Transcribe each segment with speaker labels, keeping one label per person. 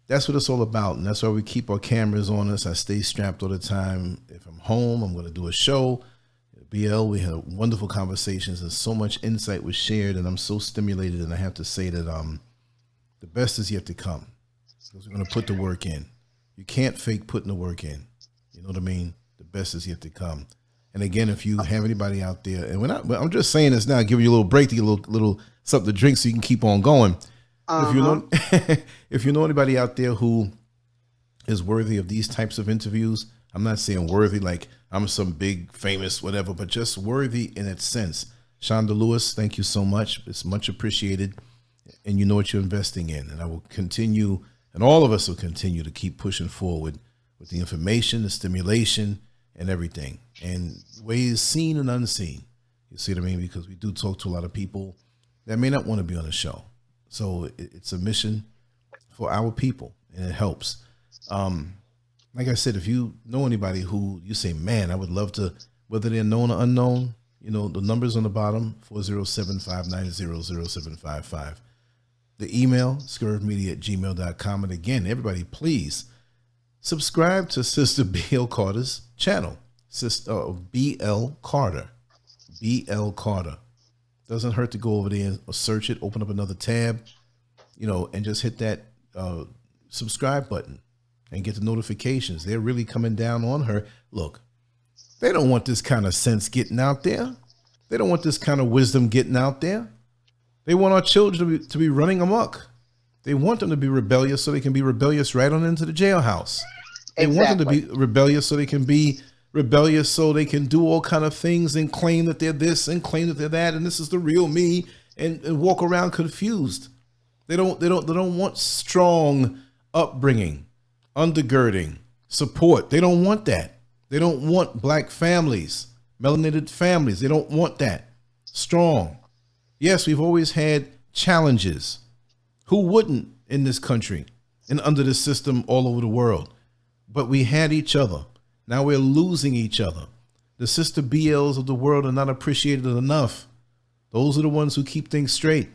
Speaker 1: that's what it's all about. And that's why we keep our cameras on us. I stay strapped all the time. If I'm home, I'm going to do a show. BL, we had wonderful conversations and so much insight was shared, and I'm so stimulated. And I have to say that the best is yet to come, because we're going to put the work in. You can't fake putting the work in. You know what I mean? The best is yet to come. And again, if you have anybody out there, and I'm just saying this now, giving you a little break to get a little something to drink so you can keep on going. If you know, if you know anybody out there who is worthy of these types of interviews, I'm not saying worthy like I'm some big famous whatever, but just worthy in its sense. Shonda Lewis, thank you so much. It's much appreciated, and you know what you're investing in. And I will continue, and all of us will continue to keep pushing forward with the information, the stimulation, and everything, and ways seen and unseen. You see what I mean? Because we do talk to a lot of people that may not want to be on the show. So it's a mission for our people, and it helps. Like I said, if you know anybody who you say, man, I would love to, whether they're known or unknown, you know, the number's on the bottom, 407-590-0755. The email, scurvmedia@gmail.com. And again, everybody, please subscribe to Sister B.L. Carter's channel, Sister B.L. Carter. B.L. Carter. Doesn't hurt to go over there and search it, open up another tab, you know, and just hit that subscribe button and get the notifications. They're really coming down on her. Look, they don't want this kind of sense getting out there. They don't want this kind of wisdom getting out there. They want our children to be running amok. They want them to be rebellious so they can be rebellious right on into the jailhouse. They want them to be rebellious so they can be rebellious, so they can do all kind of things and claim that they're this and claim that they're that, and this is the real me, and walk around confused. They don't want strong upbringing, undergirding, support. They don't want that. They don't want black families, melanated families. They don't want that. Strong. Yes, we've always had challenges. Who wouldn't in this country and under this system all over the world? But we had each other. Now we're losing each other. The Sister BLs of the world are not appreciated enough. Those are the ones who keep things straight.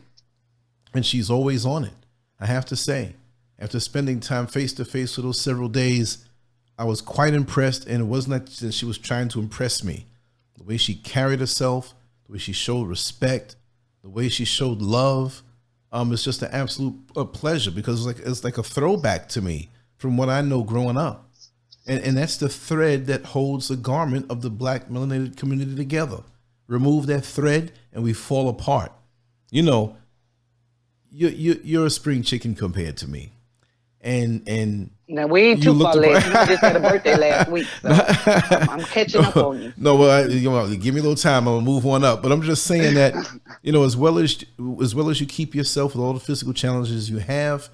Speaker 1: And she's always on it. I have to say, after spending time face to face for those several days, I was quite impressed. And it wasn't that she was trying to impress me. The way she carried herself, the way she showed respect, the way she showed love, it's just an absolute pleasure, because it's like a throwback to me from what I know growing up. And that's the thread that holds the garment of the black melanated community together. Remove that thread and we fall apart. You know, you're a spring chicken compared to me. And
Speaker 2: now we ain't too far late. You just had a birthday last week, so I'm catching up on you.
Speaker 1: No, well, give me a little time. I'm gonna move on up. But I'm just saying that, you know, as well as you keep yourself with all the physical challenges you have,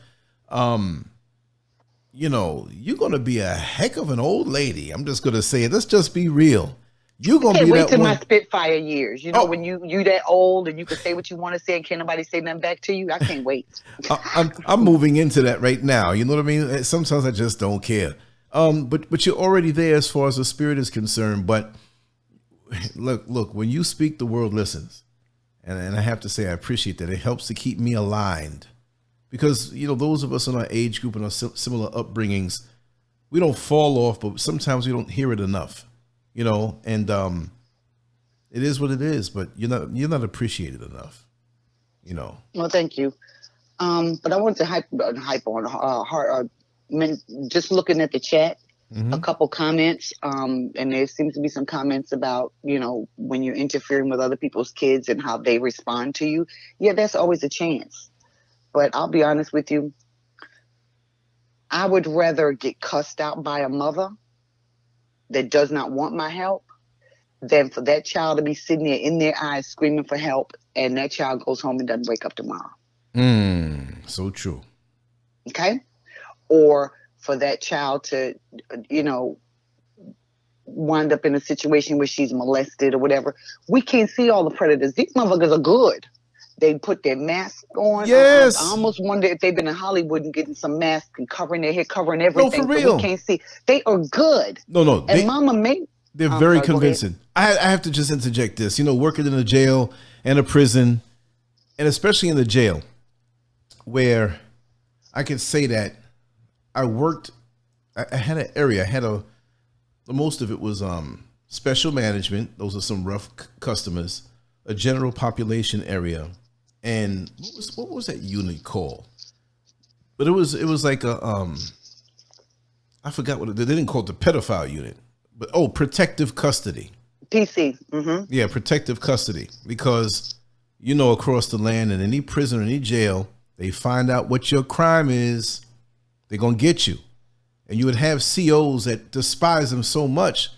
Speaker 1: you know, you're gonna be a heck of an old lady. I'm just gonna say it. Let's just be real. You're gonna be that one.
Speaker 2: My Spitfire years. You know, when you that old and you can say what you want to say and can't nobody say nothing back to you. I can't wait.
Speaker 1: I'm moving into that right now. You know what I mean? Sometimes I just don't care. But you're already there as far as the spirit is concerned. But look, when you speak, the world listens, and I have to say I appreciate that. It helps to keep me aligned, because you know, those of us in our age group and our similar upbringings, we don't fall off, but sometimes we don't hear it enough. You know, and it is what it is, but you're not appreciated enough, you know.
Speaker 2: Well, thank you. But I wanted to hype on just looking at the chat, a couple comments, and there seems to be some comments about, you know, when you're interfering with other people's kids and how they respond to you. Yeah, that's always a chance. But I'll be honest with you. I would rather get cussed out by a mother that does not want my help than for that child to be sitting there in their eyes screaming for help, and that child goes home and doesn't wake up tomorrow.
Speaker 1: So true.
Speaker 2: Okay? Or for that child to, you know, wind up in a situation where she's molested or whatever. We can't see all the predators. These motherfuckers are good. They put their mask on.
Speaker 1: Yes.
Speaker 2: I almost wonder if they've been in Hollywood and getting some masks and covering their head, covering everything.
Speaker 1: No, for real.
Speaker 2: So we can't see. They are good.
Speaker 1: No.
Speaker 2: And Mama made.
Speaker 1: They're very convincing. I have to just interject this. You know, working in a jail and a prison, and especially in the jail, where I can say that I worked. I had an area. I had most of it was special management. Those are some rough customers. A general population area, and what was that unit called? But it was like a I forgot what they didn't call it, the pedophile unit, but protective custody.
Speaker 2: PC. Mm-hmm.
Speaker 1: Yeah, protective custody, because across the land, in any prison or any jail, they find out what your crime is, they're gonna get you. And you would have COs that despise them so much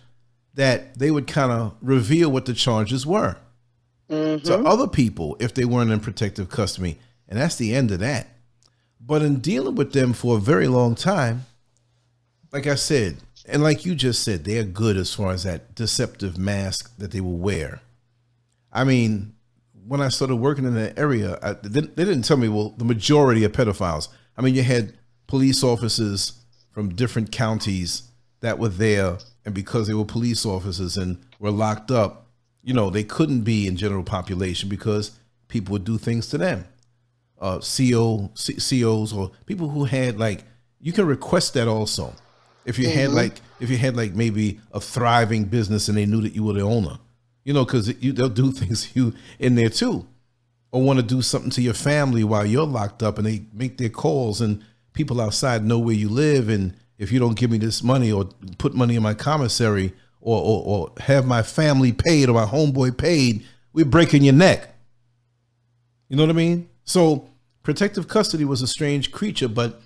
Speaker 1: that they would kind of reveal what the charges were to other people if they weren't in protective custody. And that's the end of that. But in dealing with them for a very long time, like I said, and like you just said, they're good as far as that deceptive mask that they will wear. I mean, when I started working in that area, they didn't tell me, well, the majority of pedophiles. I mean, you had police officers from different counties that were there, and because they were police officers and were locked up, they couldn't be in general population because people would do things to them. COs or people who had, like, you can request that also. If you had like maybe a thriving business and they knew that you were the owner, because they'll do things to you in there too, or want to do something to your family while you're locked up, and they make their calls, and people outside know where you live, and if you don't give me this money or put money in my commissary or have my family paid or my homeboy paid, we're breaking your neck. You know what I mean? So protective custody was a strange creature, but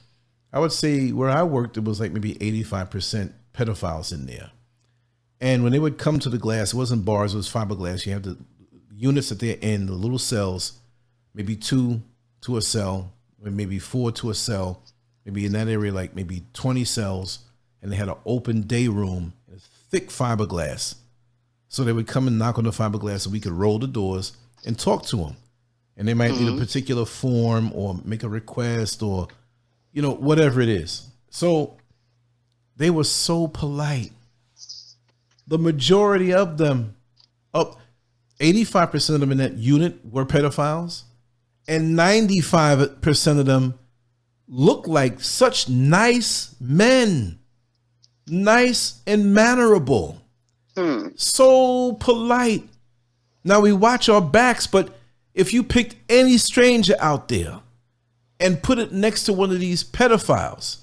Speaker 1: I would say where I worked, it was like maybe 85% pedophiles in there. And when they would come to the glass, it wasn't bars, it was fiberglass. You have the units that they're in, the little cells, maybe 2 to a cell, or maybe 4 to a cell, maybe in that area, like maybe 20 cells. And they had an open day room, thick fiberglass. So they would come and knock on the fiberglass, and we could roll the doors and talk to them. And they might need a particular form or make a request or, whatever it is. So they were so polite. The majority of them, 85% of them in that unit were pedophiles, and 95% of them looked like such nice men, nice and mannerable, so polite. Now we watch our backs, but if you picked any stranger out there and put it next to one of these pedophiles,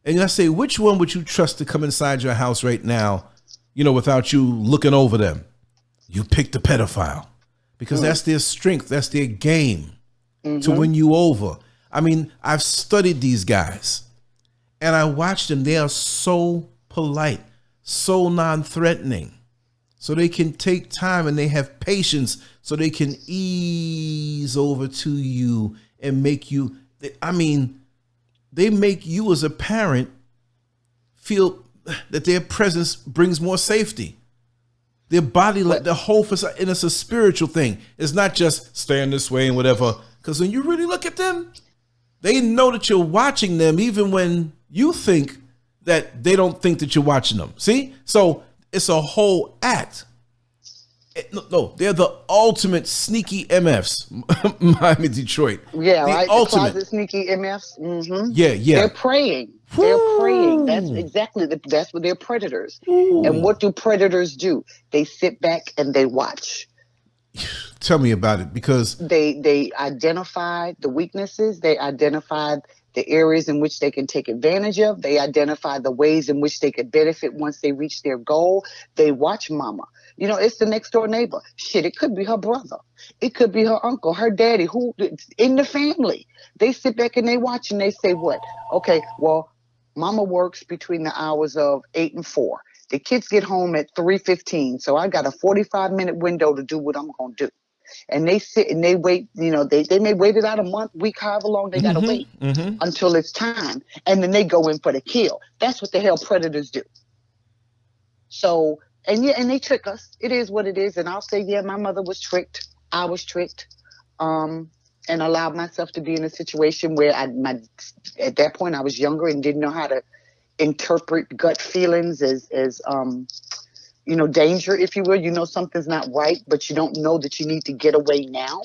Speaker 1: and I say, which one would you trust to come inside your house right now, without you looking over them? You pick the pedophile, because that's their strength. That's their game to win you over. I mean, I've studied these guys and I watched them. They are so polite, so non-threatening, so they can take time, and they have patience, so they can ease over to you and make you, they make you as a parent feel that their presence brings more safety. Their body, like the whole facade, and it's a spiritual thing. It's not just stand this way and whatever. Because when you really look at them, they know that you're watching them, even when you think that they don't think that you're watching them. See? So it's a whole act. No, they're the ultimate sneaky MFs. Miami, Detroit.
Speaker 2: Yeah,
Speaker 1: the
Speaker 2: right.
Speaker 1: Ultimate.
Speaker 2: The closet sneaky MFs. Mm-hmm.
Speaker 1: Yeah.
Speaker 2: They're preying. They're preying. That's exactly that's what they're predators. And what do predators do? They sit back and they watch.
Speaker 1: Tell me about it, because
Speaker 2: they identify the weaknesses. They identify the areas in which they can take advantage of. They identify the ways in which they could benefit once they reach their goal. They watch mama. It's the next door neighbor. Shit, it could be her brother. It could be her uncle, her daddy, who in the family. They sit back and they watch and they say, what? Okay, well, mama works between the hours of 8 and 4. The kids get home at 3:15. So I got a 45-minute window to do what I'm going to do. And they sit and they wait, they may wait it out a month, week, however long they got to wait until it's time. And then they go in for the kill. That's what the hell predators do. So, and they trick us. It is what it is. And I'll say, yeah, my mother was tricked. I was tricked. And allowed myself to be in a situation where at that point I was younger and didn't know how to interpret gut feelings as danger, if you will. Something's not right, but you don't know that you need to get away now.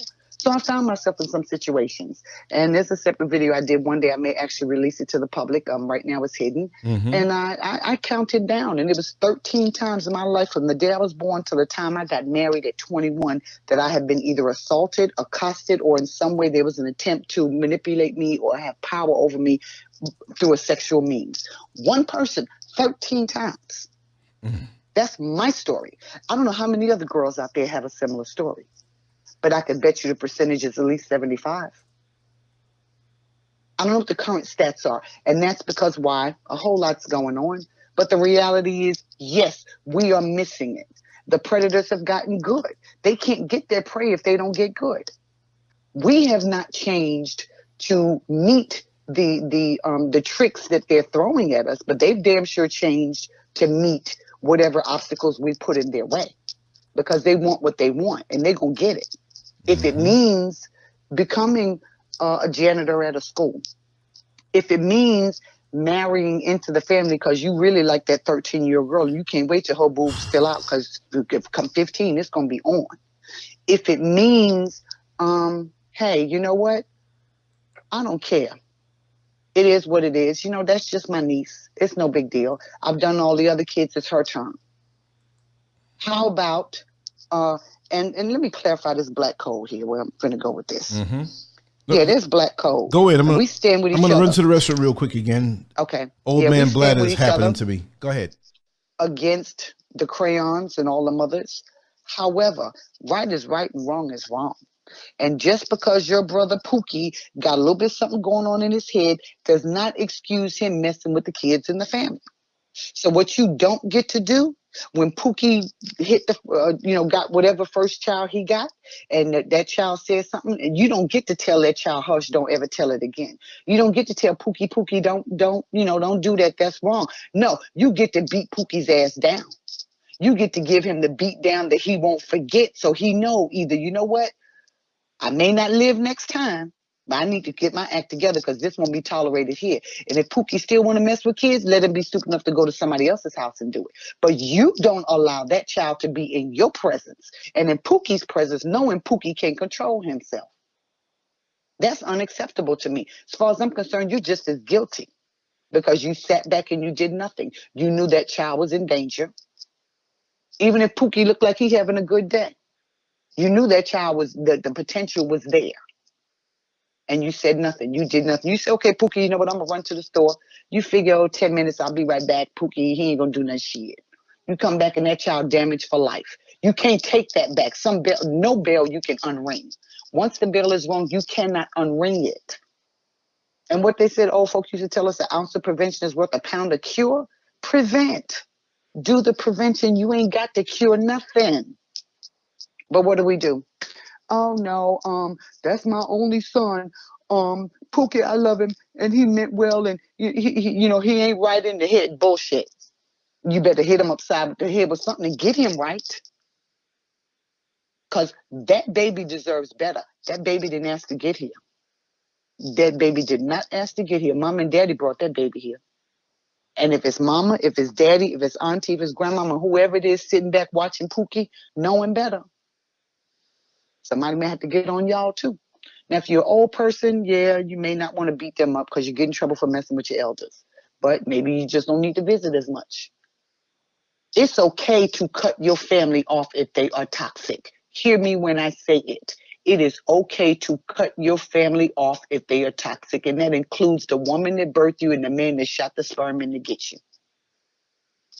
Speaker 2: So I found myself in some situations, and there's a separate video I did one day. I may actually release it to the public. Right now it's hidden, and I counted down, and it was 13 times in my life from the day I was born to the time I got married at 21 that I have been either assaulted, accosted, or in some way there was an attempt to manipulate me or have power over me through a sexual means. One person, 13 times. That's my story. I don't know how many other girls out there have a similar story, but I can bet you the percentage is at least 75. I don't know what the current stats are, and that's because why? A whole lot's going on. But the reality is, yes, we are missing it. The predators have gotten good. They can't get their prey if they don't get good. We have not changed to meet the tricks that they're throwing at us, but they've damn sure changed to meet whatever obstacles we put in their way, because they want what they want and they're going to get it. If it means becoming a janitor at a school, if it means marrying into the family because you really like that 13-year-old girl and you can't wait till her boobs still out, because come 15, it's going to be on. If it means, hey, you know what? I don't care. It is what it is. You know, that's just my niece. It's no big deal. I've done all the other kids. It's her turn. How about, and let me clarify this black code here, where I'm going to go with this. Yeah, there's black code.
Speaker 1: Go ahead.
Speaker 2: We stand with each other.
Speaker 1: I'm going to run to the restroom real quick again.
Speaker 2: Okay.
Speaker 1: Old man bladder is happening to me. Go ahead.
Speaker 2: Against the crayons and all the mothers. However, right is right and wrong is wrong. And just because your brother Pookie got a little bit something going on in his head does not excuse him messing with the kids in the family. So what you don't get to do when Pookie hit the, got whatever first child he got, and that child said something, and you don't get to tell that child, hush, don't ever tell it again. You don't get to tell Pookie, don't do that. That's wrong. No, you get to beat Pookie's ass down. You get to give him the beat down that he won't forget. So he know either, you know what? I may not live next time, but I need to get my act together because this won't be tolerated here. And if Pookie still want to mess with kids, let him be stupid enough to go to somebody else's house and do it. But you don't allow that child to be in your presence and in Pookie's presence, knowing Pookie can't control himself. That's unacceptable to me. As far as I'm concerned, you're just as guilty because you sat back and you did nothing. You knew that child was in danger. Even if Pookie looked like he's having a good day. You knew that child was, the potential was there. And you said nothing. You did nothing. You said, okay, Pookie, you know what? I'm going to run to the store. You figure, 10 minutes, I'll be right back. Pookie, he ain't going to do nothing shit. You come back and that child damaged for life. You can't take that back. No bell you can unring. Once the bell is rung, you cannot unring it. And what they said, old folks used to tell us, an ounce of prevention is worth a pound of cure. Prevent. Do the prevention. You ain't got to cure nothing. But what do? Oh no, that's my only son. Pookie, I love him, and he meant well, and he ain't right in the head. Bullshit. You better hit him upside the head with something and get him right, because that baby deserves better. That baby didn't ask to get here. That baby did not ask to get here. Mom and daddy brought that baby here. And if it's mama, if it's daddy, if it's auntie, if it's grandmama, whoever it is sitting back watching Pookie, knowing better. Somebody may have to get on y'all too. Now, if you're an old person, yeah, you may not want to beat them up because you get in trouble for messing with your elders. But maybe you just don't need to visit as much. It's okay to cut your family off if they are toxic. Hear me when I say it. It is okay to cut your family off if they are toxic. And that includes the woman that birthed you and the man that shot the sperm in to get you.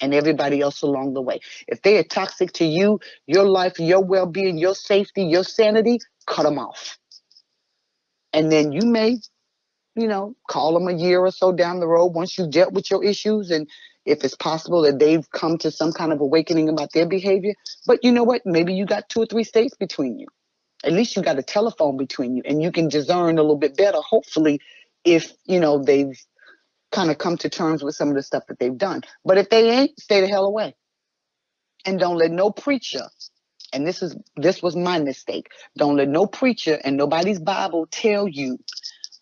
Speaker 2: And everybody else along the way. If they are toxic to you, your life, your well-being, your safety, your sanity, cut them off. And then you may, call them a year or so down the road once you've dealt with your issues. And if it's possible that they've come to some kind of awakening about their behavior. But you know what? Maybe you got 2 or 3 states between you. At least you got a telephone between you. And you can discern a little bit better, hopefully, if, they've kind of come to terms with some of the stuff that they've done. But if they ain't, stay the hell away. And don't let no preacher, and this was my mistake, don't let no preacher and nobody's Bible tell you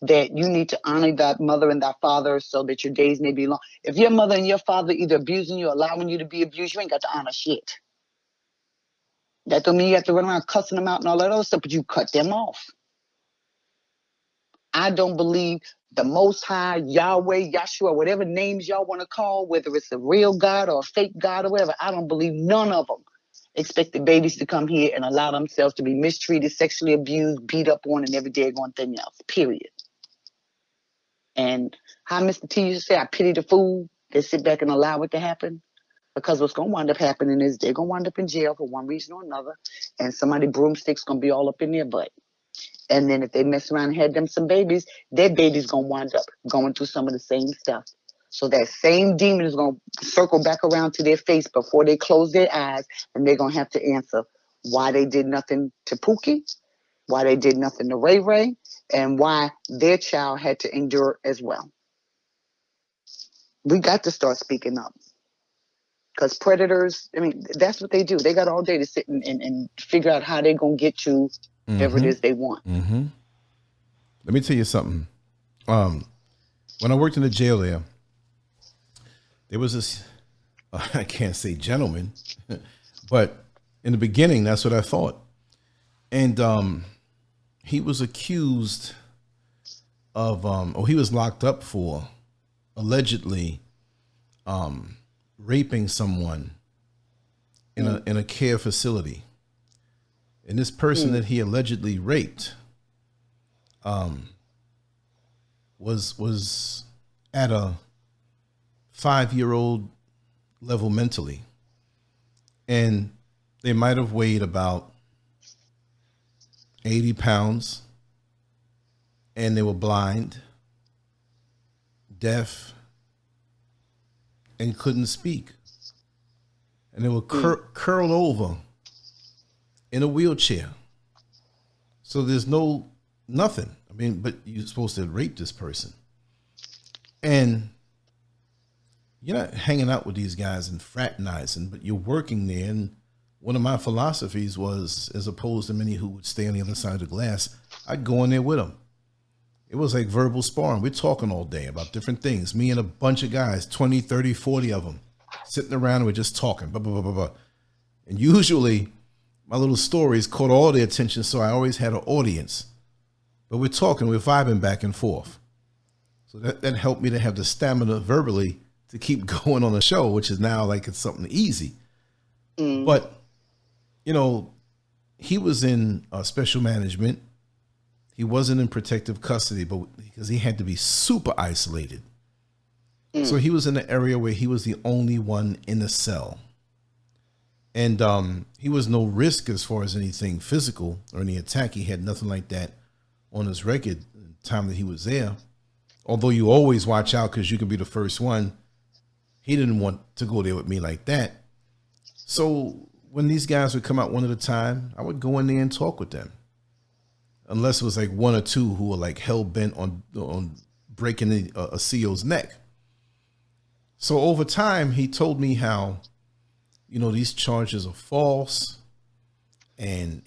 Speaker 2: that you need to honor thy mother and thy father so that your days may be long. If your mother and your father either abusing you or allowing you to be abused, you ain't got to honor shit. That don't mean you have to run around cussing them out and all that other stuff, but you cut them off. I don't believe the Most High, Yahweh, Yahshua, whatever names y'all want to call, whether it's a real God or a fake God or whatever, I don't believe none of them expected babies to come here and allow themselves to be mistreated, sexually abused, beat up on, and every daggone thing else, period. And how Mr. T used to say, I pity the fool that sit back and allow it to happen. Because what's going to wind up happening is they're going to wind up in jail for one reason or another, and somebody broomstick's going to be all up in their butt. And then if they mess around and had them some babies, their baby's going to wind up going through some of the same stuff. So that same demon is going to circle back around to their face before they close their eyes, and they're going to have to answer why they did nothing to Pookie, why they did nothing to Ray Ray, and why their child had to endure as well. We got to start speaking up. Because predators, I mean, that's what they do. They got all day to sit and figure out how they're going to get to whatever it is they want.
Speaker 1: Mm-hmm. Let me tell you something. When I worked in the jail there was this, I can't say gentleman, but in the beginning, that's what I thought. And he was accused of, or he was locked up for allegedly raping someone in a care facility. And this person that he allegedly raped was at a 5-year-old level mentally. And they might have weighed about 80 pounds, and they were blind, deaf, and couldn't speak. And they were curled over in a wheelchair. So there's nothing. I mean, but you're supposed to rape this person. And you're not hanging out with these guys and fraternizing, but you're working there. And one of my philosophies was, as opposed to many who would stay on the other side of the glass, I'd go in there with them. It was like verbal sparring. We're talking all day about different things. Me and a bunch of guys, 20, 30, 40 of them, sitting around and we're just talking. Blah, blah, blah, blah, blah. And usually my little stories caught all their attention, so I always had an audience. But we're talking, we're vibing back and forth. So that helped me to have the stamina verbally to keep going on the show, which is now like it's something easy. But, you know, he was in special management. He wasn't in protective custody, but because he had to be super isolated. So he was in an area where he was the only one in the cell. And he was no risk as far as anything physical or any attack. He had nothing like that on his record the time that he was there. Although you always watch out because you can be the first one. He didn't want to go there with me like that. So when these guys would come out one at a time, I would go in there and talk with them. Unless it was like one or two who were like hell bent on breaking a CO's neck. So over time, he told me how, you know, these charges are false, and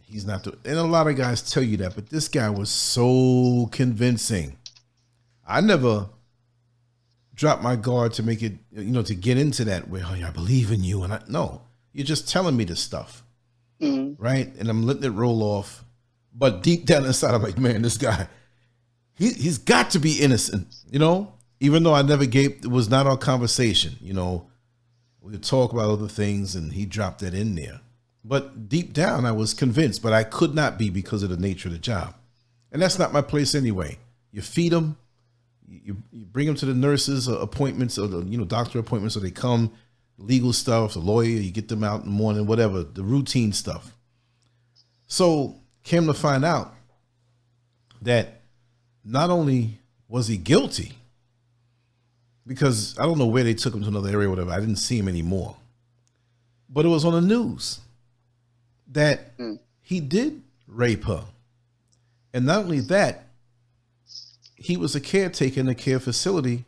Speaker 1: he's not. And a lot of guys tell you that, but this guy was so convincing. I never dropped my guard to make it, you know, to get into that where, oh, I believe in you, and no, you're just telling me this stuff, right? And I'm letting it roll off. But deep down inside, I'm like, man, this guy, he's got to be innocent, you know, even though I never it was not our conversation. You know, we would talk about other things and he dropped that in there. But deep down, I was convinced, but I could not be because of the nature of the job. And that's not my place anyway. You feed them, you bring them to the nurses' appointments or the, you know, doctor appointments, so they come, legal stuff, the lawyer, you get them out in the morning, whatever, the routine stuff. So came to find out that not only was he guilty, because I don't know where they took him to another area or whatever, I didn't see him anymore, but it was on the news that he did rape her. And not only that, he was a caretaker in a care facility.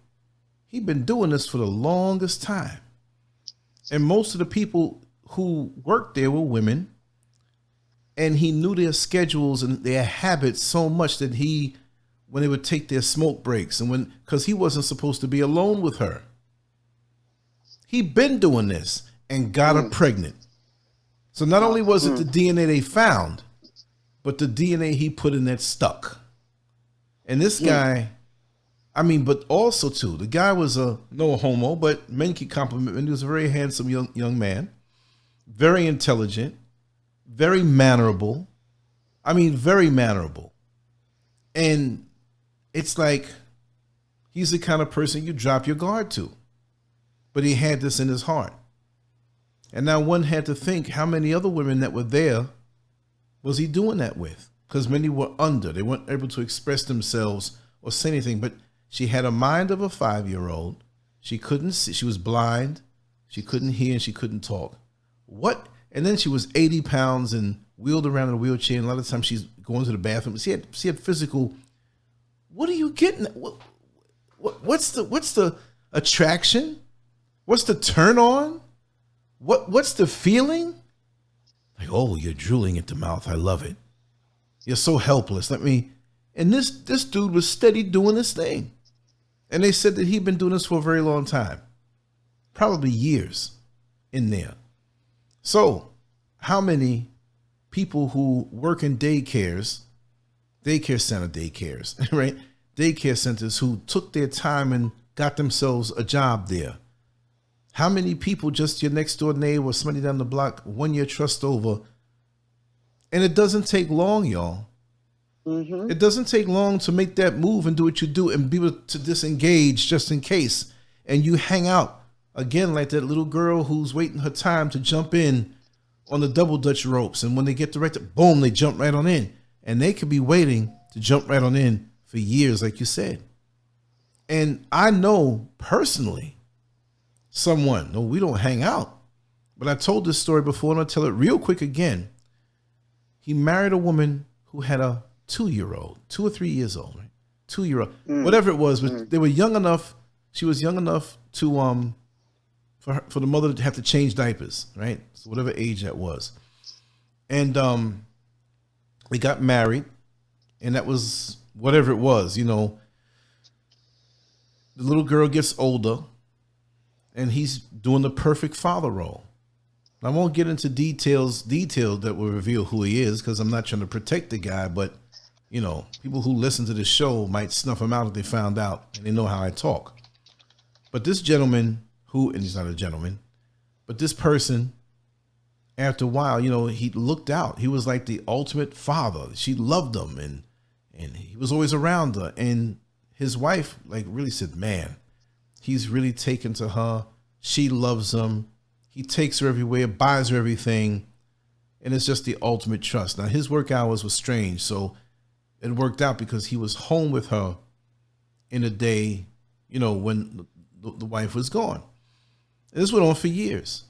Speaker 1: He'd been doing this for the longest time. And most of the people who worked there were women. And he knew their schedules and their habits so much that when they would take their smoke breaks and because he wasn't supposed to be alone with her. He'd been doing this and got her pregnant. So not only was it the DNA they found, but the DNA he put in that stuck. And this guy, I mean, but also too, the guy was no homo, but men can compliment him. He was a very handsome young man, very intelligent, very mannerable. I mean, very mannerable. And it's like, he's the kind of person you drop your guard to. But he had this in his heart. And now one had to think how many other women that were there was he doing that with? Because many were under. They weren't able to express themselves or say anything. But she had a mind of a 5-year-old. She couldn't see. She was blind. She couldn't hear and she couldn't talk. What? And then she was 80 pounds and wheeled around in a wheelchair. And a lot of times she's going to the bathroom. She had physical. What are you getting? What's the attraction? What's the turn on? What's the feeling? Like, oh, you're drooling at the mouth. I love it. You're so helpless. And this dude was steady doing this thing. And they said that he'd been doing this for a very long time. Probably years in there. So how many people who work in daycares, right? Daycare centers who took their time and got themselves a job there. How many people, just your next door neighbor or somebody down the block, won your trust over? And it doesn't take long, y'all. Mm-hmm. It doesn't take long to make that move and do what you do and be able to disengage just in case. And you hang out again like that little girl who's waiting her time to jump in on the double Dutch ropes. And when they get the right, boom, they jump right on in. And they could be waiting to jump right on in for years, like you said. And I know personally someone, no, we don't hang out, but I told this story before and I'll tell it real quick again. He married a woman who had a 2-year-old, 2 or 3 years old, right? 2-year-old, whatever it was, but they were young enough. She was young enough to, for the mother to have to change diapers, right? So whatever age that was. And, they got married and that was whatever it was, you know, the little girl gets older and he's doing the perfect father role. I won't get into details that will reveal who he is because I'm not trying to protect the guy, but you know, people who listen to this show might snuff him out if they found out and they know how I talk. But this gentleman and he's not a gentleman, but this person, after a while, you know, he looked out. He was like the ultimate father. She loved him and he was always around her. And his wife like really said, man, he's really taken to her. She loves him. He takes her everywhere, buys her everything. And it's just the ultimate trust. Now his work hours were strange. So it worked out because he was home with her in a day, you know, when the wife was gone. And this went on for years.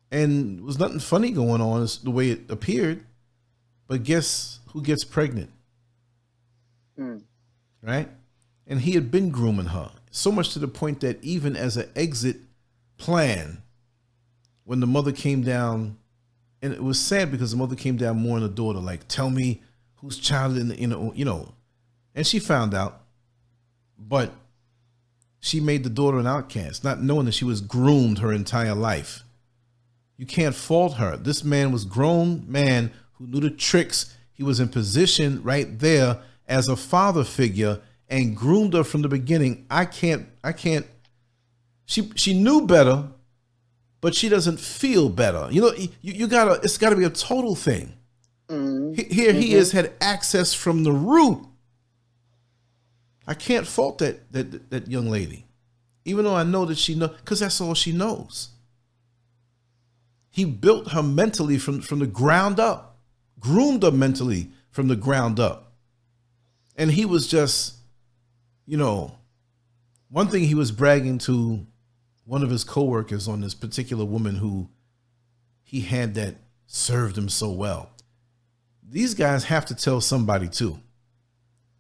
Speaker 1: And there was nothing funny going on is the way it appeared. But guess who gets pregnant? Right? And he had been grooming her. So much to the point that even as an exit plan, when the mother came down, and it was sad because the mother came down more than the daughter, like, tell me whose child in the, you know, and she found out, but she made the daughter an outcast, not knowing that she was groomed her entire life. You can't fault her. This man was a grown man who knew the tricks. He was in position right there as a father figure and groomed her from the beginning. I can't, she knew better, but she doesn't feel better. You know, it's gotta be a total thing. Here he is, had access from the root. I can't fault that young lady, even though I know that she knows, because that's all she knows. He built her mentally from the ground up, groomed her mentally from the ground up. And he was just, you know, one thing he was bragging to one of his coworkers on this particular woman who he had that served him so well. These guys have to tell somebody too.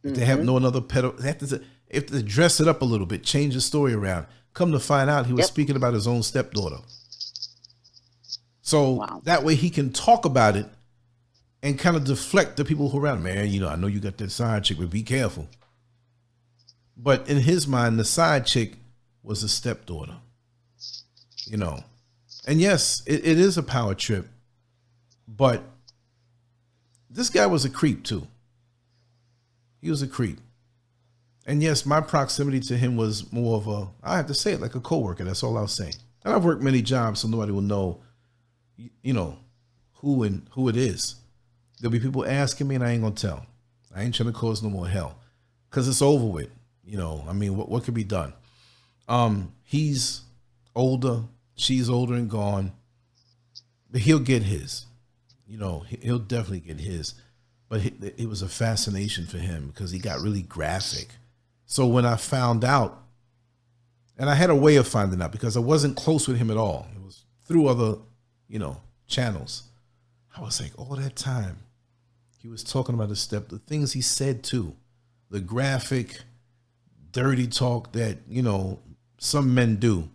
Speaker 1: If they have no another pedo, they have to dress it up a little bit, change the story around. Come to find out, he was speaking about his own stepdaughter. So that way he can talk about it and kind of deflect the people who are around. Man, you know, I know you got that side chick, but be careful. But in his mind, the side chick was a stepdaughter, you know. And yes, it is a power trip But this guy was a creep too. He was a creep. And yes, my proximity to him was more of a, I have to say it, like a coworker. That's all I'll say. And I've worked many jobs, so nobody will know, you know, who it is. There'll be people asking me, and I ain't gonna tell. I ain't trying to cause no more hell, because it's over with. You know, I mean, what could be done? He's older, she's older and gone, but he'll get his. You know, he'll definitely get his. But it was a fascination for him because he got really graphic. So when I found out, and I had a way of finding out because I wasn't close with him at all. It was through other, you know, channels. I was like, all that time, he was talking about the things he said too, the graphic, dirty talk that, you know, some men do,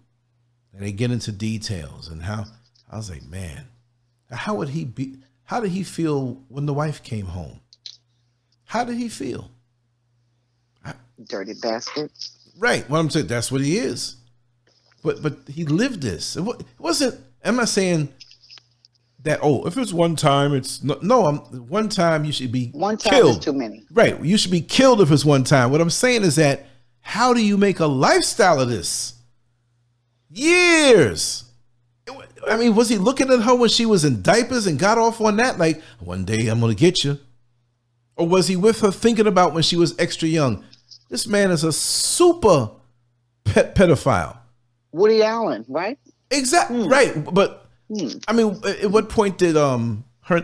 Speaker 1: and they get into details. And how, I was like, man, how would he be? How did he feel when the wife came home? How did he feel?
Speaker 2: Dirty bastard.
Speaker 1: Right. What I'm saying, that's what he is. But he lived this. It wasn't. I'm not saying that. Oh, if it's one time, it's no. One time you should be
Speaker 2: one time
Speaker 1: killed.
Speaker 2: Is too many.
Speaker 1: Right. You should be killed if it's one time. What I'm saying is that how do you make a lifestyle of this? Years. I mean, was he looking at her when she was in diapers and got off on that? Like, one day I'm going to get you. Or was he with her thinking about when she was extra young? This man is a super pedophile.
Speaker 2: Woody Allen, right?
Speaker 1: Exactly. Right. But I mean, at what point did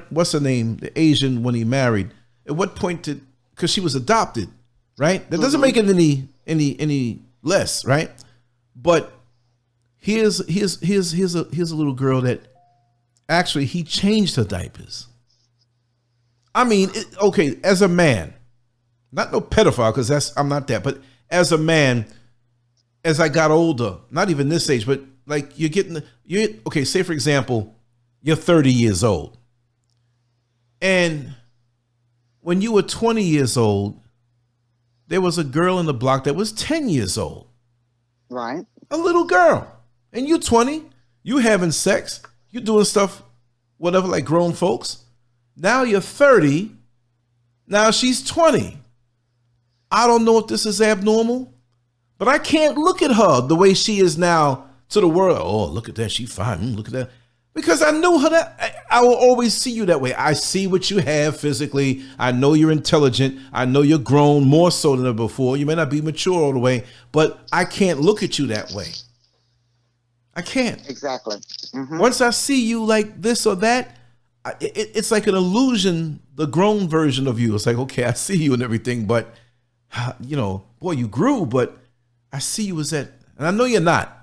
Speaker 1: what's her name? The Asian, when he married, at what point did, because she was adopted, right? That doesn't make it any less, right? But here's a little girl that actually he changed her diapers. I mean, okay, as a man, not no pedophile, because I'm not that, but as a man, as I got older, not even this age, but like okay, say for example, you're 30 years old. And when you were 20 years old, there was a girl in the block that was 10 years old.
Speaker 2: Right.
Speaker 1: A little girl. And you're 20, you having sex, you doing stuff, whatever, like grown folks. Now you're 30, now she's 20. I don't know if this is abnormal, but I can't look at her the way she is now to the world. Oh, look at that, she's fine, look at that. Because I knew her that, I will always see you that way. I see what you have physically. I know you're intelligent. I know you're grown more so than before. You may not be mature all the way, but I can't look at you that way. I can't.
Speaker 2: Exactly. Mm-hmm.
Speaker 1: Once I see you like this or that, it's like an illusion, the grown version of you. It's like, okay, I see you and everything, but, you know, boy, you grew, but I see you as that. And I know you're not.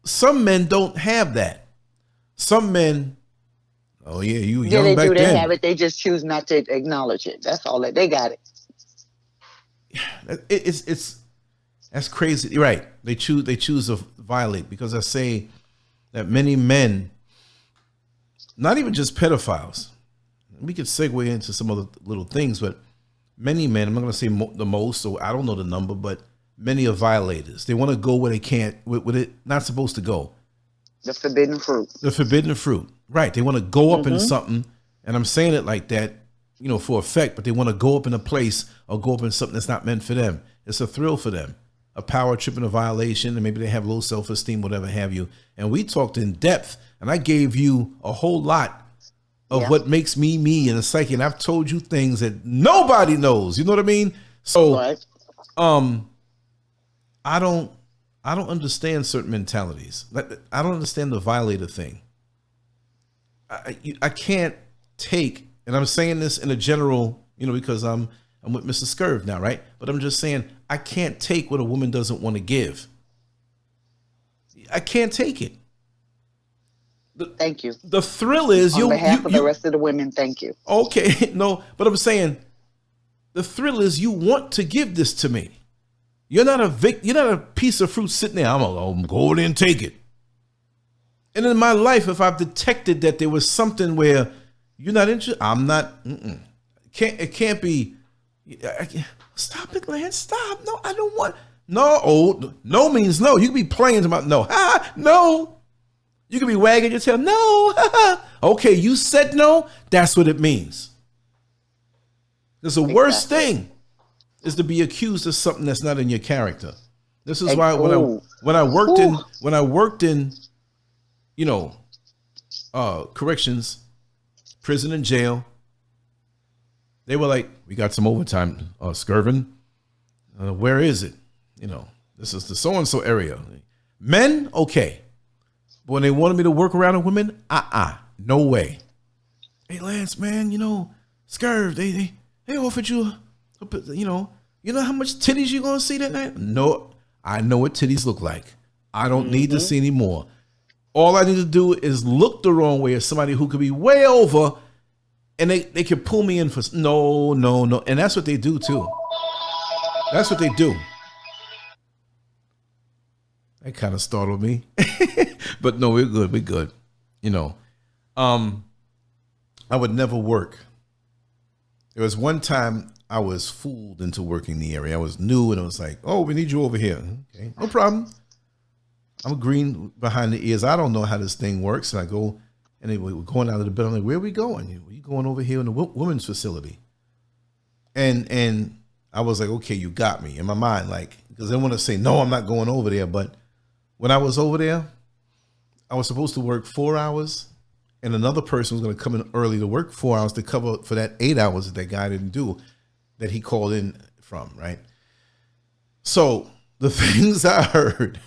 Speaker 1: Some men don't have that. Some men, oh yeah, you young
Speaker 2: they
Speaker 1: back
Speaker 2: do.
Speaker 1: then.
Speaker 2: They have it. They just choose not to acknowledge it. That's all. They got it.
Speaker 1: It's that's crazy, right? They choose to violate, because I say that many men, not even just pedophiles, we could segue into some other little things, but many men, I'm not going to say the most, so I don't know the number, but many are violators. They want to go where they can't, where it not supposed to go.
Speaker 2: The forbidden fruit. The
Speaker 1: forbidden fruit. Right. They want to go up in something, and I'm saying it like that, you know, for effect, but they want to go up in a place or go up in something that's not meant for them. It's a thrill for them, a power trip and a violation, and maybe they have low self-esteem, whatever have you. And we talked in depth, and I gave you a whole lot of what makes me me in the psyche, and I've told you things that nobody knows. You know what I mean? So,
Speaker 2: right.
Speaker 1: I don't understand certain mentalities. I don't understand the violator thing. I can't take, and I'm saying this in a general, you know, because I'm with Mr. Scurv now, right? But I'm just saying I can't take what a woman doesn't want to give. I can't take it.
Speaker 2: Thank you.
Speaker 1: The thrill is
Speaker 2: on behalf of the rest of the women. Thank you.
Speaker 1: Okay, no, but I'm saying the thrill is you want to give this to me. You're not a piece of fruit sitting there. I'm gonna go over there and take it. And in my life, if I've detected that there was something where you're not interested, I'm not. It can't be. Stop it, Lance. Stop. No, I don't want. No, no means no. You can be playing about no. No. You can be wagging your tail. No. Okay, you said no. That's what it means. Because the worst thing is to be accused of something that's not in your character. This is why when I worked in, you know, corrections, prison and jail, they were like, we got some overtime, Skirvin. Where is it? You know, this is the so-and-so area. Men, okay. But when they wanted me to work around with women, no way. Hey, Lance, man, you know, Skirv, they offered you, you know how much titties you gonna see that night? No, I know what titties look like. I don't need to see any more. All I need to do is look the wrong way as somebody who could be way over, and they can pull me in for no. And that's what they do too. That's what they do. That kind of startled me. But no, we're good. We're good. You know, I would never work. There was one time I was fooled into working the area. I was new, and it was like, oh, we need you over here. Okay, no problem. I'm green behind the ears. I don't know how this thing works. And I go, and they were going out of the bed. I'm like, where are we going? We're going over here in the women's facility. And I was like, okay, you got me in my mind. Like, because I want to say, no, I'm not going over there. But when I was over there, I was supposed to work 4 hours, and another person was going to come in early to work 4 hours to cover for that 8 hours that guy didn't do, that he called in from, right? So the things I heard,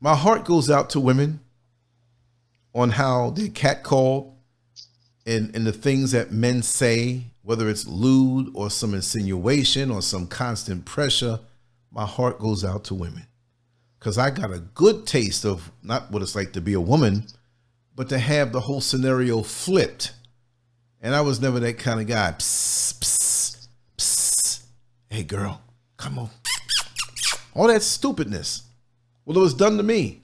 Speaker 1: my heart goes out to women on how they're catcalled and the things that men say, whether it's lewd or some insinuation or some constant pressure. My heart goes out to women, because I got a good taste of not what it's like to be a woman, but to have the whole scenario flipped. And I was never that kind of guy. Psst, psst, psst. Hey, girl, come on. All that stupidness. Well, it was done to me.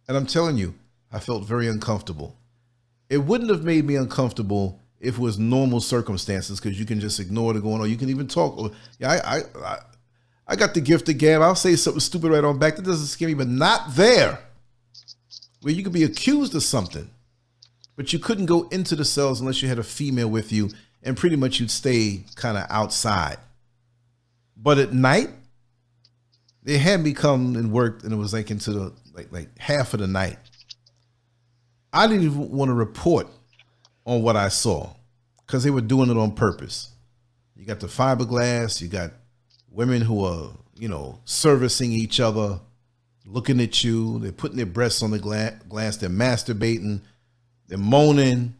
Speaker 1: And I'm telling you, I felt very uncomfortable. It wouldn't have made me uncomfortable if it was normal circumstances, because you can just ignore it going on. You can even talk. Or, yeah, I got the gift of gab. I'll say something stupid right on back. That doesn't scare me, but not there, where you could be accused of something, but you couldn't go into the cells unless you had a female with you, and pretty much you'd stay kind of outside. But at night, they had me come and work, and it was like into the like half of the night. I didn't even want to report on what I saw, because they were doing it on purpose. You got the fiberglass, you got women who are, you know, servicing each other, looking at you. They're putting their breasts on the glass. They're masturbating. They're moaning.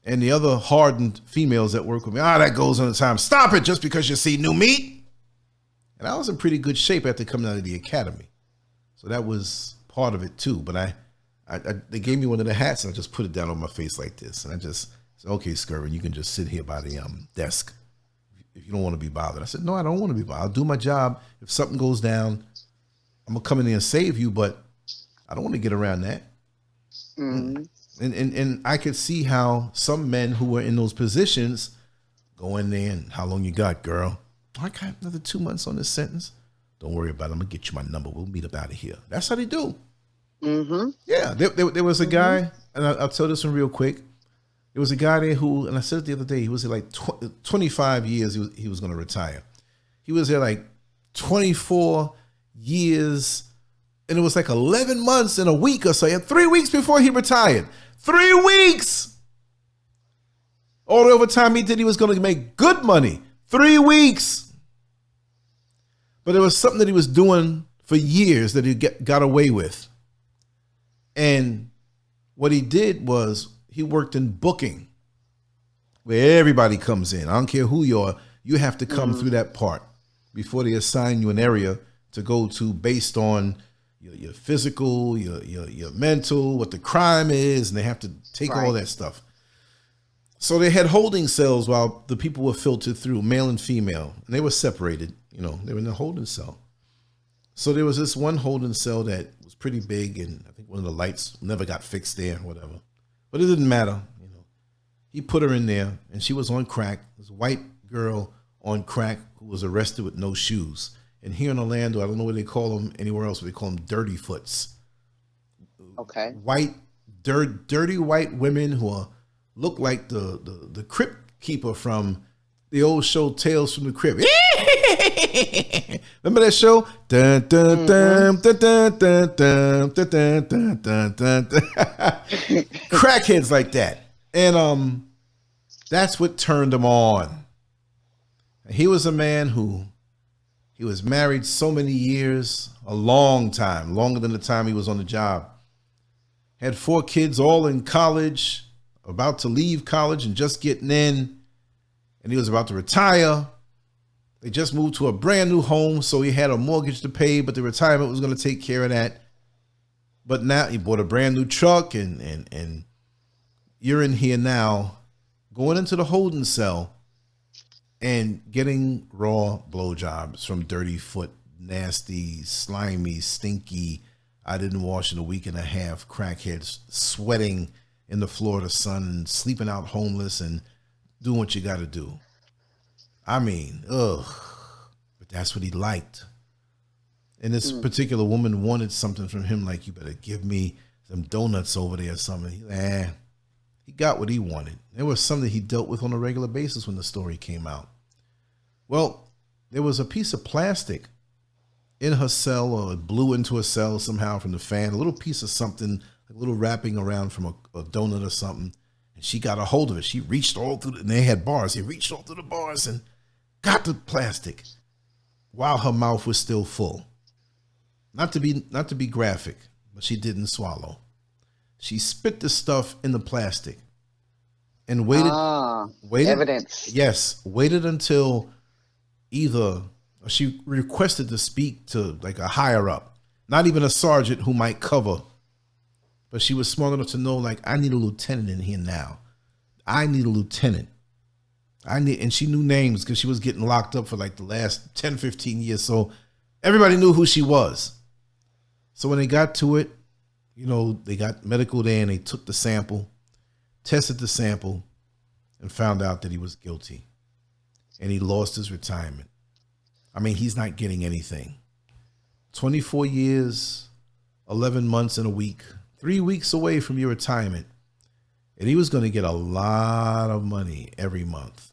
Speaker 1: And the other hardened females that work with me, that goes on the time. Stop it just because you see new meat. And I was in pretty good shape after coming out of the academy. So that was part of it too. But they gave me one of the hats, and I just put it down on my face like this. And I just said, okay, Skirvin, you can just sit here by the desk if you don't want to be bothered. I said, no, I don't want to be bothered. I'll do my job. If something goes down, I'm going to come in there and save you, but I don't want to get around that. Mm-hmm. And I could see how some men who were in those positions go in there and, how long you got, girl? I got another 2 months on this sentence. Don't worry about it. I'm going to get you my number. We'll meet up out of here. That's how they do. Mm-hmm. Yeah, there was a guy, and I'll tell this one real quick. There was a guy there who, and I said it the other day, he was there like 25 years he was going to retire. He was there like 24 years, and it was like 11 months and a week or so. He had 3 weeks before he retired. 3 weeks! All the overtime he did, he was going to make good money. 3 weeks! But there was something that he was doing for years that he got away with. And what he did was, he worked in booking, where everybody comes in. I don't care who you are. You have to come through that part before they assign you an area to go to based on your physical, your mental, what the crime is, and they have to take all that stuff. So they had holding cells while the people were filtered through, male and female, and they were separated. You know, they were in the holding cell. So there was this one holding cell that was pretty big, and I think one of the lights never got fixed there, or whatever. But it didn't matter, you know. He put her in there, and she was on crack. This white girl on crack who was arrested with no shoes. And here in Orlando, I don't know what they call them anywhere else, but they call them dirty foots.
Speaker 2: Okay.
Speaker 1: White, dirty white women who look like the crypt keeper from the old show Tales from the Crypt. Remember that show? Dun, dun, dun, dun, dun, dun, dun, dun, dun, dun, dun, dun. Crackheads like that. And that's what turned him on. He was a man who he was married so many years, a long time, longer than the time he was on the job. Had 4 kids, all in college, about to leave college and just getting in. And he was about to retire. They just moved to a brand new home, so he had a mortgage to pay, but the retirement was going to take care of that. But now he bought a brand new truck, and you're in here now, going into the holding cell and getting raw blowjobs from dirty foot, nasty, slimy, stinky, I didn't wash in a week and a half, crackheads sweating in the Florida sun and sleeping out homeless and doing what you got to do. I mean, ugh, but that's what he liked. And this particular woman wanted something from him, like, you better give me some donuts over there or something. He got what he wanted. There was something he dealt with on a regular basis when the story came out. Well, there was a piece of plastic in her cell, or it blew into a cell somehow from the fan, a little piece of something, a little wrapping around from a donut or something. And she got a hold of it. She reached all through, and they had bars. He reached all through the bars and got the plastic while her mouth was still full. Not to be graphic, but she didn't swallow. She spit the stuff in the plastic and waited.
Speaker 2: Evidence.
Speaker 1: Yes, waited until either she requested to speak to like a higher up, not even a sergeant who might cover, but she was smart enough to know, like, I need a lieutenant in here now. I need a lieutenant. And she knew names because she was getting locked up for like the last 10, 15 years. So everybody knew who she was. So when they got to it, they got medical there and they took the sample, tested the sample, and found out that he was guilty. And he lost his retirement. I mean, he's not getting anything. 24 years, 11 months and a week, 3 weeks away from your retirement. And he was going to get a lot of money every month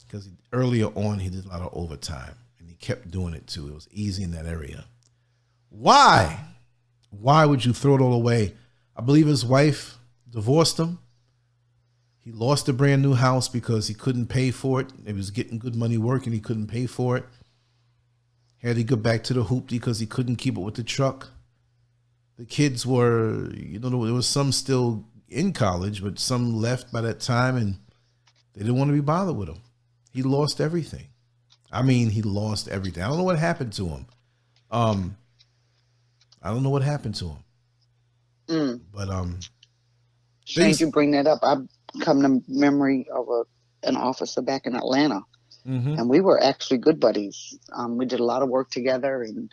Speaker 1: because earlier on he did a lot of overtime and he kept doing it too. It was easy in that area. Why? Why would you throw it all away? I believe his wife divorced him. He lost a brand new house because he couldn't pay for it. He was getting good money working. He couldn't pay for it. Had to go back to the hoopty because he couldn't keep it with the truck. The kids were, there was some still in college, but some left by that time and they didn't want to be bothered with him. He lost everything. I mean, he lost everything. I don't know what happened to him. I don't know what happened to him. But
Speaker 2: strange you bring that up. I've come to memory of an officer back in Atlanta, and we were actually good buddies. We did a lot of work together, and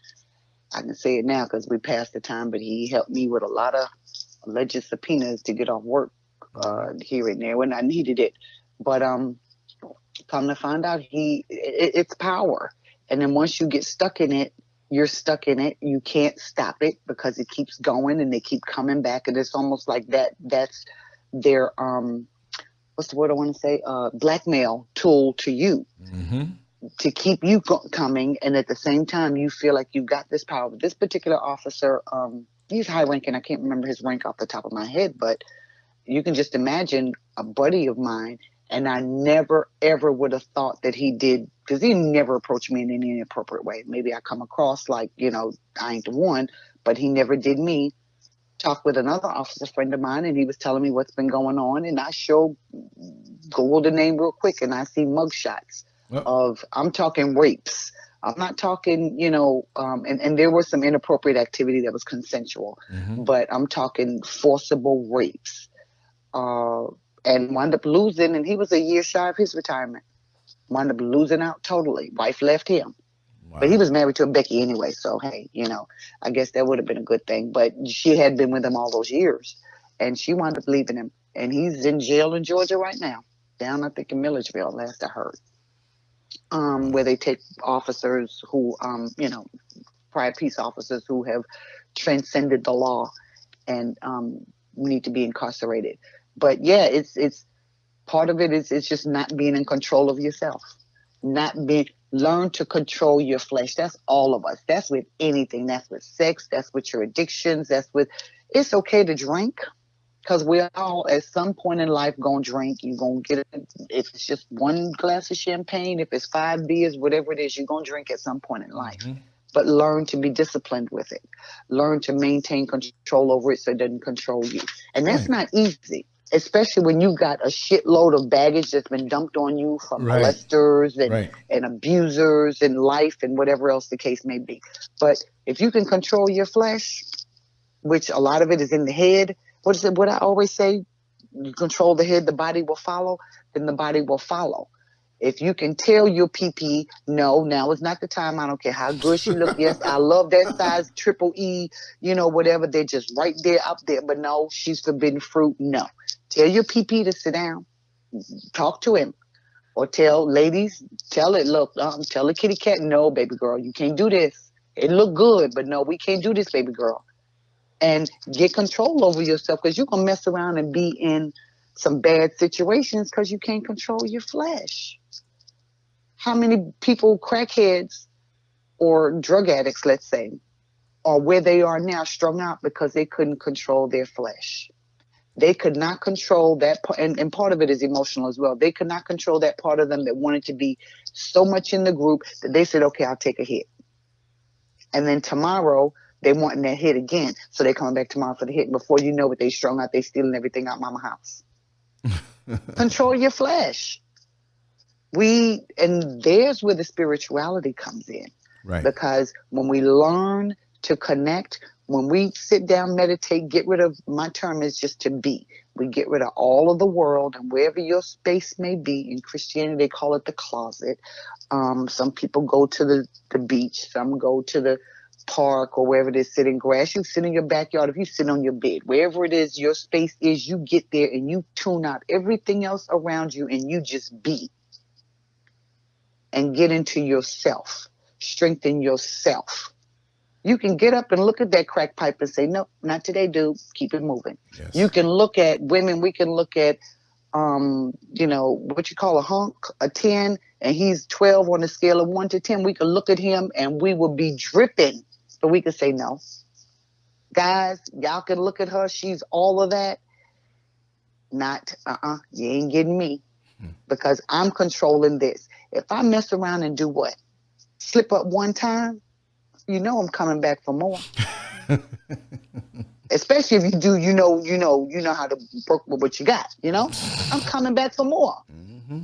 Speaker 2: I can say it now because we passed the time, but he helped me with a lot of alleged subpoenas to get off work here and there when I needed it. But come to find out, it's power. And then once you get stuck in it, you're stuck in it. You can't stop it because it keeps going and they keep coming back. And it's almost like that's their, what's the word I want to say? Blackmail tool to you. To keep you coming, and at the same time, you feel like you've got this power. This particular officer, he's high ranking. I can't remember his rank off the top of my head, but you can just imagine a buddy of mine, and I never, ever would have thought that he did, because he never approached me in any inappropriate way. Maybe I come across like, I ain't the one, but he never did me. Talked with another officer friend of mine, and he was telling me what's been going on, and I Googled the name real quick, and I see mugshots. I'm talking rapes. I'm not talking, and there was some inappropriate activity that was consensual, but I'm talking forcible rapes, and wound up losing. And he was a year shy of his retirement. Wound up losing out totally. Wife left him, but he was married to a Becky anyway. So, hey, I guess that would have been a good thing, but she had been with him all those years and she wound up leaving him, and he's in jail in Georgia right now, down, I think, in Milledgeville, last I heard. where they take officers who, prior peace officers who have transcended the law and need to be incarcerated. But yeah, it's part of it is it's just not being in control of yourself, learn to control your flesh. That's all of us. That's with anything. That's with sex. That's with your addictions. It's okay to drink, because we're all at some point in life gonna drink. You're gonna get it. If it's just one glass of champagne, if it's 5 beers, whatever it is, you're gonna drink at some point in life. But learn to be disciplined with it. Learn to maintain control over it so it doesn't control you. And that's not easy, especially when you got a shitload of baggage that's been dumped on you from molesters and abusers in life and whatever else the case may be. But if you can control your flesh, which a lot of it is in the head, what I always say, you control the head, the body will follow, then the body will follow. If you can tell your PP, no, now is not the time. I don't care how good she looks. Yes, I love that size triple E, whatever. They're just right there up there. But no, she's forbidden fruit. No. Tell your PP to sit down. Talk to him. Or tell ladies, tell the kitty cat, no, baby girl, you can't do this. It look good, but no, we can't do this, baby girl. And get control over yourself, because you're going to mess around and be in some bad situations because you can't control your flesh. How many people, crackheads or drug addicts, let's say, are where they are now, strung out because they couldn't control their flesh? They could not control that, and part of it is emotional as well. They could not control that part of them that wanted to be so much in the group that they said, okay, I'll take a hit. And then tomorrow, they wanting that hit again. So they coming back tomorrow for the hit. And before you know it, they strung out, they stealing everything out mama's house. Control your flesh. And there's where the spirituality comes in.
Speaker 1: Right.
Speaker 2: Because when we learn to connect, when we sit down, meditate, get rid of, my term is just to be. We get rid of all of the world, and wherever your space may be. In Christianity, they call it the closet. Some people go to the beach. Some go to the park or wherever it is, sit in grass. You sit in your backyard. If you sit on your bed, wherever it is your space is, you get there and you tune out everything else around you and you just be. And get into yourself. Strengthen yourself. You can get up and look at that crack pipe and say, no, not today, dude. Keep it moving. Yes. You can look at women. We can look at, what you call a hunk, a 10, and he's 12 on a scale of 1 to 10. We can look at him and we will be dripping, but we can say no. Guys, y'all can look at her. She's all of that. Not, you ain't getting me, because I'm controlling this. If I mess around and do what? Slip up one time, I'm coming back for more. Especially if you do, you know how to work with what you got, I'm coming back for more. Mm-hmm.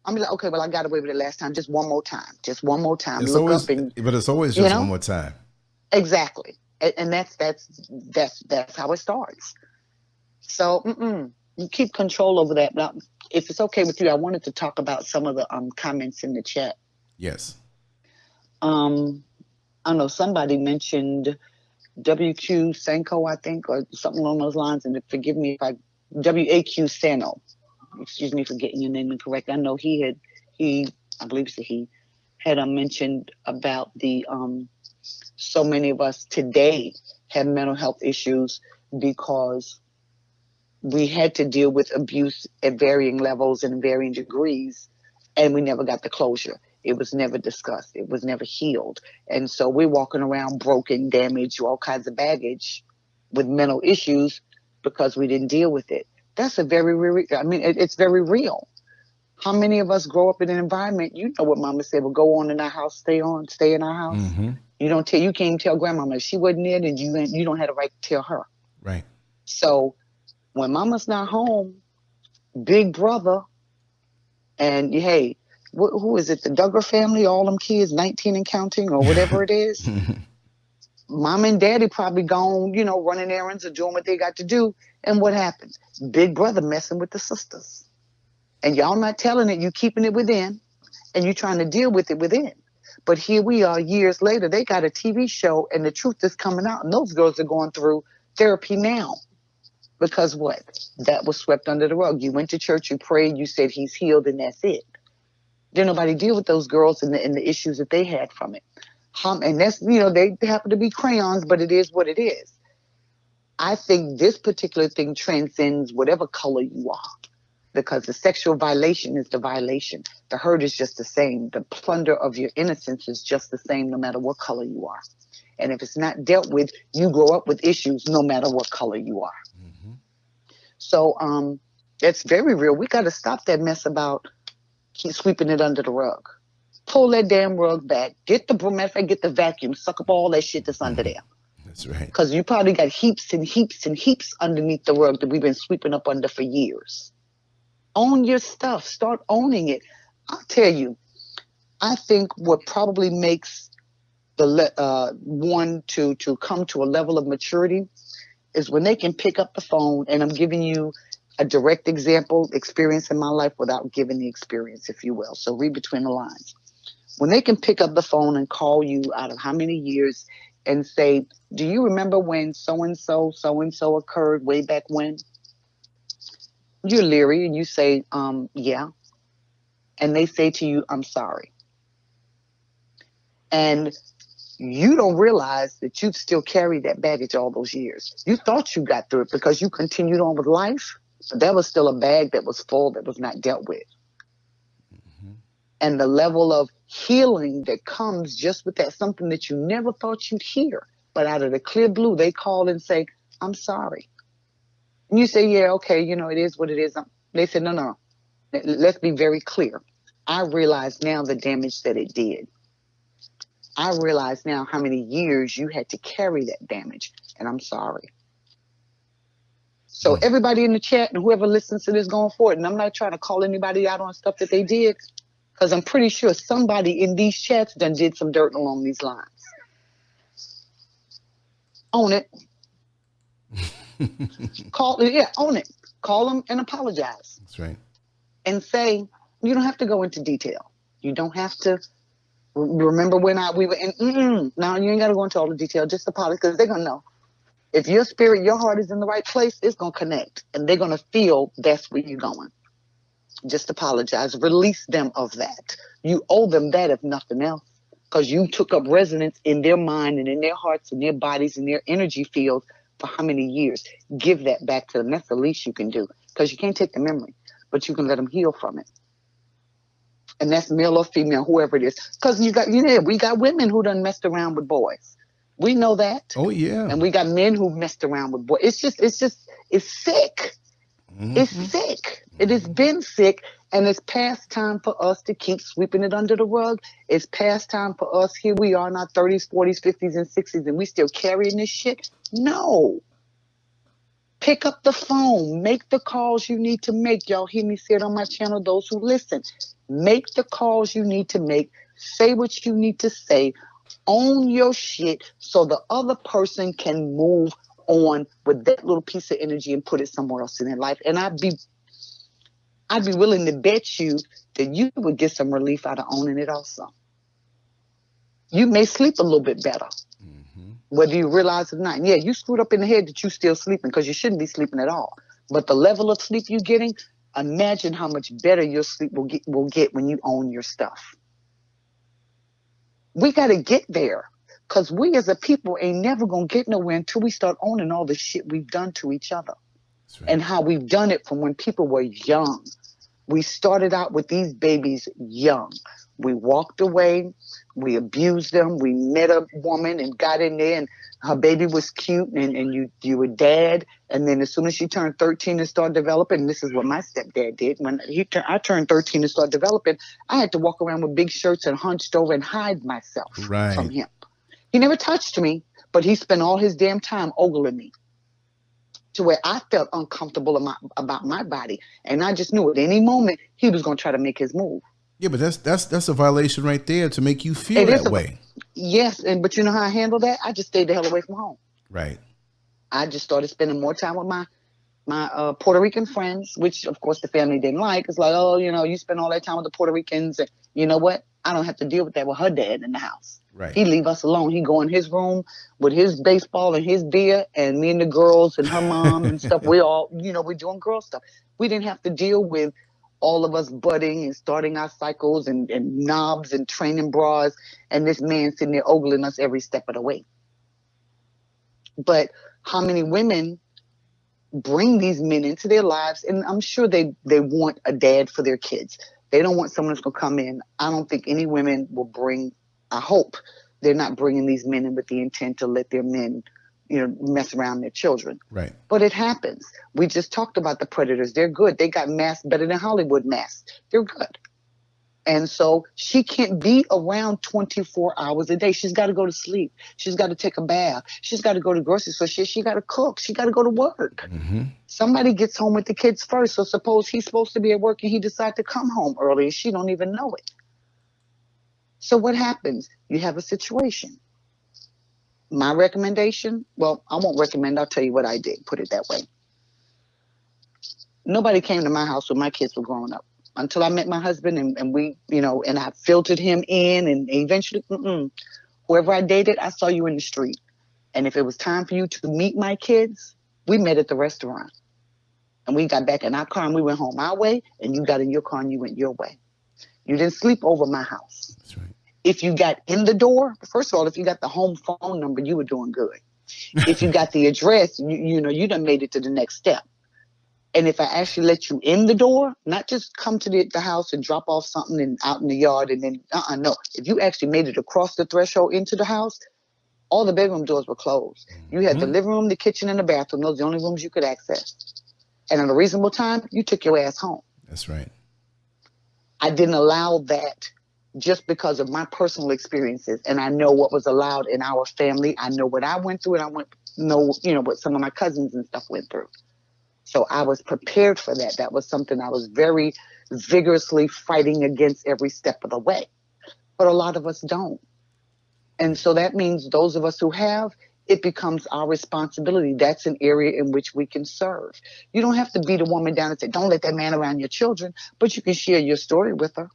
Speaker 2: I'm like, okay, well, I got away with it last time. Just one more time. Just one more time.
Speaker 1: But it's always just one more time.
Speaker 2: Exactly. And that's how it starts. So you keep control over that. Now, if it's okay with you, I wanted to talk about some of the comments in the chat.
Speaker 1: Yes.
Speaker 2: I know somebody mentioned WQ Sanko, I think, or something along those lines. And forgive me if WAQ Sano. Excuse me for getting your name incorrect. I know I believe he had mentioned about the so many of us today have mental health issues because we had to deal with abuse at varying levels and varying degrees, and we never got the closure. It was never discussed. It was never healed. And so we're walking around broken, damaged, all kinds of baggage with mental issues because we didn't deal with it. That's it's very real. How many of us grow up in an environment, what mama said, well, go on in our house, stay in our house. Mm-hmm. You can't even tell grandmama if she wasn't there, then you don't have the right to tell her.
Speaker 1: Right.
Speaker 2: So when mama's not home, big brother, and hey, who is it? The Duggar family, all them kids, 19 and counting, or whatever it is. Mom and daddy probably gone, running errands or doing what they got to do. And what happens? Big brother messing with the sisters. And y'all not telling it, you keeping it within, and you trying to deal with it within. But here we are years later, they got a TV show and the truth is coming out. And those girls are going through therapy now. Because what? That was swept under the rug. You went to church, you prayed, you said he's healed, and that's it. Didn't nobody deal with those girls and the issues that they had from it. And that's, they happen to be crayons, but it is what it is. I think this particular thing transcends whatever color you are, because the sexual violation is the violation. The hurt is just the same. The plunder of your innocence is just the same, no matter what color you are. And if it's not dealt with, you grow up with issues no matter what color you are. Mm-hmm. So it's very real. We got to stop that mess about keep sweeping it under the rug. Pull that damn rug back. Get the broom, get the vacuum, suck up all that shit that's under there.
Speaker 1: That's right.
Speaker 2: Because you probably got heaps and heaps and heaps underneath the rug that we've been sweeping up under for years. Own your stuff. Start owning it. I'll tell you, I think what probably makes the one to come to a level of maturity is when they can pick up the phone, and I'm giving you a direct example, experience in my life without giving the experience, if you will. So read between the lines. When they can pick up the phone and call you out of how many years and say, do you remember when so-and-so occurred way back when? You're leery and you say, yeah. And they say to you, I'm sorry. And you don't realize that you've still carried that baggage all those years. You thought you got through it because you continued on with life, but that was still a bag that was full that was not dealt with. Mm-hmm. And the level of healing that comes just with that, something that you never thought you'd hear, but out of the clear blue, they call and say, I'm sorry. And you say, yeah, okay, it is what it is. They said, no. Let's be very clear. I realize now the damage that it did. I realize now how many years you had to carry that damage, and I'm sorry. So everybody in the chat and whoever listens to this going forward, and I'm not trying to call anybody out on stuff that they did, because I'm pretty sure somebody in these chats done did some dirt along these lines. Own it. Own it. Call them and apologize.
Speaker 1: That's right.
Speaker 2: And say, you don't have to go into detail. You don't have to remember when we were in, now you ain't got to go into all the detail, just apologize, because they're going to know. If your spirit, your heart is in the right place, it's going to connect. And they're going to feel that's where you're going. Just apologize. Release them of that. You owe them that, if nothing else, because you took up resonance in their mind and in their hearts and their bodies and their energy fields for how many years. Give that back to them. That's the least you can do, because you can't take the memory, but you can let them heal from it. And that's male or female, whoever it is. Because we got women who done messed around with boys. We know that.
Speaker 1: Oh, yeah.
Speaker 2: And we got men who messed around with boys. It's sick. Mm-hmm. It's sick. It has been sick. And it's past time for us to keep sweeping it under the rug. It's past time for us. Here we are in our 30s, 40s, 50s, and 60s, and we still carrying this shit. No. Pick up the phone. Make the calls you need to make. Y'all hear me say it on my channel, those who listen. Make the calls you need to make. Say what you need to say. Own your shit so the other person can move on with that little piece of energy and put it somewhere else in their life. And I'd be willing to bet you that you would get some relief out of owning it also. You may sleep a little bit better, whether you realize it or not. And yeah, you screwed up in the head that you're still sleeping, because you shouldn't be sleeping at all. But the level of sleep you're getting, imagine how much better your sleep will get when you own your stuff. We got to get there, because we as a people ain't never going to get nowhere until we start owning all the shit we've done to each other. That's right. And how we've done it from when people were young. We started out with these babies young. We walked away. We abused them. We met a woman and got in there, and her baby was cute, and you were dad. And then as soon as she turned 13 and started developing, and this is what my stepdad did. When I turned 13 and started developing, I had to walk around with big shirts and hunched over and hide myself from him. He never touched me, but he spent all his damn time ogling me, to where I felt uncomfortable about my body. And I just knew at any moment he was going to try to make his move. Yeah,
Speaker 1: but that's a violation right there to make you feel that way.
Speaker 2: Yes, but you know how I handled that? I just stayed the hell away from home.
Speaker 1: Right.
Speaker 2: I just started spending more time with my Puerto Rican friends, which of course the family didn't like. It's like, oh, you spend all that time with the Puerto Ricans, and you know what? I don't have to deal with that with her dad in the house.
Speaker 1: Right.
Speaker 2: He leave us alone. He go in his room with his baseball and his beer, and me and the girls and her mom and stuff. We all, we're doing girl stuff. We didn't have to deal with all of us budding and starting our cycles and knobs and training bras, and this man sitting there ogling us every step of the way. But how many women bring these men into their lives? And I'm sure they want a dad for their kids. They don't want someone that's going to come in. I don't think any women will bring, I hope they're not bringing these men in with the intent to let their men, mess around their children.
Speaker 1: Right.
Speaker 2: But it happens. We just talked about the predators. They're good. They got masks better than Hollywood masks. They're good. And so she can't be around 24 hours a day. She's got to go to sleep. She's got to take a bath. She's got to go to grocery store. She got to cook. She got to go to work.
Speaker 1: Mm-hmm.
Speaker 2: Somebody gets home with the kids first. So suppose he's supposed to be at work and he decides to come home early and she don't even know it. So what happens? You have a situation. My recommendation, well, I won't recommend. I'll tell you what I did. Put it that way. Nobody came to my house when my kids were growing up. Until I met my husband and we, and I filtered him in and eventually, whoever I dated, I saw you in the street. And if it was time for you to meet my kids, we met at the restaurant. And we got back in our car and we went home our way, and you got in your car and you went your way. You didn't sleep over my house.
Speaker 1: That's right.
Speaker 2: If you got in the door, first of all, if you got the home phone number, you were doing good. If you got the address, you done made it to the next step. And if I actually let you in the door, not just come to the house and drop off something and out in the yard and then, no. If you actually made it across the threshold into the house, all the bedroom doors were closed. You had the living room, the kitchen, and the bathroom. Those are the only rooms you could access. And at a reasonable time, you took your ass home.
Speaker 1: That's right.
Speaker 2: I didn't allow that just because of my personal experiences. And I know what was allowed in our family. I know what I went through, and I know what some of my cousins and stuff went through. So I was prepared for that. That was something I was very vigorously fighting against every step of the way. But a lot of us don't. And so that means those of us who have, it becomes our responsibility. That's an area in which we can serve. You don't have to beat a woman down and say, don't let that man around your children, but you can share your story with her.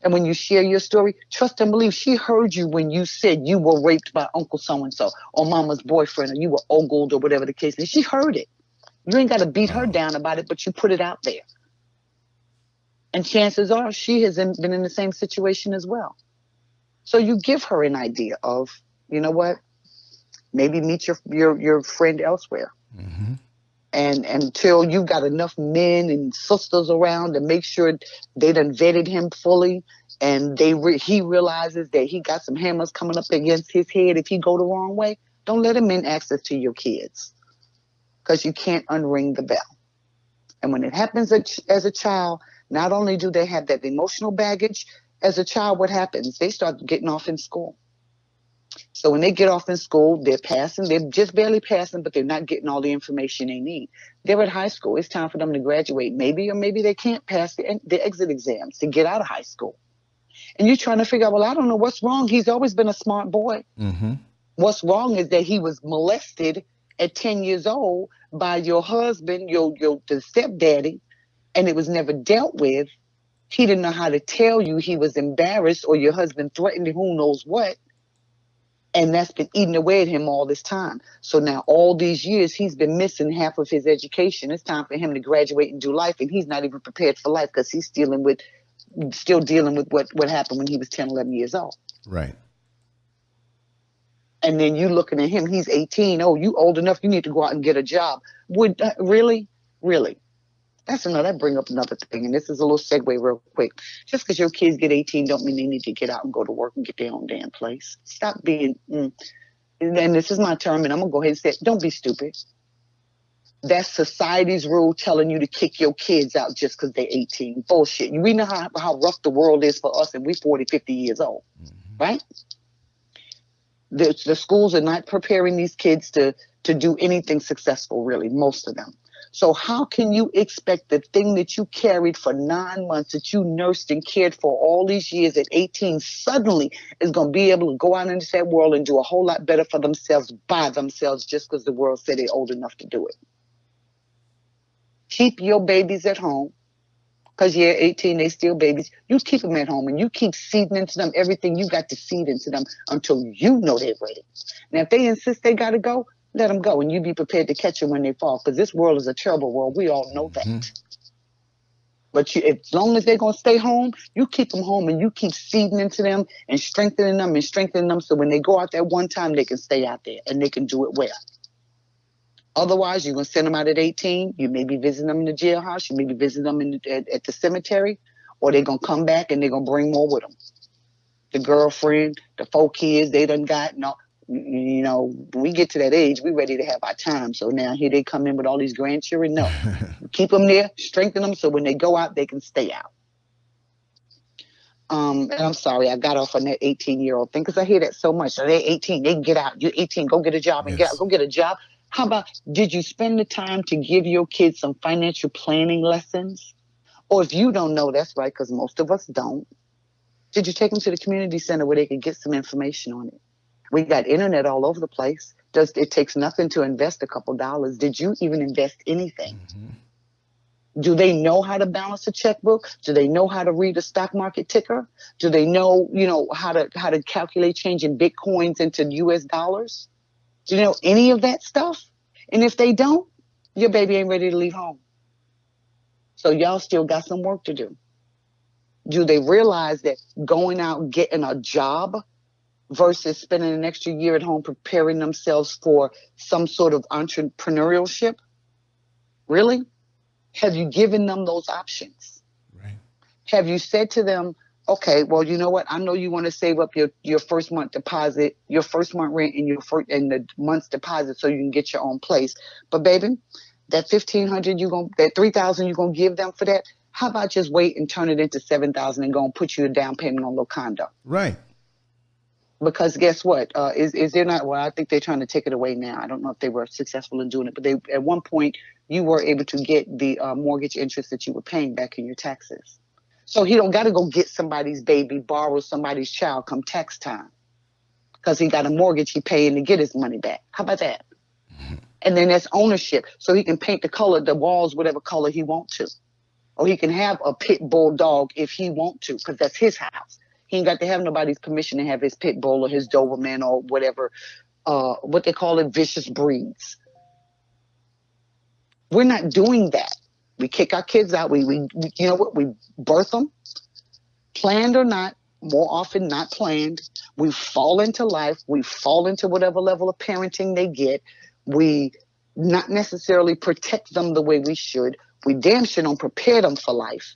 Speaker 2: And when you share your story, trust and believe she heard you when you said you were raped by Uncle so-and-so or mama's boyfriend, or you were ogled, or whatever the case is. She heard it. You ain't got to beat her down about it, but you put it out there. And chances are she has been in the same situation as well. So you give her an idea of, you know what, maybe meet your friend elsewhere.
Speaker 1: Mm-hmm.
Speaker 2: And until you've got enough men and sisters around to make sure they done vetted him fully, and he realizes that he got some hammers coming up against his head if he go the wrong way, don't let him in access to your kids. Because you can't unring the bell. And when it happens as a child, not only do they have that emotional baggage, as a child, what happens? They start getting off in school. So when they get off in school, they're just barely passing, but they're not getting all the information they need. They're at high school. It's time for them to graduate, maybe, or maybe they can't pass the exit exams to get out of high school. And you're trying to figure out, well, I don't know what's wrong. He's always been a smart boy.
Speaker 1: Mm-hmm.
Speaker 2: What's wrong is that he was molested at 10 years old by your husband, the stepdaddy, and it was never dealt with. He didn't know how to tell you. He was embarrassed, or your husband threatened who knows what. And that's been eating away at him all this time. So now all these years, he's been missing half of his education. It's time for him to graduate and do life. And he's not even prepared for life because he's still dealing with what happened when he was 10, 11 years old.
Speaker 1: Right.
Speaker 2: And then you looking at him, he's 18. Oh, you old enough, you need to go out and get a job. Really? That bring up another thing. And this is a little segue real quick. Just because your kids get 18 don't mean they need to get out and go to work and get their own damn place. Stop being, and this is my term, and I'm going to go ahead and say it, don't be stupid. That's society's rule telling you to kick your kids out just because they're 18. Bullshit. We know how rough the world is for us, and we're 40, 50 years old, right? The schools are not preparing these kids to do anything successful, really, most of them. So how can you expect the thing that you carried for 9 months, that you nursed and cared for all these years at 18, suddenly is going to be able to go out into that world and do a whole lot better for themselves by themselves just because the world said they're old enough to do it? Keep your babies at home. Because, 18, they still babies. You keep them at home and you keep seeding into them everything you got to seed into them until you know they're ready. Now, if they insist they got to go, let them go, and you be prepared to catch them when they fall, because this world is a terrible world. We all know that. But as long as they're going to stay home, you keep them home and you keep seeding into them and strengthening them and strengthening them. So when they go out there one time, they can stay out there and they can do it well. Otherwise, you're going to send them out at 18. You may be visiting them in the jailhouse. You may be visiting them at the cemetery, or they're going to come back and they're going to bring more with them. The girlfriend, the 4 kids they done got. No, you know, when we get to that age, we're ready to have our time. So now here they come in with all these grandchildren. No, keep them there, strengthen them so when they go out, they can stay out. And I'm sorry, I got off on that 18-year-old thing because I hear that so much. So they're 18, they can get out. You're 18, go get a job and get out. Go get a job. How about, did you spend the time to give your kids some financial planning lessons? Or if you don't know, that's right, because most of us don't. Did you take them to the community center where they could get some information on it? We got internet all over the place. It takes nothing to invest a couple dollars. Did you even invest anything? Mm-hmm. Do they know how to balance a checkbook? Do they know how to read a stock market ticker? Do they know, how to calculate changing Bitcoins into US dollars? Do you know any of that stuff? And if they don't, your baby ain't ready to leave home. So y'all still got some work to do. Do they realize that going out and getting a job versus spending an extra year at home preparing themselves for some sort of entrepreneurship? Really? Have you given them those options? Right. Have you said to them, okay, well, you know what? I know you want to save up your first month deposit, your first month rent, and the month's deposit so you can get your own place. But baby, that $1,500 that $3,000 you're gonna give them for that. How about just wait and turn it into $7,000 and go and put you a down payment on a little condo? Right. Because guess what? Is there not? Well, I think they're trying to take it away now. I don't know if they were successful in doing it, but they at one point you were able to get the mortgage interest that you were paying back in your taxes. So he don't got to go get somebody's baby, borrow somebody's child come tax time, because he got a mortgage he paying to get his money back. How about that? And then that's ownership, so he can paint the walls whatever color he wants to, or he can have a pit bull dog if he want to, because that's his house. He ain't got to have nobody's permission to have his pit bull or his Doberman or whatever, what they call it, vicious breeds. We're not doing that. We kick our kids out. We you know what? We birth them, planned or not, more often not planned. We fall into life. We fall into whatever level of parenting they get. We not necessarily protect them the way we should. We damn sure don't prepare them for life.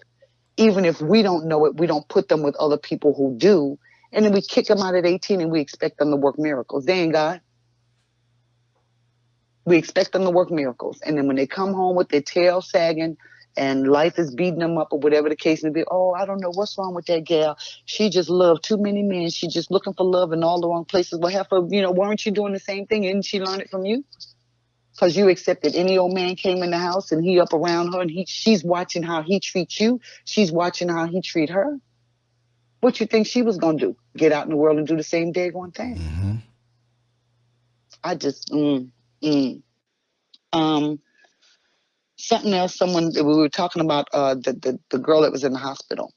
Speaker 2: Even if we don't know it, we don't put them with other people who do. And then we kick them out at 18 and we expect them to work miracles. They ain't God. We expect them to work miracles. And then when they come home with their tail sagging and life is beating them up or whatever the case may be, oh, I don't know what's wrong with that gal. She just loved too many men. She just looking for love in all the wrong places. Well, weren't you doing the same thing? Didn't she learn it from you? Because you accepted any old man came in the house and he up around her and she's watching how he treats you. She's watching how he treat her. What you think she was going to do? Get out in the world and do the same daggone thing. Mm-hmm. I just, something else, we were talking about the girl that was in the hospital.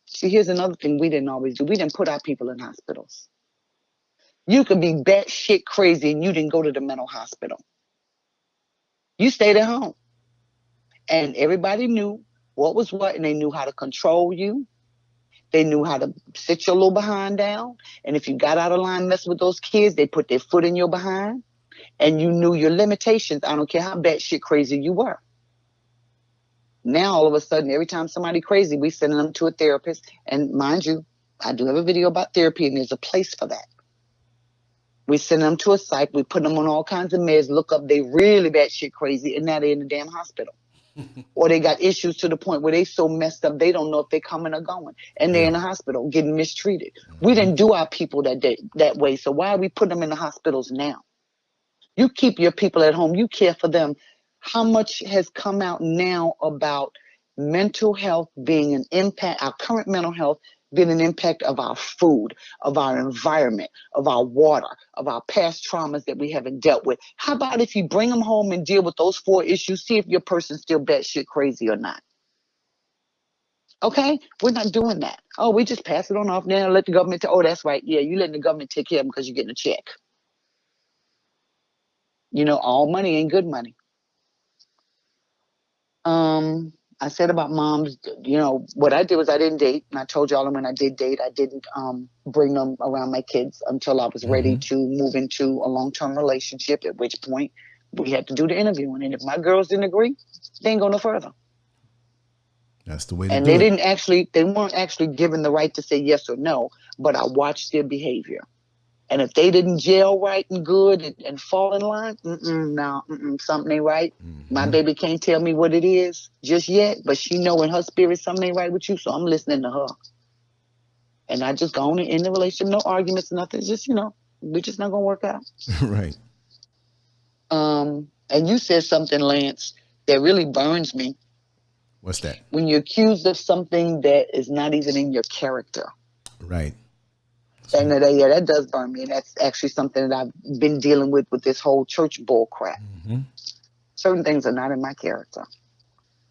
Speaker 2: See, here's another thing we didn't always do. We didn't put our people in hospitals. You could be batshit crazy and you didn't go to the mental hospital. You stayed at home. And everybody knew what was what, and they knew how to control you. They knew how to sit your little behind down. And if you got out of line messing with those kids, they put their foot in your behind. And you knew your limitations. I don't care how batshit crazy you were. Now, all of a sudden, every time somebody crazy, we send them to a therapist. And mind you, I do have a video about therapy, and there's a place for that. We send them to a psych. We put them on all kinds of meds. Look up, they really batshit crazy, and now they're in the damn hospital. Or they got issues to the point where they so messed up, they don't know if they're coming or going. And they're in the hospital getting mistreated. We didn't do our people that way. So why are we putting them in the hospitals now? You keep your people at home. You care for them. How much has come out now about mental health being an impact, our current mental health been an impact of our food, of our environment, of our water, of our past traumas that we haven't dealt with? How about if you bring them home and deal with those 4 issues, see if your person's still batshit crazy or not? Okay? We're not doing that. Oh, we just pass it on off now, let the government, that's right. Yeah, you letting the government take care of them because you're getting a check. All money ain't good money. I said about moms, what I did was I didn't date. And I told y'all when I did date, I didn't bring them around my kids until I was ready to move into a long-term relationship, at which point we had to do the interviewing. And if my girls didn't agree, they ain't go no further.
Speaker 1: That's the way to
Speaker 2: and
Speaker 1: do it.
Speaker 2: They weren't actually given the right to say yes or no, but I watched their behavior. And if they didn't gel right and good and fall in line, something ain't right. My baby can't tell me what it is just yet, but she know in her spirit something ain't right with you, so I'm listening to her. And I just go on in the relationship, no arguments, nothing. Just, we're just not gonna work out.
Speaker 1: Right.
Speaker 2: And you said something, Lance, that really burns me.
Speaker 1: What's that?
Speaker 2: When you're accused of something that is not even in your character.
Speaker 1: Right.
Speaker 2: And that does burn me. And that's actually something that I've been dealing with this whole church bull crap. Certain things are not in my character.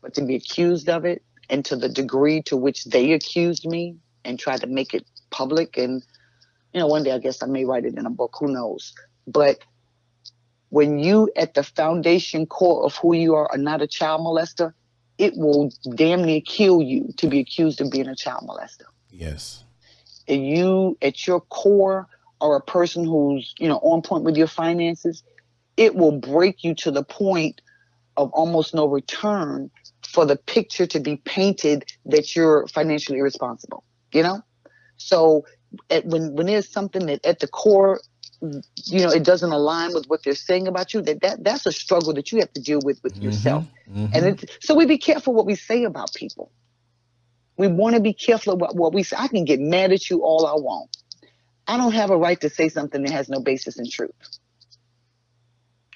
Speaker 2: But to be accused of it, and to the degree to which they accused me and tried to make it public, and, one day I guess I may write it in a book, who knows. But when you, at the foundation core of who you are not a child molester, it will damn near kill you to be accused of being a child molester.
Speaker 1: Yes.
Speaker 2: And you, at your core, are a person who's, on point with your finances. It will break you to the point of almost no return for the picture to be painted that you're financially irresponsible, So when there's something that at the core, it doesn't align with what they're saying about you, that's a struggle that you have to deal with yourself. And so we be careful what we say about people. We want to be careful about what we say. I can get mad at you all I want. I don't have a right to say something that has no basis in truth.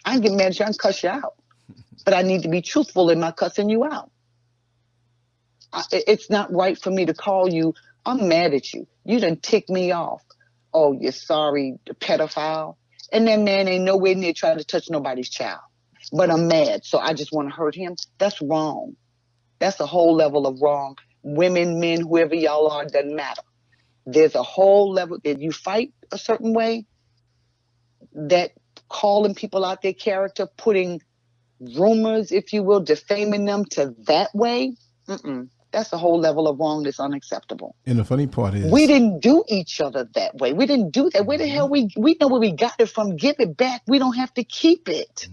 Speaker 2: I can get mad at you, I can cuss you out. But I need to be truthful in my cussing you out. It's not right for me to call you, I'm mad at you. You done ticked me off. Oh, you're sorry, pedophile. And that man ain't nowhere near trying to touch nobody's child. But I'm mad, so I just want to hurt him. That's wrong. That's a whole level of wrong. Women, men, whoever y'all are, doesn't matter. There's a whole level that you fight a certain way, that calling people out their character, putting rumors, if you will, defaming them to that way. That's a whole level of wrong that's unacceptable.
Speaker 1: And the funny part is,
Speaker 2: we didn't do each other that way. We didn't do that. Where the hell we know where we got it from. Give it back. We don't have to keep it.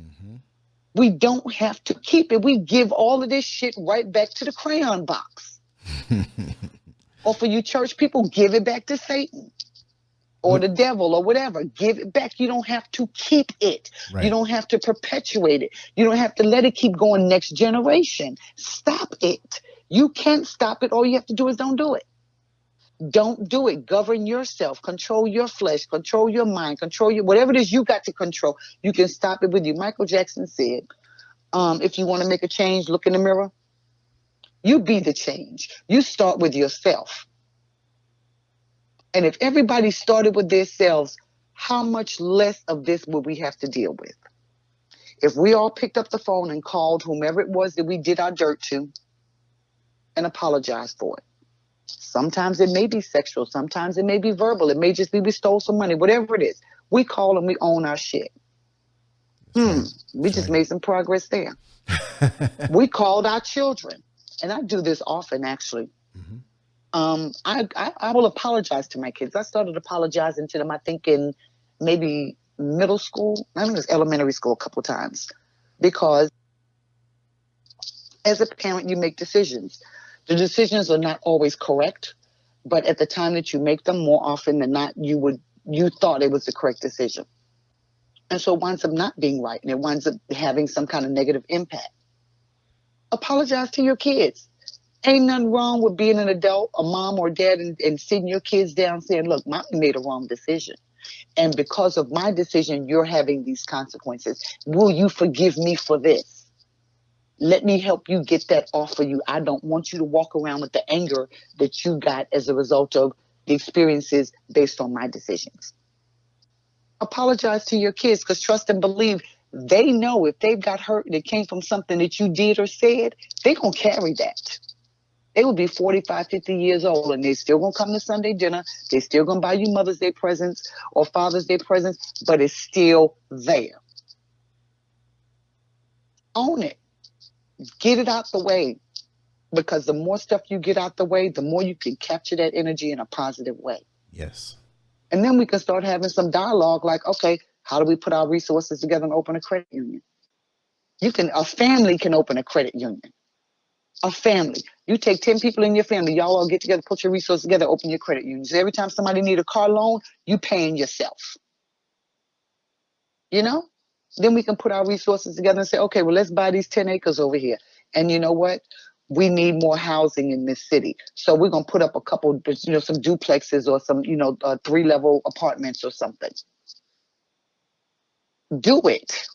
Speaker 2: We don't have to keep it. We give all of this shit right back to the crayon box. Or for you church people, give it back to Satan or the devil or whatever. Give it back. You don't have to keep it. Right. You don't have to perpetuate it. You don't have to let it keep going next generation. Stop it. You can't stop it. All you have to do is don't do it. Don't do it. Govern yourself. Control your flesh. Control your mind. Control your whatever it is you got to control. You can stop it with you. Michael Jackson said, if you want to make a change, look in the mirror. You be the change. You start with yourself. And if everybody started with themselves, how much less of this would we have to deal with? If we all picked up the phone and called whomever it was that we did our dirt to and apologized for it. Sometimes it may be sexual. Sometimes it may be verbal. It may just be we stole some money, whatever it is. We call and we own our shit. We just made some progress there. We called our children. And I do this often, actually. I will apologize to my kids. I started apologizing to them, I think, in maybe middle school. I think it was elementary school a couple of times. Because as a parent, you make decisions. The decisions are not always correct. But at the time that you make them, more often than not, you thought it was the correct decision. And so it winds up not being right. And it winds up having some kind of negative impact. Apologize to your kids. Ain't nothing wrong with being an adult, a mom or dad, and sitting your kids down saying, look, mommy made a wrong decision. And because of my decision, you're having these consequences. Will you forgive me for this? Let me help you get that off of you. I don't want you to walk around with the anger that you got as a result of the experiences based on my decisions. Apologize to your kids, because trust and believe, they know if they've got hurt and it came from something that you did or said, they're going to carry that. They will be 45, 50 years old, and they're still going to come to Sunday dinner. They're still going to buy you Mother's Day presents or Father's Day presents, but it's still there. Own it. Get it out the way. Because the more stuff you get out the way, the more you can capture that energy in a positive way.
Speaker 1: Yes.
Speaker 2: And then we can start having some dialogue like, okay, how do we put our resources together and open a credit union? A family can open a credit union. A family. You take 10 people in your family, y'all all get together, put your resources together, open your credit union. So every time somebody need a car loan, you paying yourself. You know? Then we can put our resources together and say, okay, well, let's buy these 10 acres over here. And you know what? We need more housing in this city. So we're going to put up a couple, some duplexes or some, 3-level apartments or something. Do it.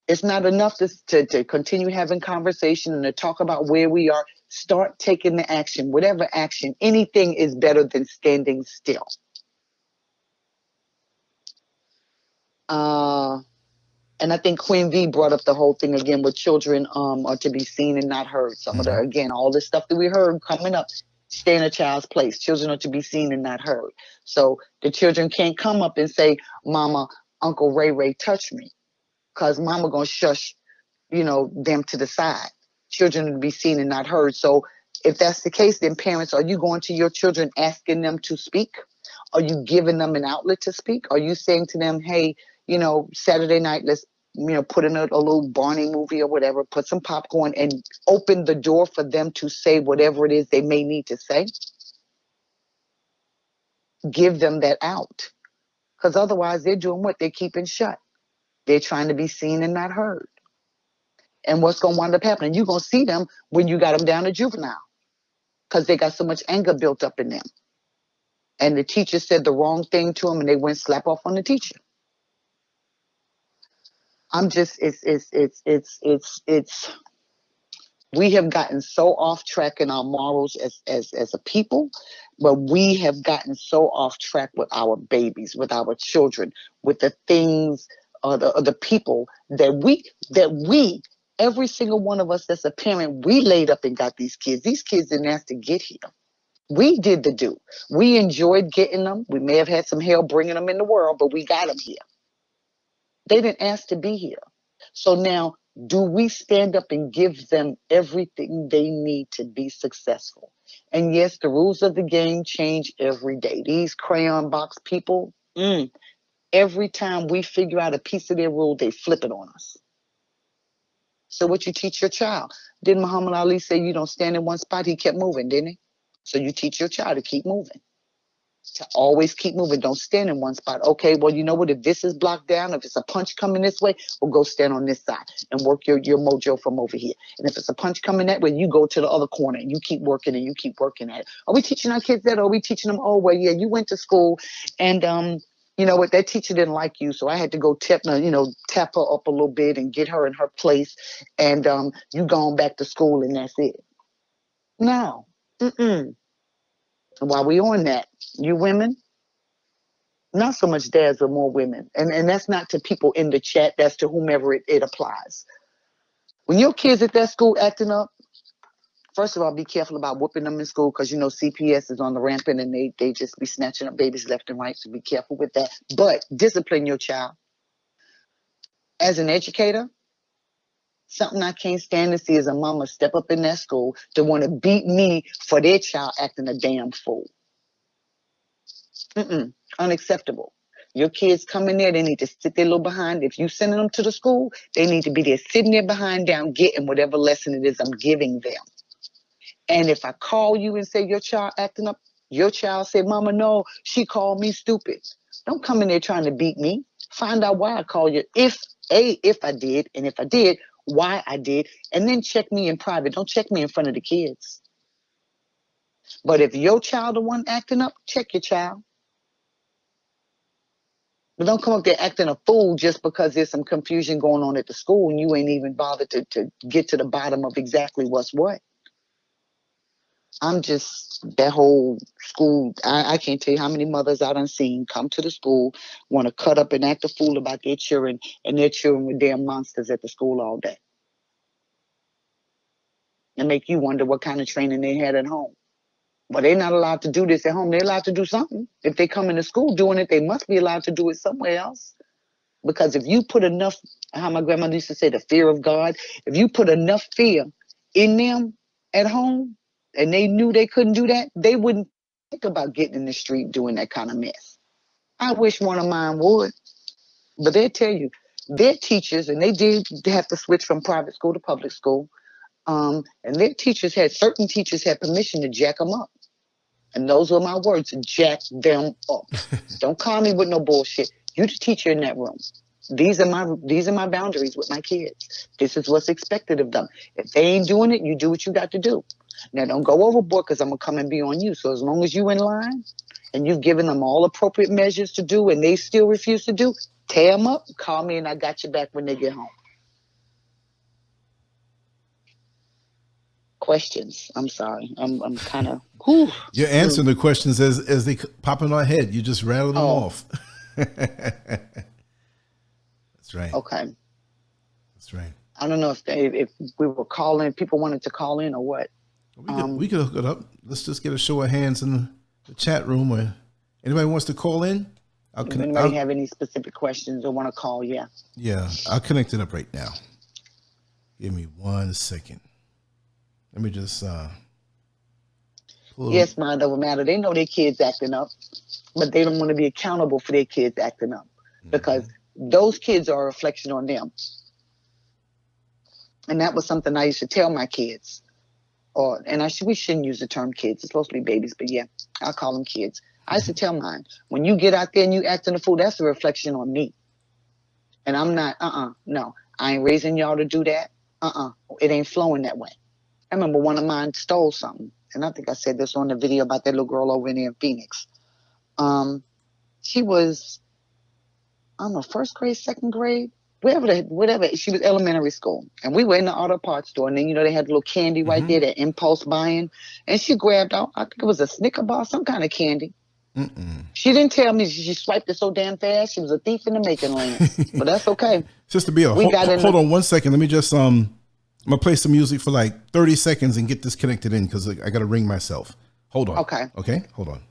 Speaker 2: It's not enough to continue having conversation and to talk about where we are. Start taking the action, whatever action. Anything is better than standing still. And I think Queen V brought up the whole thing again with children are to be seen and not heard. Some of the, again, all this stuff that we heard coming up, stay in a child's place. Children are to be seen and not heard. So the children can't come up and say, Mama, Uncle Ray touched me. Because Mama going to shush, them to the side. Children are to be seen and not heard. So if that's the case, then parents, are you going to your children asking them to speak? Are you giving them an outlet to speak? Are you saying to them, hey, Saturday night, let's, put in a little Barney movie or whatever, put some popcorn and open the door for them to say whatever it is they may need to say? Give them that out. Because otherwise they're doing what? They're keeping shut. They're trying to be seen and not heard. And what's going to wind up happening? You're going to see them when you got them down to juvenile because they got so much anger built up in them. And the teacher said the wrong thing to them and they went slap off on the teacher. We have gotten so off track in our morals as a people, but we have gotten so off track with our babies, with our children, with the things, the people that we, every single one of us that's a parent, we laid up and got these kids. These kids didn't ask to get here. We did the do. We enjoyed getting them. We may have had some hell bringing them in the world, but we got them here. They didn't ask to be here. So now, do we stand up and give them everything they need to be successful? And yes, the rules of the game change every day. These crayon box people, every time we figure out a piece of their rule, they flip it on us. So what you teach your child? Didn't Muhammad Ali say you don't stand in one spot? He kept moving, didn't he? So you teach your child to keep moving. To always keep moving. Don't stand in one spot. Okay, well, you know what? If this is blocked down, if it's a punch coming this way, we'll go stand on this side and work your mojo from over here. And if it's a punch coming that way, you go to the other corner and you keep working and you keep working at it. Are we teaching our kids that? Or are we teaching them, oh, well, yeah, you went to school and, you know what, that teacher didn't like you, so I had to go tap her up a little bit and get her in her place. And you gone back to school and that's it. No. While we on that, you women, not so much dads, but more women. And that's not to people in the chat. That's to whomever it applies. When your kids at that school acting up, first of all, be careful about whooping them in school because, CPS is on the rampant and they just be snatching up babies left and right. So be careful with that. But discipline your child. As an educator, something I can't stand to see is a mama step up in that school to want to beat me for their child acting a damn fool. Unacceptable. Your kids come in there, they need to sit their little behind. If you sending them to the school, they need to be there sitting there behind down, getting whatever lesson it is I'm giving them. And if I call you and say your child acting up, your child say, Mama, no, she called me stupid. Don't come in there trying to beat me. Find out why I called you. If I did, and if I did, why I did, and then check me in private. Don't check me in front of the kids. But if your child the one acting up, check your child. But don't come up there acting a fool just because there's some confusion going on at the school and you ain't even bothered to get to the bottom of exactly what's what. I'm just, that whole school, I can't tell you how many mothers I done seen come to the school, want to cut up and act a fool about their children, and their children were damn monsters at the school all day. And make you wonder what kind of training they had at home. Well, they're not allowed to do this at home. They're allowed to do something. If they come into school doing it, they must be allowed to do it somewhere else. Because if you put enough, how my grandmother used to say, the fear of God, if you put enough fear in them, at home and they knew they couldn't do that, they wouldn't think about getting in the street doing that kind of mess. I wish one of mine would, but they tell you, their teachers, and they did have to switch from private school to public school, and their teachers certain teachers had permission to jack them up. And those were my words, jack them up. Don't call me with no bullshit. You the teacher in that room. These are my boundaries with my kids. This is what's expected of them. If they ain't doing it, you do what you got to do. Now don't go overboard because I'm gonna come and be on you. So as long as you in line and you've given them all appropriate measures to do and they still refuse to do, tear them up, call me and I got your back when they get home. Questions. I'm sorry. I'm kind of.
Speaker 1: You're answering the questions as they pop in our head. You just rattle them off. That's right.
Speaker 2: Okay.
Speaker 1: That's right.
Speaker 2: I don't know if we were calling, people wanted to call in or what.
Speaker 1: We could hook it up. Let's just get a show of hands in the chat room. Or anybody wants to call in?
Speaker 2: If anybody have any specific questions or want to call, yeah.
Speaker 1: Yeah, I'll connect it up right now. Give me 1 second. Let me just
Speaker 2: yes, mind over matter. They know their kids acting up, but they don't want to be accountable for their kids acting up because those kids are a reflection on them. And that was something I used to tell my kids. We shouldn't use the term kids. It's supposed to be babies, but yeah, I'll call them kids. I used to tell mine, when you get out there and you acting a fool, that's a reflection on me. And I'm not, no, I ain't raising y'all to do that. It ain't flowing that way. I remember one of mine stole something. And I think I said this on the video about that little girl over in there in Phoenix. She was, I don't know, first grade, second grade, whatever. She was elementary school. And we were in the auto parts store. And then, they had a little candy right there, that impulse buying. And she grabbed out, I think it was a Snicker bar, some kind of candy. She didn't tell me. She swiped it so damn fast. She was a thief in the making land. But that's okay.
Speaker 1: Sister Bill, hold on 1 second. Let me just, I'm going to play some music for like 30 seconds and get this connected in because I got to ring myself. Hold on.
Speaker 2: Okay.
Speaker 1: Okay? Hold on.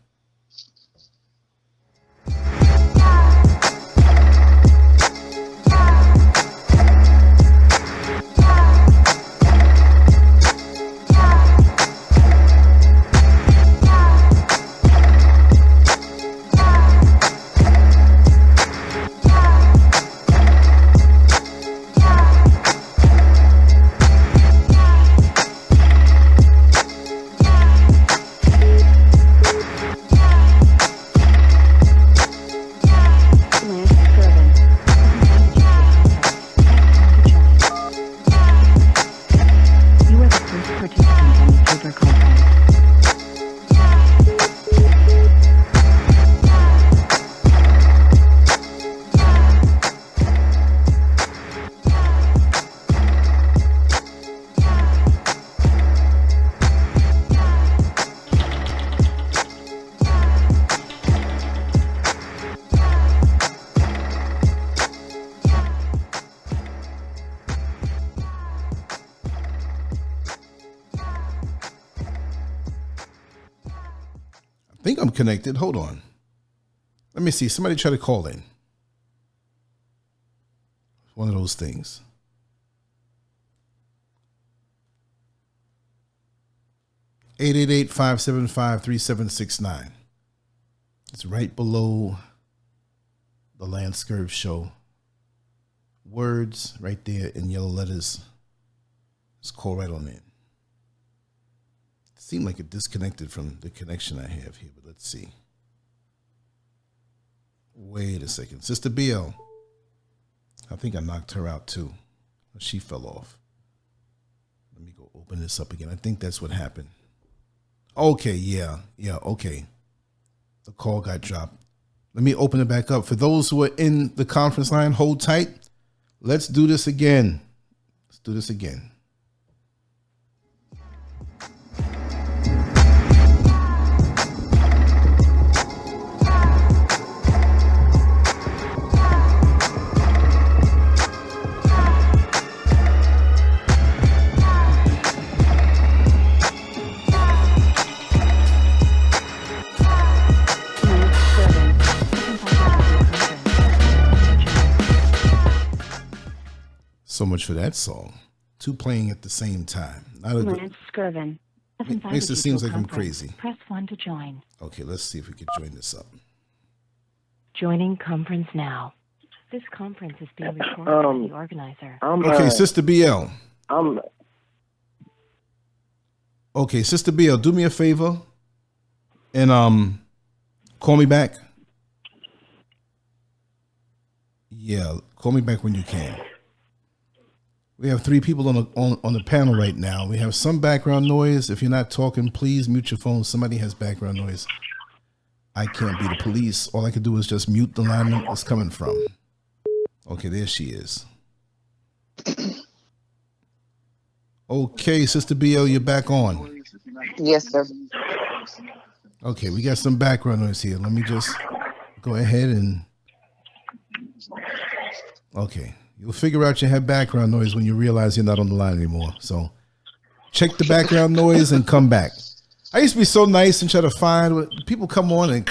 Speaker 1: I think I'm connected. Hold on. Let me see. Somebody try to call in. One of those things. 888-575-3769. It's right below the Lance Scurv Show. Words right there in yellow letters. Just call right on in. Seemed like it disconnected from the connection I have here, but let's see. Wait a second. Sister BL. I think I knocked her out too. She fell off. Let me go open this up again. I think that's what happened. Okay, yeah, okay. The call got dropped. Let me open it back up. For those who are in the conference line, hold tight. Let's do this again. Let's do this again. So much for that song. two playing at the same time. Not a good.
Speaker 3: Skirvin.
Speaker 1: Makes it seems like I'm crazy.
Speaker 3: Press 1 to join.
Speaker 1: Okay, let's see if we can join this up.
Speaker 3: Joining conference now. This conference is being recorded by the organizer.
Speaker 1: Okay, Sister BL. Okay, Sister BL, do me a favor and call me back. Yeah, call me back when you can. We have 3 people on the panel right now. We have some background noise. If you're not talking, please mute your phone. Somebody has background noise. I can't be the police. All I can do is just mute the line it's coming from. Okay, there she is. Okay, Sister BL, you're back on.
Speaker 2: Yes, sir.
Speaker 1: Okay, we got some background noise here. Let me just go ahead and... Okay, you'll figure out you have background noise when you realize you're not on the line anymore. So check the background noise and come back. I used to be so nice and try to find what people come on and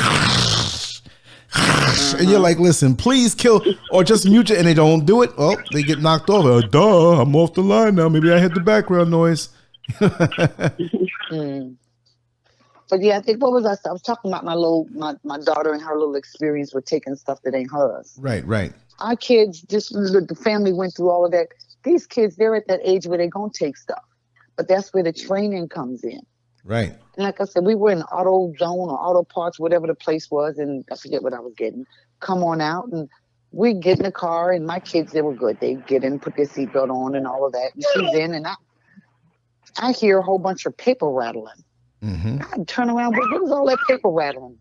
Speaker 1: and you're like, listen, please kill or just mute it, and they don't do it. Oh, they get knocked over. Duh, I'm off the line now. Maybe I had the background noise.
Speaker 2: But yeah, I think I was talking about my daughter and her little experience with taking stuff that ain't hers.
Speaker 1: Right.
Speaker 2: Our kids, the family went through all of that. These kids, they're at that age where they're gonna take stuff, but that's where the training comes in.
Speaker 1: Right.
Speaker 2: And like I said, we were in Auto Zone or Auto Parts, whatever the place was, and I forget what I was getting. Come on out, and we get in the car, and my kids, they were good. They get in, put their seatbelt on, and all of that. And she's in, and I hear a whole bunch of paper rattling.
Speaker 1: Mm-hmm.
Speaker 2: I turn around, what was all that paper rattling?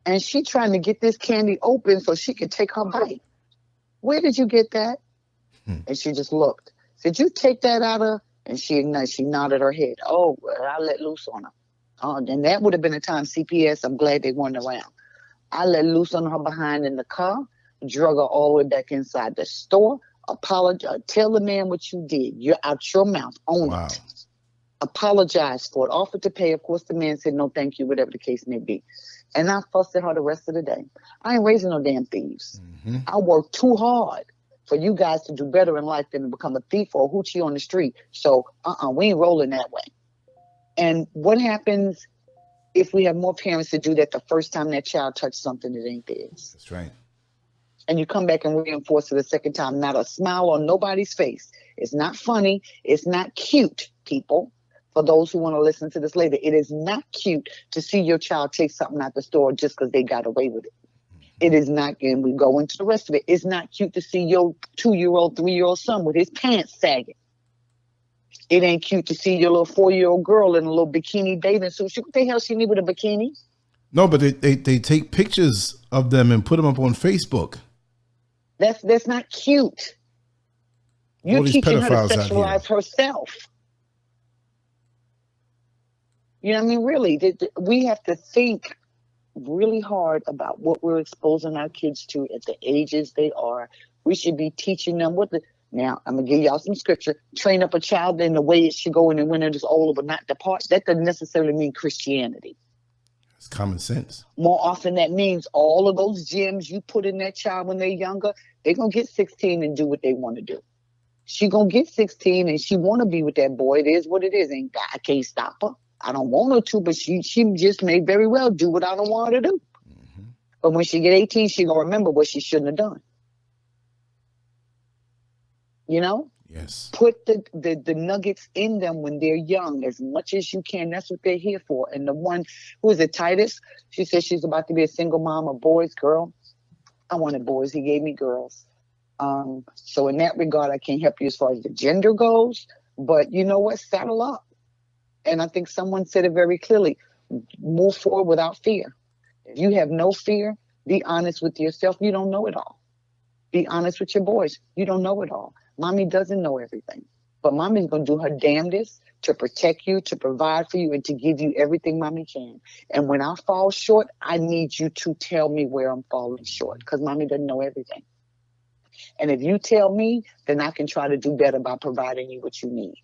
Speaker 2: And she trying to get this candy open so she could take her bite. Where did you get that? And she just looked. Did you take that out of? And she nodded her head. Oh, well, I let loose on her. Oh, and that would have been a time CPS. I'm glad they weren't around. I let loose on her behind in the car, drug her all the way back inside the store. Apologize. Tell the man what you did. You're out your mouth. Own it. Apologize for it. Offered to pay. Of course, the man said no, thank you, whatever the case may be. And I fussed at her the rest of the day. I ain't raising no damn thieves.
Speaker 1: Mm-hmm.
Speaker 2: I work too hard for you guys to do better in life than to become a thief or a hoochie on the street. So, we ain't rolling that way. And what happens if we have more parents to do that the first time that child touched something that ain't theirs?
Speaker 1: That's right.
Speaker 2: And you come back and reinforce it a second time. Not a smile on nobody's face. It's not funny. It's not cute, people. For those who want to listen to this later, it is not cute to see your child take something out the store just because they got away with it. It is not, and we go into the rest of it. It's not cute to see your 2-year-old, 3-year-old son with his pants sagging. It ain't cute to see your little 4-year-old girl in a little bikini bathing suit. What the hell she need with a bikini?
Speaker 1: No, but they take pictures of them and put them up on Facebook.
Speaker 2: That's not cute. You're teaching her to sexualize herself. You know what I mean? Really, we have to think really hard about what we're exposing our kids to at the ages they are. We should be teaching them now I'm gonna give y'all some scripture. Train up a child in the way it should go, and when it is older but not depart. That doesn't necessarily mean Christianity.
Speaker 1: It's common sense.
Speaker 2: More often that means all of those gems you put in that child when they're younger, they're gonna get 16 and do what they want to do. She gonna get 16 and she wanna be with that boy. It is what it is. I can't stop her. I don't want her to, but she just may very well do what I don't want her to do. Mm-hmm. But when she get 18, she gonna remember what she shouldn't have done. You know?
Speaker 1: Yes.
Speaker 2: Put the nuggets in them when they're young as much as you can. That's what they're here for. And the one who is it, Titus? She says she's about to be a single mom of boys, girl. I wanted boys. He gave me girls. So in that regard, I can't help you as far as the gender goes. But you know what? Saddle up. And I think someone said it very clearly. Move forward without fear. If you have no fear, be honest with yourself. You don't know it all. Be honest with your boys. You don't know it all. Mommy doesn't know everything. But mommy's going to do her damnedest to protect you, to provide for you, and to give you everything mommy can. And when I fall short, I need you to tell me where I'm falling short, because mommy doesn't know everything. And if you tell me, then I can try to do better by providing you what you need.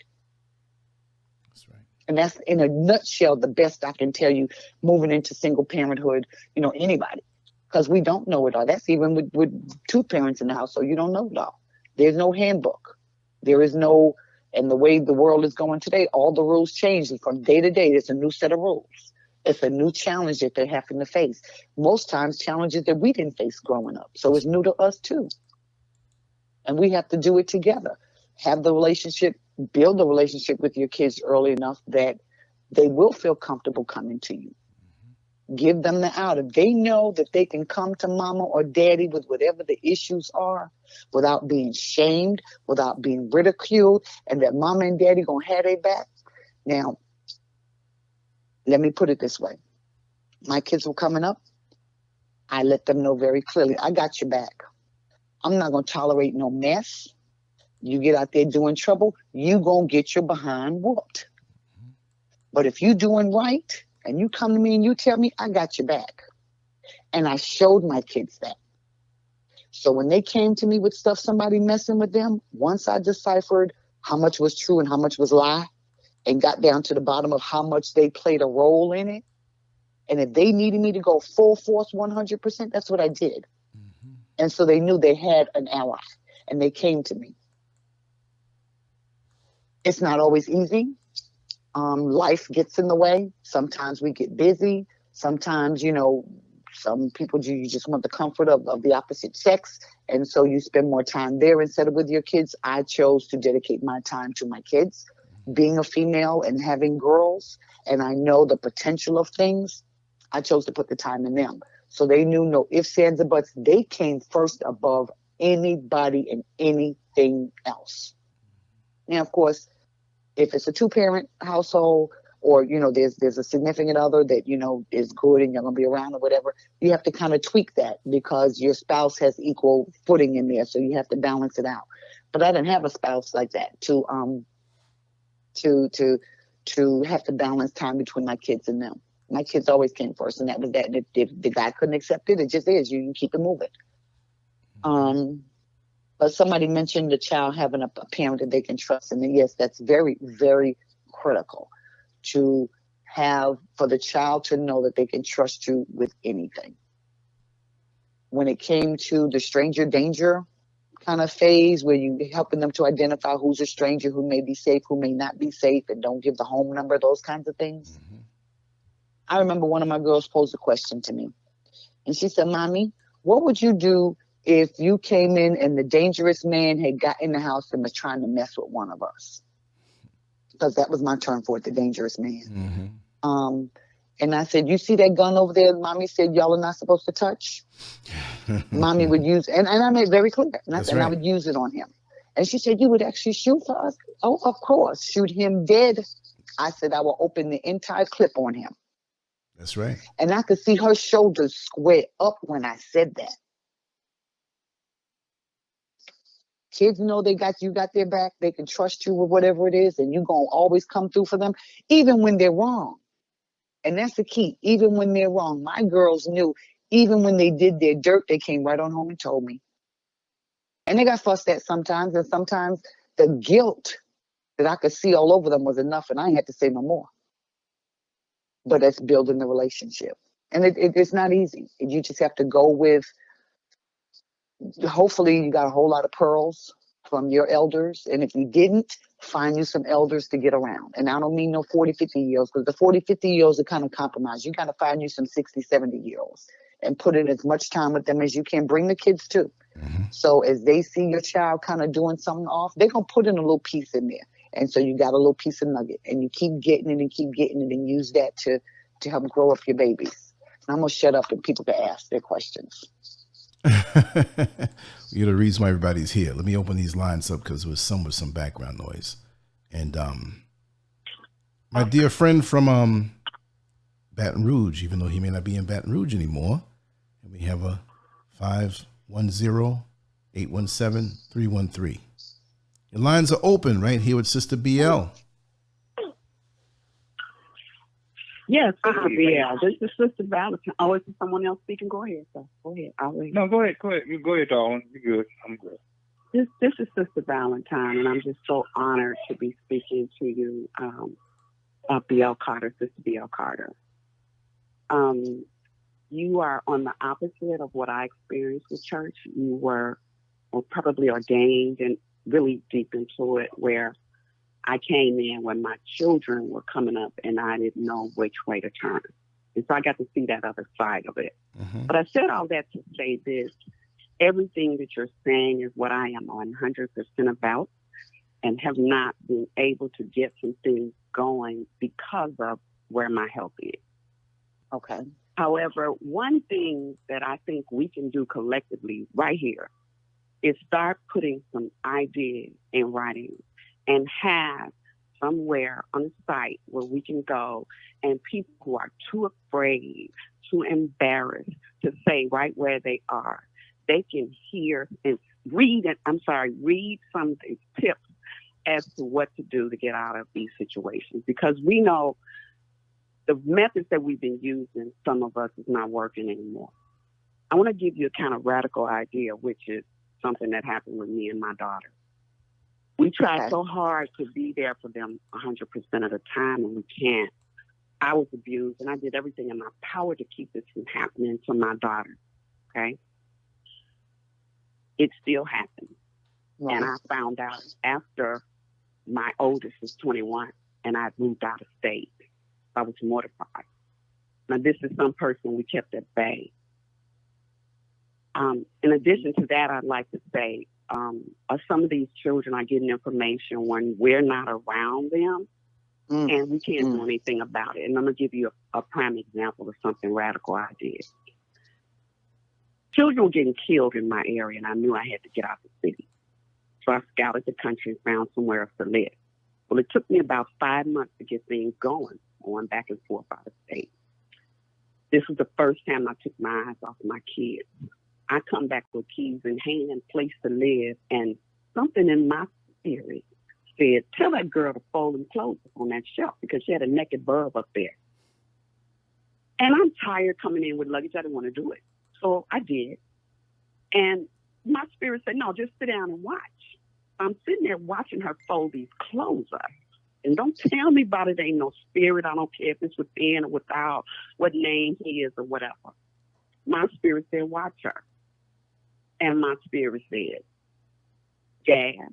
Speaker 2: And that's, in a nutshell, the best I can tell you moving into single parenthood, anybody. Because we don't know it all. That's even with 2 parents in the house, so you don't know it all. There's no handbook. There is no, and the way the world is going today, all the rules change from day to day. There's a new set of rules. It's a new challenge that they're having to face. Most times challenges that we didn't face growing up. So it's new to us too. And we have to do it together. Have the relationship, build the relationship with your kids early enough that they will feel comfortable coming to you. Give them the out. If they know that they can come to mama or daddy with whatever the issues are without being shamed, without being ridiculed, and that mama and daddy gonna have their back. Now, let me put it this way. My kids were coming up. I let them know very clearly, I got your back. I'm not gonna tolerate no mess. You get out there doing trouble, you gonna get your behind whooped. But if you doing right, and you come to me and you tell me, I got your back. And I showed my kids that. So when they came to me with stuff, somebody messing with them, once I deciphered how much was true and how much was lie, and got down to the bottom of how much they played a role in it, and if they needed me to go full force 100%, that's what I did. Mm-hmm. And so they knew they had an ally, and they came to me. It's not always easy. Life gets in the way. Sometimes we get busy. Sometimes, some people, you just want the comfort of the opposite sex. And so you spend more time there instead of with your kids. I chose to dedicate my time to my kids. Being a female and having girls, and I know the potential of things, I chose to put the time in them. So they knew no ifs, ands, or buts. They came first above anybody and anything else. Now, of course, if it's a two-parent household, or there's a significant other that is good and you're gonna be around or whatever, you have to kind of tweak that because your spouse has equal footing in there, so you have to balance it out. But I didn't have a spouse like that to have to balance time between my kids and them. My kids always came first, and that was that. And if the guy couldn't accept it, it just is. You keep it moving. But somebody mentioned the child having a parent that they can trust. And yes, that's very, very critical to have, for the child to know that they can trust you with anything. When it came to the stranger danger kind of phase, where you're helping them to identify who's a stranger, who may be safe, who may not be safe, and don't give the home number, those kinds of things. Mm-hmm. I remember one of my girls posed a question to me. And she said, Mommy, what would you do if you came in and the dangerous man had got in the house and was trying to mess with one of us? Because that was my term for it, the dangerous man. Mm-hmm. And I said, you see that gun over there? Mommy said, y'all are not supposed to touch. Mommy would use, and I made it very clear. And I said, right. I would use it on him. And she said, you would actually shoot for us? Oh, of course. Shoot him dead. I said, I will open the entire clip on him.
Speaker 1: That's right.
Speaker 2: And I could see her shoulders square up when I said that. Kids know you got their back. They can trust you with whatever it is, and you're going to always come through for them, even when they're wrong. And that's the key, even when they're wrong. My girls knew, even when they did their dirt, they came right on home and told me. And they got fussed at sometimes, and sometimes the guilt that I could see all over them was enough, and I ain't had to say no more. But that's building the relationship. And it's not easy. You just have to go with, hopefully you got a whole lot of pearls from your elders. And if you didn't, find you some elders to get around. And I don't mean no 40, 50-year-olds, because the 40, 50-year-olds are kind of compromised. You got to find you some 60, 70-year-olds and put in as much time with them as you can. Bring the kids too. Mm-hmm. So as they see your child kind of doing something off, they're going to put in a little piece in there. And so you got a little piece of nugget, and you keep getting it and keep getting it, and use that to help grow up your babies. And I'm going to shut up and people can ask their questions.
Speaker 1: You're the reason why everybody's here. Let me open these lines up because there was some background noise. And my dear friend from Baton Rouge, even though he may not be in Baton Rouge anymore, and we have a 510-817-313. Your lines are open right here with Sister BL.
Speaker 4: Yes, Sister BL. This is Sister Valentine. Oh, is there someone else speaking? Go ahead, sir. Go ahead. I'll wait.
Speaker 5: No, go ahead. You go ahead, darling. You're good. I'm good.
Speaker 4: This is Sister Valentine, and I'm just so honored to be speaking to you, BL Carter, Sister BL Carter. You are on the opposite of what I experienced with church. You were probably ordained, and really deep into it, where I came in when my children were coming up and I didn't know which way to turn. And so I got to see that other side of it.
Speaker 1: Mm-hmm.
Speaker 4: But I said all that to say this. Everything that you're saying is what I am 100% about, and have not been able to get some things going because of where my health is.
Speaker 2: Okay.
Speaker 4: However, one thing that I think we can do collectively right here is start putting some ideas in writing and have somewhere on the site where we can go, and people who are too afraid, too embarrassed to say right where they are, they can hear and read some of these tips as to what to do to get out of these situations. Because we know the methods that we've been using, some of us, is not working anymore. I want to give you a kind of radical idea, which is something that happened with me and my daughter. We try so hard to be there for them 100% of the time, and we can't. I was abused, and I did everything in my power to keep this from happening to my daughter, okay? It still happened. Right. And I found out after my oldest was 21, and I moved out of state. I was mortified. Now, this is some person we kept at bay. In addition to that, I'd like to say, some of these children are getting information when we're not around them, and we can't do anything about it. And I'm going to give you a prime example of something radical I did. Children were getting killed in my area, and I knew I had to get out of the city. So I scouted the country and found somewhere else to live. Well, it took me about 5 months to get things going back and forth out of state. This was the first time I took my eyes off my kids. I come back with keys in hand, place to live, and something in my spirit said, tell that girl to fold them clothes on that shelf, because she had a naked bub up there. And I'm tired coming in with luggage. I didn't want to do it. So I did. And my spirit said, no, just sit down and watch. I'm sitting there watching her fold these clothes up. And don't tell me about it ain't no spirit. I don't care if it's within or without, what name he is or whatever. My spirit said, watch her. And my spirit said, Dad,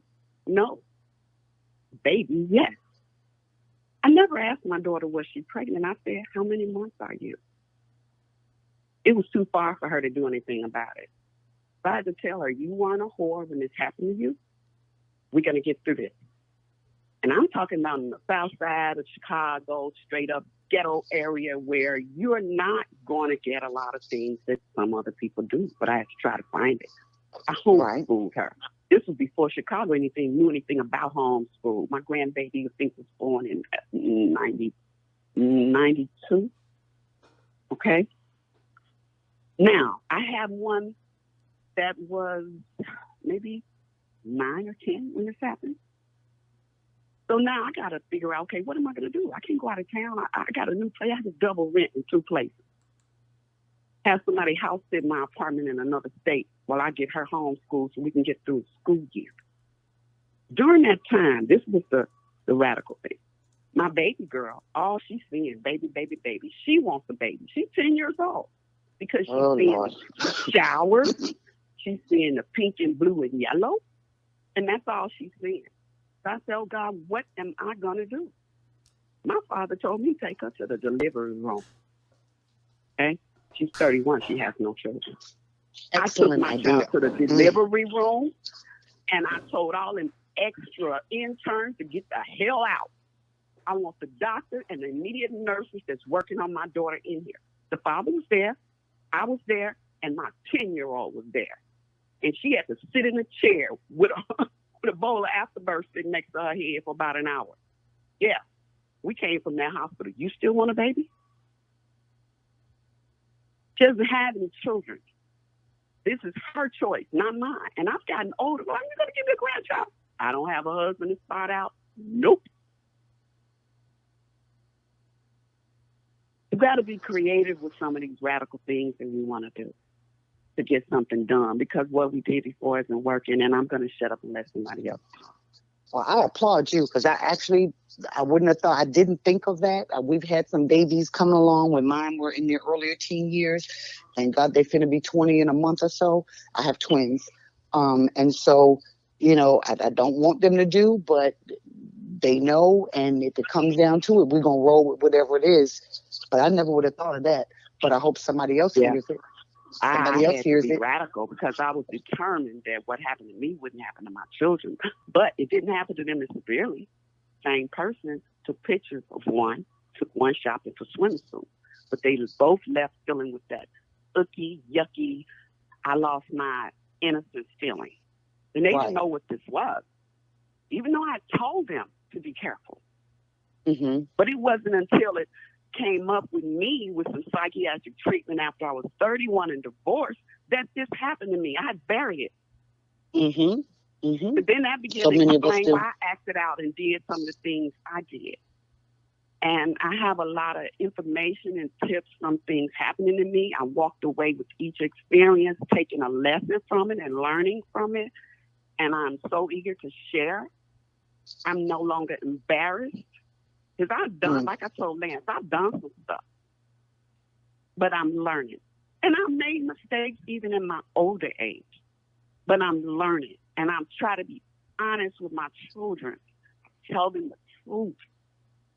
Speaker 4: no. Baby, yes. I never asked my daughter, was she pregnant? I said, how many months are you? It was too far for her to do anything about it. So I had to tell her, you weren't a whore when this happened to you. We're going to get through this. And I'm talking about in the south side of Chicago, straight up ghetto area where you're not going to get a lot of things that some other people do. But I had to try to find it. I homeschooled her. This was before Chicago knew anything about homeschool. My grandbaby, I think, was born in 92. Okay. Now, I have one that was maybe 9 or 10 when this happened. So now I got to figure out, okay, what am I going to do? I can't go out of town. I got a new place. I have to double rent in 2 places. Have somebody house sit my apartment in another state while I get her homeschooled so we can get through the school year. During that time, this was the radical thing. My baby girl, all she's seeing, baby, baby, baby. She wants a baby. She's 10 years old because she's seeing showers. She's seeing the pink and blue and yellow. And that's all she's seeing. So I said, oh, God, what am I going to do? My father told me, take her to the delivery room. Okay? She's 31. She has no children.
Speaker 2: Excellent
Speaker 4: I took my child to the delivery room, and I told all them extra interns to get the hell out. I want the doctor and the immediate nurses that's working on my daughter in here. The father was there. I was there, and my 10-year-old was there. And she had to sit in a chair with a bowl of Afterbirth sitting next to her head for about an hour. Yeah, we came from that hospital. You still want a baby? She doesn't have any children. This is her choice, not mine. And I've gotten older. Well, I'm going to give me a grandchild. I don't have a husband to start out. Nope. You've got to be creative with some of these radical things that we want to do to get something done, because what we did before isn't working, and I'm going to shut up and let somebody else talk.
Speaker 2: Well, I applaud you, because I wouldn't have thought, I didn't think of that. We've had some babies coming along when mine were in their earlier teen years. Thank God they're finna be 20 in a month or so. I have twins. And so you know, I don't want them to do, but they know. And if it comes down to it, we're going to roll with whatever it is. But I never would have thought of that. But I hope somebody else hears it.
Speaker 4: I had to be radical because I was determined that what happened to me wouldn't happen to my children. But it didn't happen to them as severely. Same person took pictures of one, took one shopping for swimming suits. But they both left feeling with that icky, yucky, I lost my innocence feeling. And they didn't know what this was, even though I told them to be careful.
Speaker 2: Mm-hmm.
Speaker 4: But it wasn't until it came up with me with some psychiatric treatment after I was 31 and divorced that this happened to me. I had buried it.
Speaker 2: Mm-hmm. Mm-hmm.
Speaker 4: But then that began to explain why I acted out and did some of the things I did. And I have a lot of information and tips from things happening to me. I walked away with each experience, taking a lesson from it and learning from it. And I'm so eager to share. I'm no longer embarrassed. Because I've done, like I told Lance, I've done some stuff. But I'm learning. And I've made mistakes even in my older age. But I'm learning. And I'm trying to be honest with my children. Tell them the truth.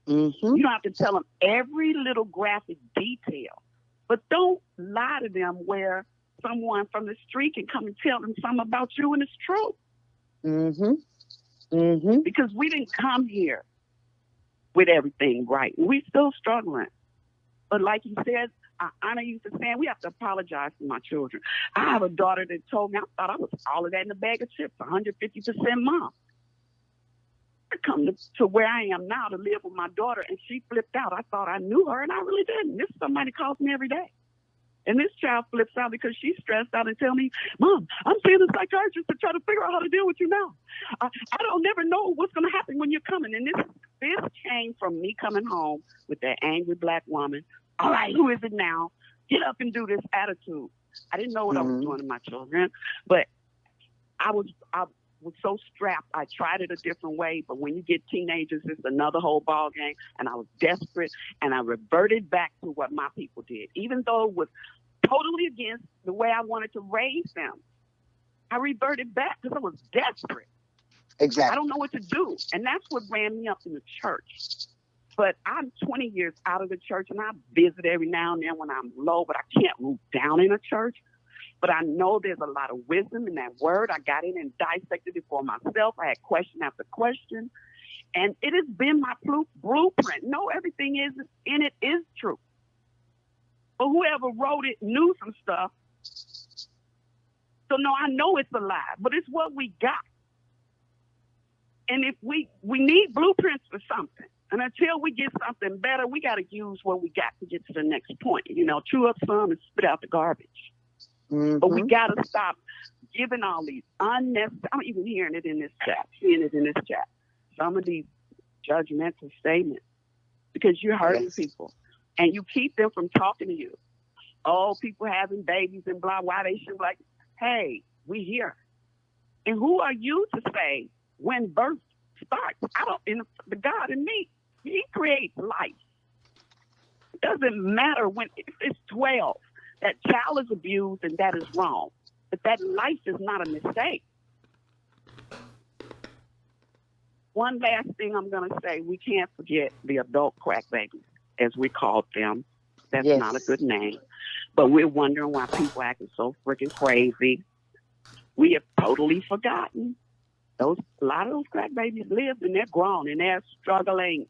Speaker 2: Mm-hmm.
Speaker 4: You don't have to tell them every little graphic detail. But don't lie to them where someone from the street can come and tell them something about you and it's true.
Speaker 2: Mm-hmm. Mm-hmm.
Speaker 4: Because we didn't come here with everything right. We're still struggling. But like you said, Anna used to say, we have to apologize to my children. I have a daughter that told me I thought I was all of that in a bag of chips, 150% mom. I come to where I am now to live with my daughter, and she flipped out. I thought I knew her, and I really didn't. This somebody calls me every day. And this child flips out because she's stressed out and tell me, Mom, I'm seeing a psychiatrist to try to figure out how to deal with you now. I don't never know what's going to happen when you're coming. And this came from me coming home with that angry black woman. All right, who is it now? Get up and do this attitude. I didn't know what I was doing to my children, but I was so strapped. I tried it a different way, but when you get teenagers, it's another whole ball game. And I was desperate, and I reverted back to what my people did, even though it was totally against the way I wanted to raise them. I reverted back because I was desperate.
Speaker 2: Exactly.
Speaker 4: I don't know what to do, and that's what ran me up in the church. But I'm 20 years out of the church, and I visit every now and then when I'm low, but I can't move down in a church. But I know there's a lot of wisdom in that word. I got in and dissected it for myself. I had question after question. And it has been my blueprint. No, everything is in it is true. But whoever wrote it knew some stuff. So, no, I know it's a lie, but it's what we got. And if we need blueprints for something. And until we get something better, we got to use what we got to get to the next point. You know, chew up some and spit out the garbage.
Speaker 2: Mm-hmm.
Speaker 4: But we got to stop giving all these unnecessary, I'm even hearing it in this chat, seeing it in this chat, some of these judgmental statements, because you're hurting people and you keep them from talking to you. Oh, people having babies and blah, why they should like, hey, we here. And who are you to say when birth starts? The God in me, he creates life. It doesn't matter when it's 12. That child is abused and that is wrong. But that life is not a mistake. One last thing I'm going to say, we can't forget the adult crack babies, as we called them. That's not a good name. But we're wondering why people acting so freaking crazy. We have totally forgotten. A lot of those crack babies lived and they're grown and they're struggling.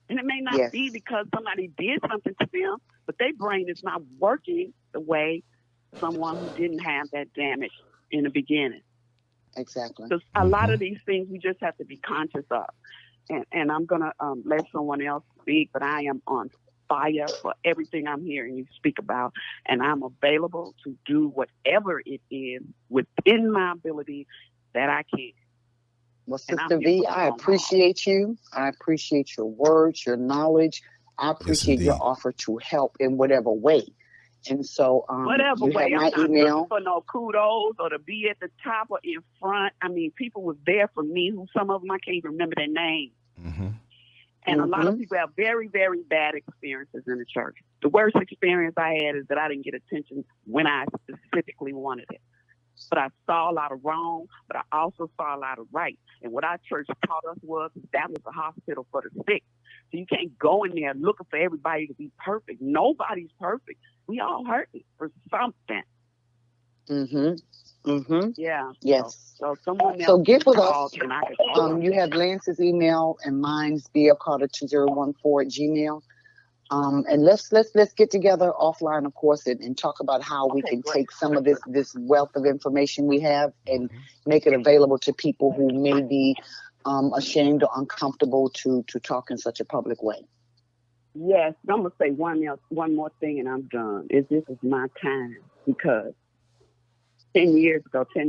Speaker 4: And it may not be because somebody did something to them, but their brain is not working the way someone who didn't have that damage in the beginning.
Speaker 2: Exactly.
Speaker 4: So a lot of these things we just have to be conscious of. And I'm going to let someone else speak, but I am on fire for everything I'm hearing you speak about. And I'm available to do whatever it is within my ability that I can.
Speaker 2: Well, Sister V, I appreciate you. I appreciate your words, your knowledge. I appreciate your offer to help in whatever way. And so,
Speaker 4: whatever way,
Speaker 2: my
Speaker 4: I'm
Speaker 2: email.
Speaker 4: Not for no kudos or to be at the top or in front. I mean, people was there for me. Who some of them I can't even remember their names.
Speaker 1: Mm-hmm.
Speaker 4: And a lot of people have very, very bad experiences in the church. The worst experience I had is that I didn't get attention when I specifically wanted it. But I saw a lot of wrong, but I also saw a lot of right. And what our church taught us was that was a hospital for the sick. So you can't go in there looking for everybody to be perfect. Nobody's perfect. We all hurting for something. Yeah.
Speaker 2: Yes.
Speaker 4: So someone else.
Speaker 2: So get with us.
Speaker 4: called and I could-
Speaker 2: You have Lance's email and mine's blcarter2014@gmail. And let's get together offline, of course, and talk about how we can take some of this wealth of information we have and make it available to people who may be ashamed or uncomfortable to talk in such a public way.
Speaker 4: Yes, I'm gonna say one more thing, and I'm done. This is my time, because 10 to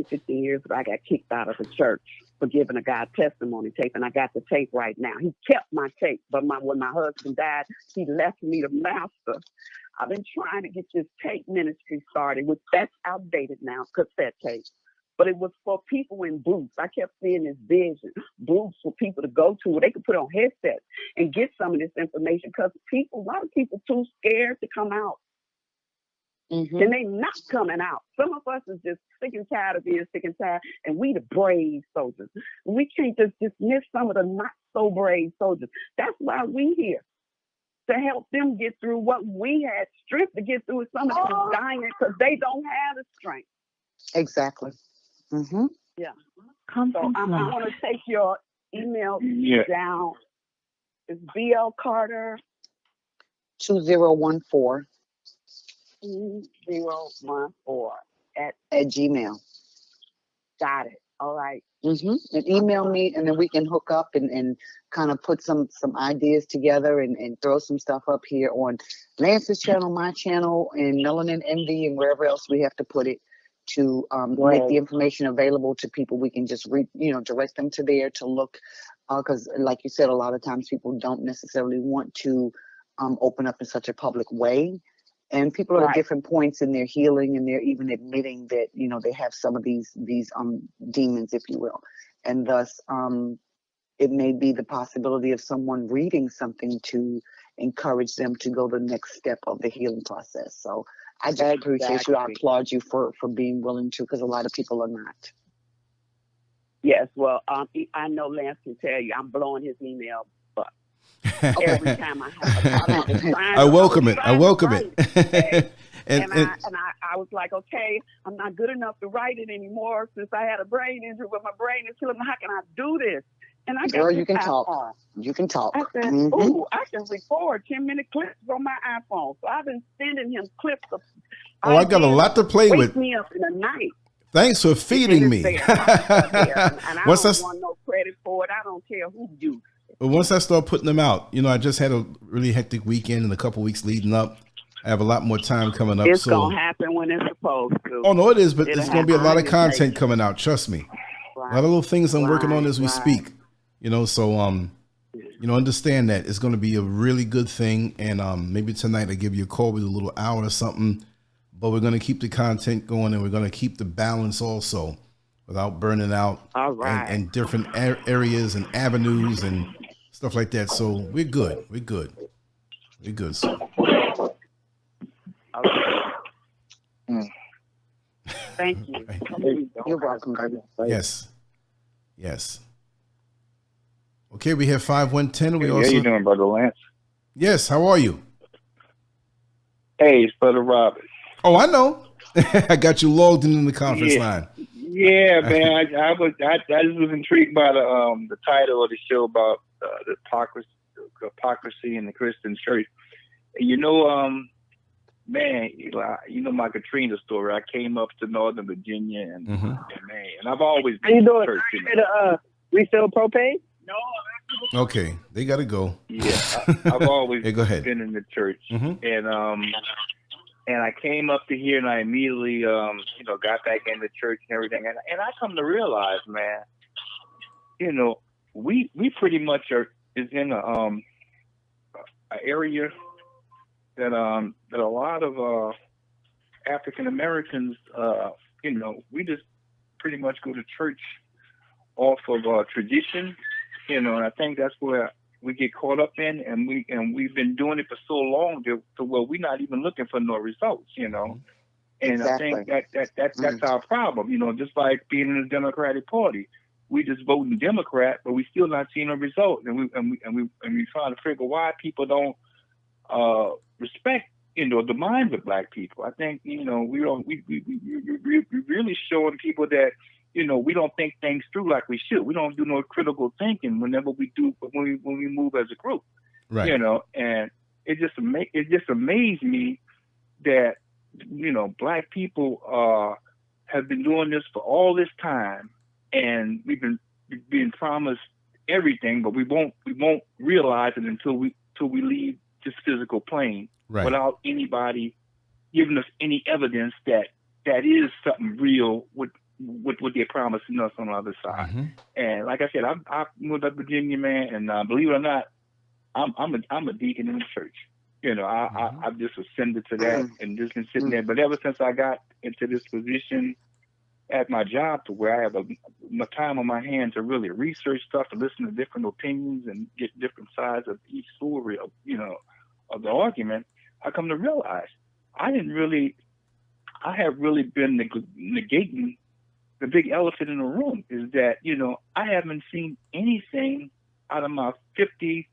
Speaker 4: 15 years ago, I got kicked out of the church for giving a guy testimony tape, and I got the tape right now. He kept my tape, but when my husband died, he left me the master. I've been trying to get this tape ministry started, which that's outdated now, cassette tape. But it was for people in booths. I kept seeing this vision, booths for people to go to where they could put on headsets and get some of this information, because a lot of people too scared to come out. And they not coming out. Some of us is just sick and tired of being sick and tired, and we the brave soldiers. We can't just dismiss some of the not so brave soldiers. That's why we here, to help them get through what we had strength to get through. With some of them dying because they don't have the strength.
Speaker 2: Exactly.
Speaker 4: Yeah. So I want to take your email down. It's blcarter
Speaker 2: 2014
Speaker 4: at
Speaker 2: Gmail.
Speaker 4: Got it. All right.
Speaker 2: And email me, and then we can hook up and kind of put some ideas together and throw some stuff up here on Lance's channel, my channel, and Melanin Envy, and wherever else we have to put it to make the information available to people. We can just direct them to there to look, because like you said, a lot of times people don't necessarily want to open up in such a public way. And people are at different points in their healing, and they're even admitting that, they have some of these demons, if you will. And thus, it may be the possibility of someone reading something to encourage them to go the next step of the healing process. So I just appreciate you. I applaud you for being willing to, because a lot of people are not.
Speaker 4: Yes, well, I know Lance can tell you, I'm blowing his email up. Every time I have a
Speaker 1: I welcome it. I
Speaker 4: was like, okay, I'm not good enough to write it anymore since I had a brain injury, but my brain is killing me. How can I do this? And I
Speaker 2: Girl, you can talk. You can talk.
Speaker 4: I said, ooh, I can record 10-minute clips on my iPhone. So I've been sending him clips of.
Speaker 1: I got a lot to play with.
Speaker 4: Wake me up in the night.
Speaker 1: Thanks for feeding me.
Speaker 4: And I don't want no credit for it. I don't care who you.
Speaker 1: But once I start putting them out, I just had a really hectic weekend and a couple weeks leading up. I have a lot more time coming up.
Speaker 4: It's going to happen when it's supposed to.
Speaker 1: Oh, no, it is, but there's going to be a lot of content coming out. Trust me.
Speaker 4: Right.
Speaker 1: A lot of little things I'm working on as we speak. So understand that it's going to be a really good thing. And maybe tonight I give you a call with a little hour or something. But we're going to keep the content going, and we're going to keep the balance also without burning out.
Speaker 4: All right.
Speaker 1: And different areas and avenues and stuff like that. So we're good. We're good. So.
Speaker 4: Thank you.
Speaker 2: You're welcome.
Speaker 1: Yes. Okay, we have 5110.
Speaker 5: How you doing, Brother Lance?
Speaker 1: Yes, how are you?
Speaker 5: Hey, it's Brother Robert.
Speaker 1: Oh, I know. I got you logged in the conference line.
Speaker 5: Yeah, man. I just was intrigued by the title of the show about the hypocrisy in the Christian church. Man, my Katrina story. I came up to Northern Virginia and man, and I've always been to church.
Speaker 6: Refill propane?
Speaker 5: No.
Speaker 1: Okay, they got to go.
Speaker 5: Yeah, I've always
Speaker 1: go ahead.
Speaker 5: been in the church, and I came up to here, and I immediately, got back in the church and everything, and I come to realize, man, we pretty much is in a area that a lot of African Americans, we just pretty much go to church off of tradition, and I think that's where we get caught up in, and we've been doing it for so long to where we're not even looking for no results, And I
Speaker 2: Exactly.
Speaker 5: think that's our problem. You know, just like being in the Democratic Party, we just voting Democrat, but we still not seeing a result. And we trying to figure why people don't respect, you know, the minds of Black people. I think, you know, we really showing people that, you know, we don't think things through like we should. We don't do no critical thinking whenever we do when we move as a group.
Speaker 1: Right.
Speaker 5: You know, and it just amazed me that, you know, Black people have been doing this for all this time, and we've been being promised everything, but we won't realize it until we leave this physical plane,
Speaker 1: Right.
Speaker 5: without anybody giving us any evidence that is something real with what they're promising us on the other side.
Speaker 1: Mm-hmm.
Speaker 5: And like I said, I moved up Virginia, man, and believe it or not, I'm a deacon in the church. You know, I've just ascended to that and just been sitting there. But ever since I got into this position at my job, to where I have my time on my hands to really research stuff, to listen to different opinions and get different sides of each story of, you know, of the argument, I come to realize I have really been negating the big elephant in the room, is that, you know, I haven't seen anything out of my 56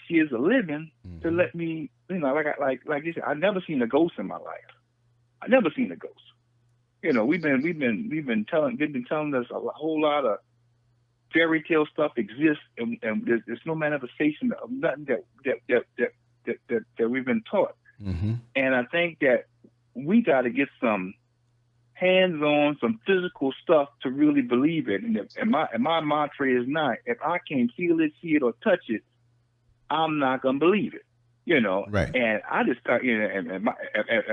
Speaker 5: years of living to let me, you know, like you said, I've never seen a ghost in my life. I've never seen a ghost. You know, we've been telling us a whole lot of fairy tale stuff exists, and there's no manifestation of nothing that we've been taught.
Speaker 1: Mm-hmm.
Speaker 5: And I think that we got to get some hands-on, some physical stuff to really believe it. And my mantra is not, if I can't feel it, see it, or touch it, I'm not gonna believe it. You know.
Speaker 1: Right.
Speaker 5: And I just start, you know, and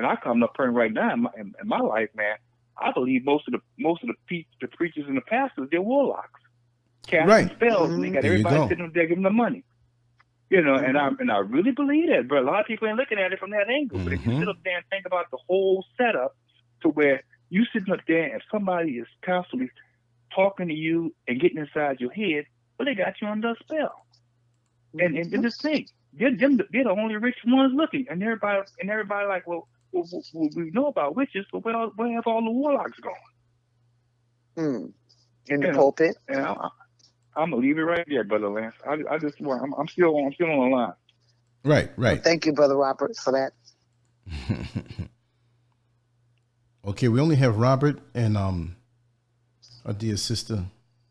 Speaker 5: I come up right now in my life, man. I believe most of the preachers and the pastors, they're warlocks, casting spells, and they got everybody sitting there giving them money. You know, and I really believe that, but a lot of people ain't looking at it from that angle. But if you sit up there and think about the whole setup, to where you sitting up there and somebody is constantly talking to you and getting inside your head, well, they got you under a spell. And just think, they're the only rich ones looking, and everybody like, well, we know about witches, but where have all the warlocks gone?
Speaker 2: In the pulpit.
Speaker 5: And I'm gonna leave it right there, Brother Lance. I'm still on the line.
Speaker 1: Right.
Speaker 2: Well, thank you, Brother Robert, for that.
Speaker 1: Okay, we only have Robert and our dear sister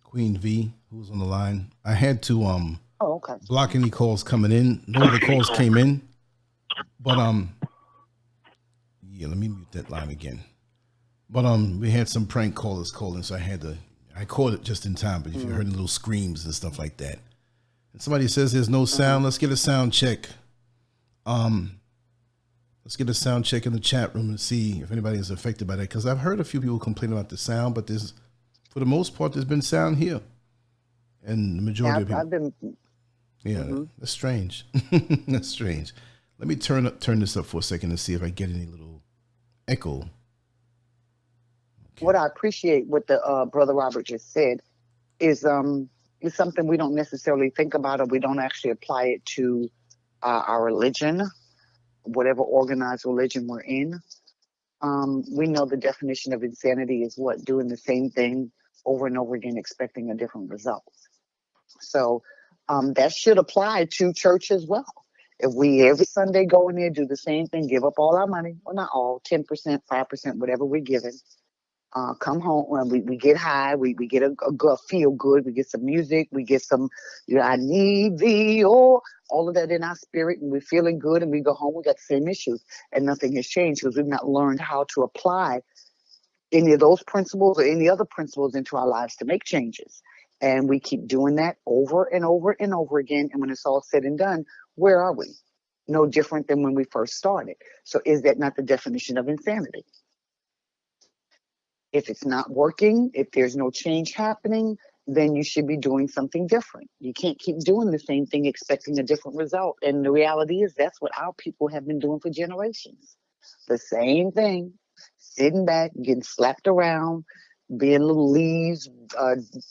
Speaker 1: Queen V, who's on the line. I had to block any calls coming in. No other calls came in, but let me mute that line again. But we had some prank callers calling, so I called it just in time. But if you heard little screams and stuff like that, and somebody says there's no sound, let's get a sound check. Let's get a sound check in the chat room and see if anybody is affected by that. Because I've heard a few people complain about the sound, but for the most part, there's been sound here, and the majority of people. That's strange. That's strange. Let me turn this up for a second and see if I get any little echo. Okay.
Speaker 2: What I appreciate what the Brother Robert just said is something we don't necessarily think about, or we don't actually apply it to our religion, whatever organized religion we're in. We know the definition of insanity is what? Doing the same thing over and over again, expecting a different result. So that should apply to church as well. If we every Sunday go in there, do the same thing, give up all our money, well, not all, 10%, 5%, whatever we're given, come home and we get high, we get a feel good, we get some music, we get some, I need thee, all of that in our spirit, and we're feeling good, and we go home, we got the same issues, and nothing has changed because we've not learned how to apply any of those principles or any other principles into our lives to make changes. And we keep doing that over and over and over again. And when it's all said and done, where are we? No different than when we first started. So is that not the definition of insanity? If it's not working, if there's no change happening, then you should be doing something different. You can't keep doing the same thing expecting a different result. And the reality is that's what our people have been doing for generations. The same thing, sitting back, getting slapped around, being little leaves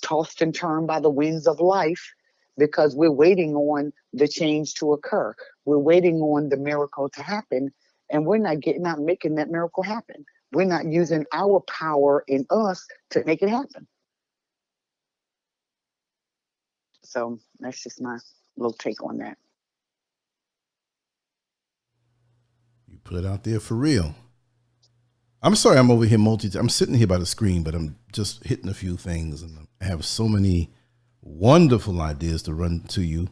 Speaker 2: tossed and turned by the winds of life, because we're waiting on the change to occur. We're waiting on the miracle to happen, and we're not making that miracle happen. We're not using our power in us to make it happen. So that's just my little take on that.
Speaker 1: You put it out there for real. I'm sorry I'm over here I'm sitting here by the screen, but I'm just hitting a few things, and I have so many wonderful ideas to run to you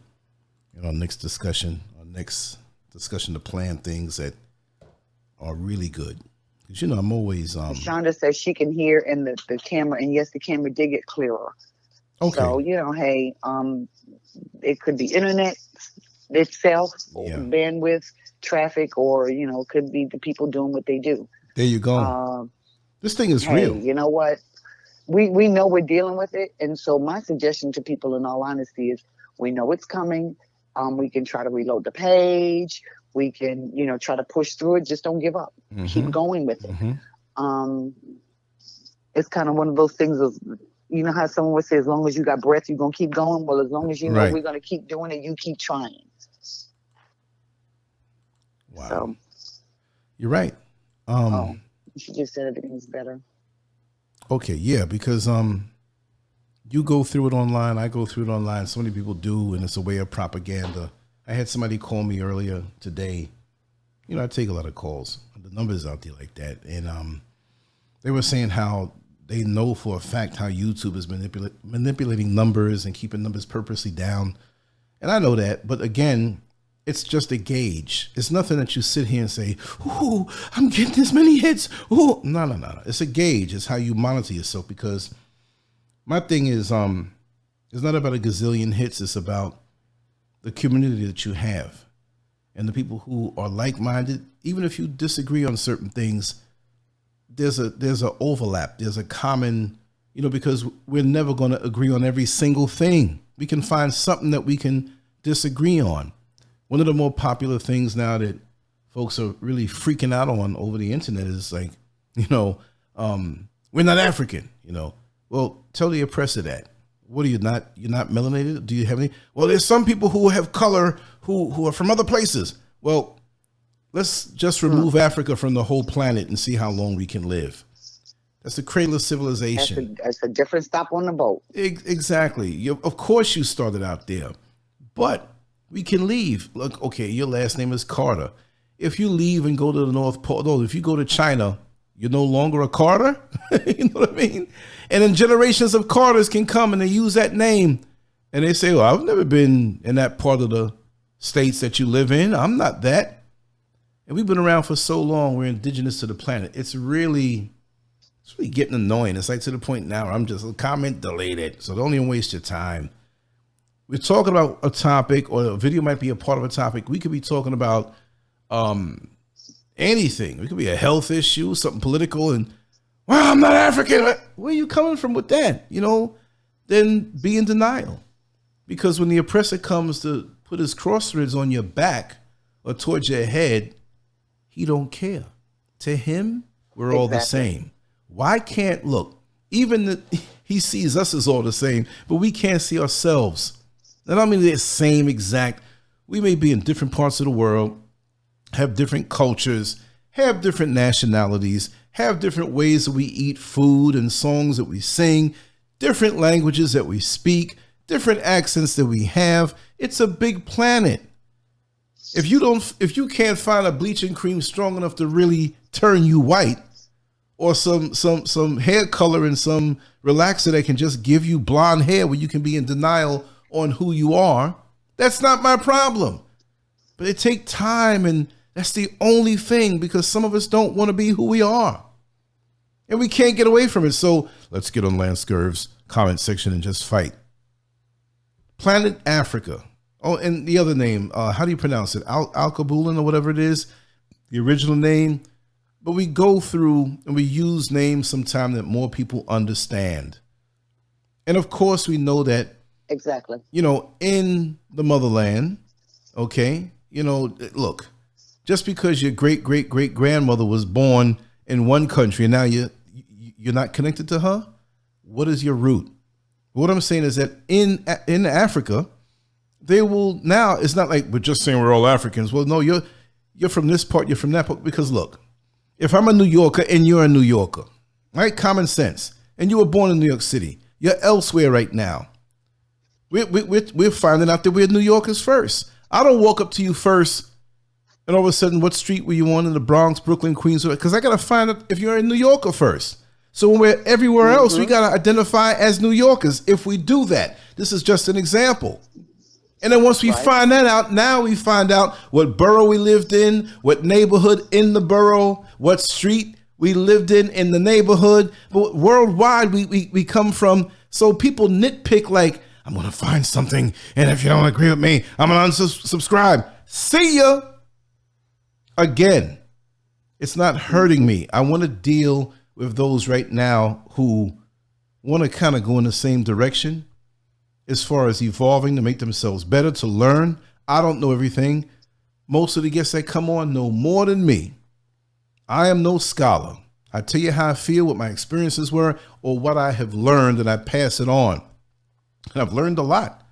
Speaker 1: in our next discussion to plan things that are really good. Because, you know, I'm always...
Speaker 2: Shonda says she can hear in the camera, and yes, the camera did get clearer.
Speaker 1: Okay.
Speaker 2: So, you know, hey, it could be internet itself, or bandwidth, traffic, or, you know, it could be the people doing what they do.
Speaker 1: There you go. This thing is real.
Speaker 2: You know what? We know we're dealing with it. And so my suggestion to people, in all honesty, is we know it's coming. We can try to reload the page. We can, you know, try to push through it. Just don't give up. Mm-hmm. Keep going with it. Mm-hmm. It's kind of one of those things of, you know how someone would say, as long as you got breath, you're going to keep going. Well, as long as you know we're going to keep doing it, you keep trying.
Speaker 1: Wow.
Speaker 2: So,
Speaker 1: you're right.
Speaker 2: She just said everything's better.
Speaker 1: Okay, yeah, because you go through it online, I go through it online. So many people do, and it's a way of propaganda. I had somebody call me earlier today. You know, I take a lot of calls. The numbers out there like that, and they were saying how they know for a fact how YouTube is manipulating numbers and keeping numbers purposely down. And I know that, but again, it's just a gauge. It's nothing that you sit here and say, "Ooh, I'm getting this many hits." Ooh, no. It's a gauge. It's how you monitor yourself. Because my thing is, it's not about a gazillion hits. It's about the community that you have and the people who are like-minded. Even if you disagree on certain things, there's a overlap. There's a common, you know, because we're never going to agree on every single thing. We can find something that we can disagree on. One of the more popular things now that folks are really freaking out on over the internet is like, you know, we're not African, you know. Well, tell the oppressor that. What are you not? You're not melanated? Do you have any? Well, there's some people who have color who are from other places. Well, let's just remove Africa from the whole planet and see how long we can live. That's the cradle of civilization.
Speaker 2: That's a different stop on the boat.
Speaker 1: Exactly. Of course you started out there, but we can leave. Look, okay, your last name is Carter. If you leave and go to the North Pole, if you go to China, you're no longer a Carter. You know what I mean? And then generations of Carters can come and they use that name and they say, well, I've never been in that part of the states that you live in. I'm not that. And we've been around for so long. We're indigenous to the planet. It's really getting annoying. It's like to the point now where I'm just comment deleted. So don't even waste your time. We're talking about a topic, or a video might be a part of a topic. We could be talking about anything. It could be a health issue, something political, and, well, I'm not African. Where are you coming from with that? You know, then be in denial. Because when the oppressor comes to put his cross threads on your back or towards your head, he don't care. To him, we're all the same. Why can't, look, even he sees us as all the same, but we can't see ourselves. And I mean the same exact, we may be in different parts of the world, have different cultures, have different nationalities, have different ways that we eat food and songs that we sing, different languages that we speak, different accents that we have. It's a big planet. If you can't find a bleaching cream strong enough to really turn you white, or some hair color and some relaxer that can just give you blonde hair where you can be in denial on who you are, that's not my problem. But it takes time, and that's the only thing, because some of us don't want to be who we are. And we can't get away from it. So let's get on Lance Scurv's comment section and just fight. Planet Africa. Oh, and the other name, how do you pronounce it? Al-Kabulin or whatever it is, the original name. But we go through and we use names sometime that more people understand. And of course, we know that,
Speaker 2: exactly,
Speaker 1: you know, in the motherland, okay, you know, look, just because your great-great-great-grandmother was born in one country and now you're not connected to her, what is your root? What I'm saying is that in Africa, they will now, it's not like we're just saying we're all Africans. Well, no, you're from this part, you're from that part. Because look, if I'm a New Yorker and you're a New Yorker, right? Common sense. And you were born in New York City. You're elsewhere right now. We're finding out that we're New Yorkers first. I don't walk up to you first and all of a sudden, what street were you on in the Bronx, Brooklyn, Queens? Because I got to find out if you're a New Yorker first. So when we're everywhere else, we got to identify as New Yorkers if we do that. This is just an example. And then once we find that out, now we find out what borough we lived in, what neighborhood in the borough, what street we lived in the neighborhood. But worldwide, we come from. So people nitpick like, I'm going to find something, and if you don't agree with me, I'm going to unsubscribe. See ya. Again, it's not hurting me. I want to deal with those right now who want to kind of go in the same direction as far as evolving to make themselves better, to learn. I don't know everything. Most of the guests that come on know more than me. I am no scholar. I tell you how I feel, what my experiences were, or what I have learned, and I pass it on. And I've learned a lot,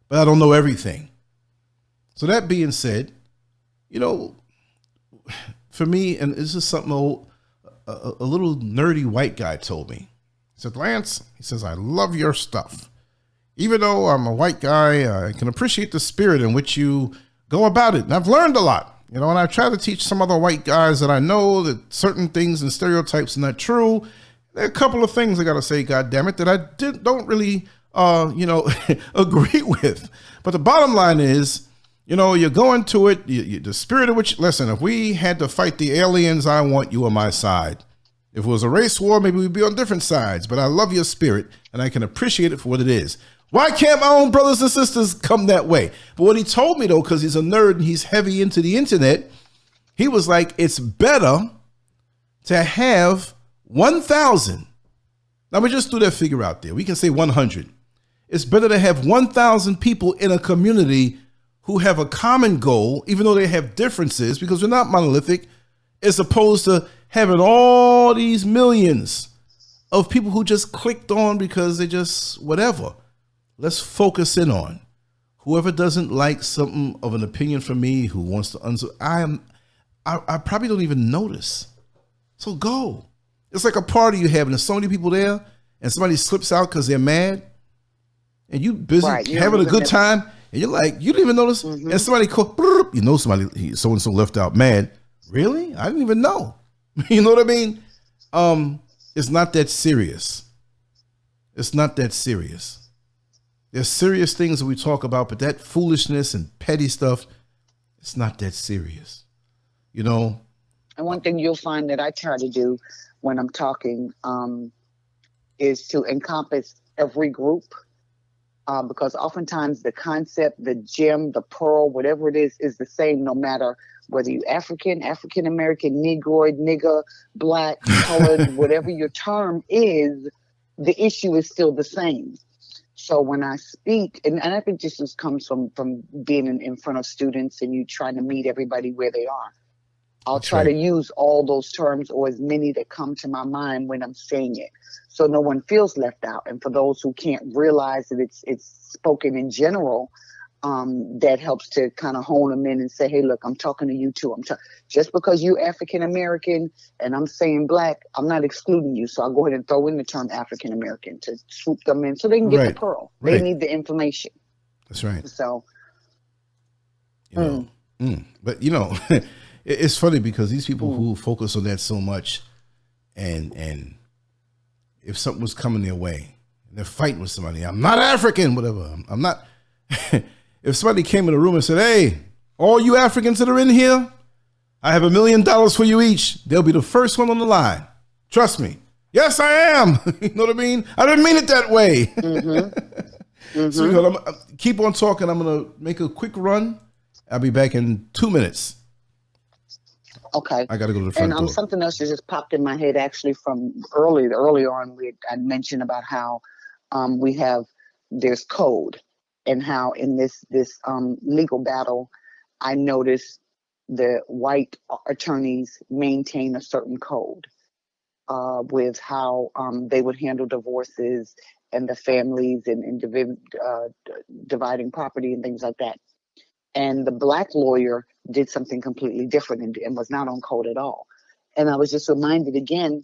Speaker 1: but I don't know everything. So that being said, you know, for me, and this is something a little nerdy white guy told me. He said, Lance, he says, I love your stuff. Even though I'm a white guy, I can appreciate the spirit in which you go about it. And I've learned a lot, you know, and I try to teach some other white guys that I know that certain things and stereotypes are not true. There are a couple of things I got to say, God damn it, that I don't really agree with. But the bottom line is, you know, you're going to it, the spirit of which, listen, if we had to fight the aliens, I want you on my side. If it was a race war, maybe we'd be on different sides, but I love your spirit and I can appreciate it for what it is. Why can't my own brothers and sisters come that way? But what he told me though, because he's a nerd and he's heavy into the internet, he was like, it's better to have 1,000. Now we just threw that figure out there. We can say 100. It's better to have 1,000 people in a community who have a common goal, even though they have differences, because we're not monolithic, as opposed to having all these millions of people who just clicked on because they just whatever. Let's focus in on whoever doesn't like something of an opinion from me, who wants to I probably don't even notice. So go. It's like a party you have and there's so many people there and somebody slips out because they're mad and you busy having a good time and you're like, you didn't even notice. And somebody you know, somebody, so-and-so left out mad. Really? I didn't even know. You know what I mean? It's not that serious. It's not that serious. There's serious things that we talk about, but that foolishness and petty stuff, it's not that serious. You know?
Speaker 2: And one thing you'll find that I try to do when I'm talking is to encompass every group. Because oftentimes the concept, the gem, the pearl, whatever it is the same no matter whether you're African, African-American, Negroid, nigger, black, colored, whatever your term is, the issue is still the same. So when I speak, and I think this just comes from being in front of students and you trying to meet everybody where they are. I'll try to use all those terms or as many that come to my mind when I'm saying it, so no one feels left out. And for those who can't realize that it's spoken in general, that helps to kind of hone them in and say, hey, look, I'm talking to you too. Just because you're African American and I'm saying black, I'm not excluding you. So I'll go ahead and throw in the term African American to swoop them in so they can get the pearl. They need the information.
Speaker 1: That's right.
Speaker 2: So,
Speaker 1: but you know. It's funny because these people who focus on that so much, and if something was coming their way, and they're fighting with somebody, I'm not African, whatever. I'm not. If somebody came in the room and said, "Hey, all you Africans that are in here, I have $1 million for you each," they'll be the first one on the line. Trust me. Yes, I am. You know what I mean? I didn't mean it that way. So keep on talking. I'm gonna make a quick run. I'll be back in 2 minutes.
Speaker 2: Okay.
Speaker 1: I got to go to the front door.
Speaker 2: Something else that just popped in my head actually from early on, I mentioned about how there's code and how in this legal battle, I noticed the white attorneys maintain a certain code with how they would handle divorces and the families and dividing property and things like that. And the black lawyer did something completely different and was not on code at all. And I was just reminded again,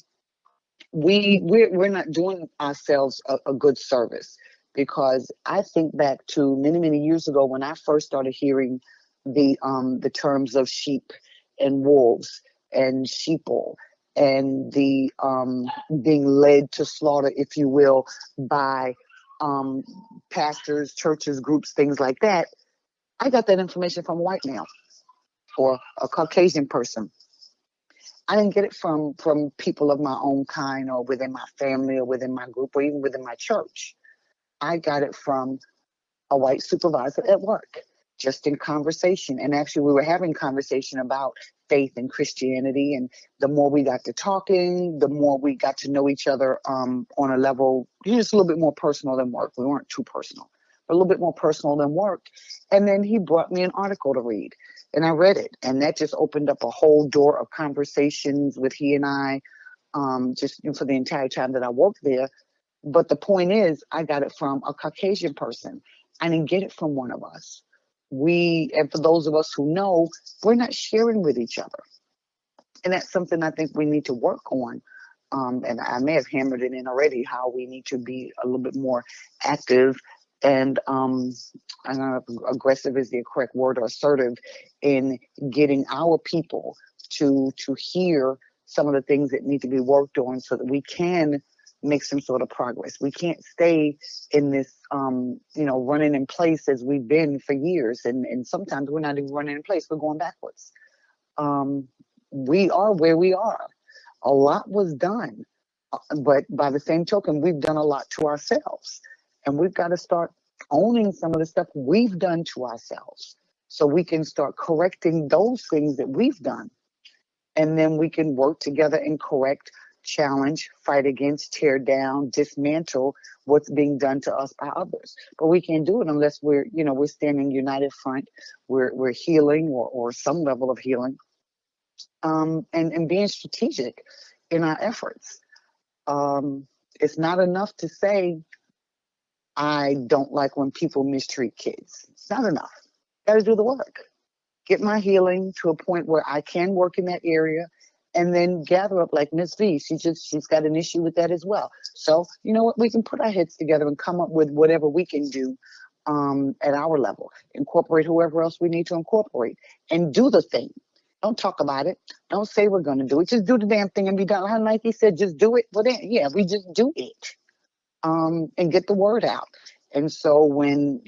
Speaker 2: we're not doing ourselves a good service, because I think back to many years ago when I first started hearing the terms of sheep and wolves and sheeple, and the being led to slaughter, if you will, by pastors, churches, groups, things like that. I got that information from a white male or a Caucasian person. I didn't get it from people of my own kind or within my family or within my group or even within my church. I got it from a white supervisor at work, just in conversation. And actually, we were having conversation about faith and Christianity. And the more we got to talking, the more we got to know each other on a level just a little bit more personal than work. We weren't too personal, but a little bit more personal than work. And then he brought me an article to read. And I read it, and that just opened up a whole door of conversations with he and I, just for the entire time that I worked there. But the point is, I got it from a Caucasian person. I didn't get it from one of us. And for those of us who know, we're not sharing with each other. And that's something I think we need to work on. And I may have hammered it in already, how we need to be a little bit more active and I don't know if aggressive is the correct word, or assertive, in getting our people to hear some of the things that need to be worked on so that we can make some sort of progress. We can't stay in this, running in place as we've been for years. And sometimes we're not even running in place, we're going backwards. We are where we are. A lot was done, but by the same token, we've done a lot to ourselves. And we've got to start owning some of the stuff we've done to ourselves so we can start correcting those things that we've done. And then we can work together and correct, challenge, fight against, tear down, dismantle what's being done to us by others. But we can't do it unless we're standing united front, we're healing or some level of healing, and being strategic in our efforts. It's not enough to say, I don't like when people mistreat kids. It's not enough. Got to do the work. Get my healing to a point where I can work in that area, and then gather up like Miss V. She's got an issue with that as well. So you know what? We can put our heads together and come up with whatever we can do at our level. Incorporate whoever else we need to incorporate, and do the thing. Don't talk about it. Don't say we're going to do it. Just do the damn thing and be done. How Nike said, just do it. Well, then, yeah, we just do it. And get the word out. And so when,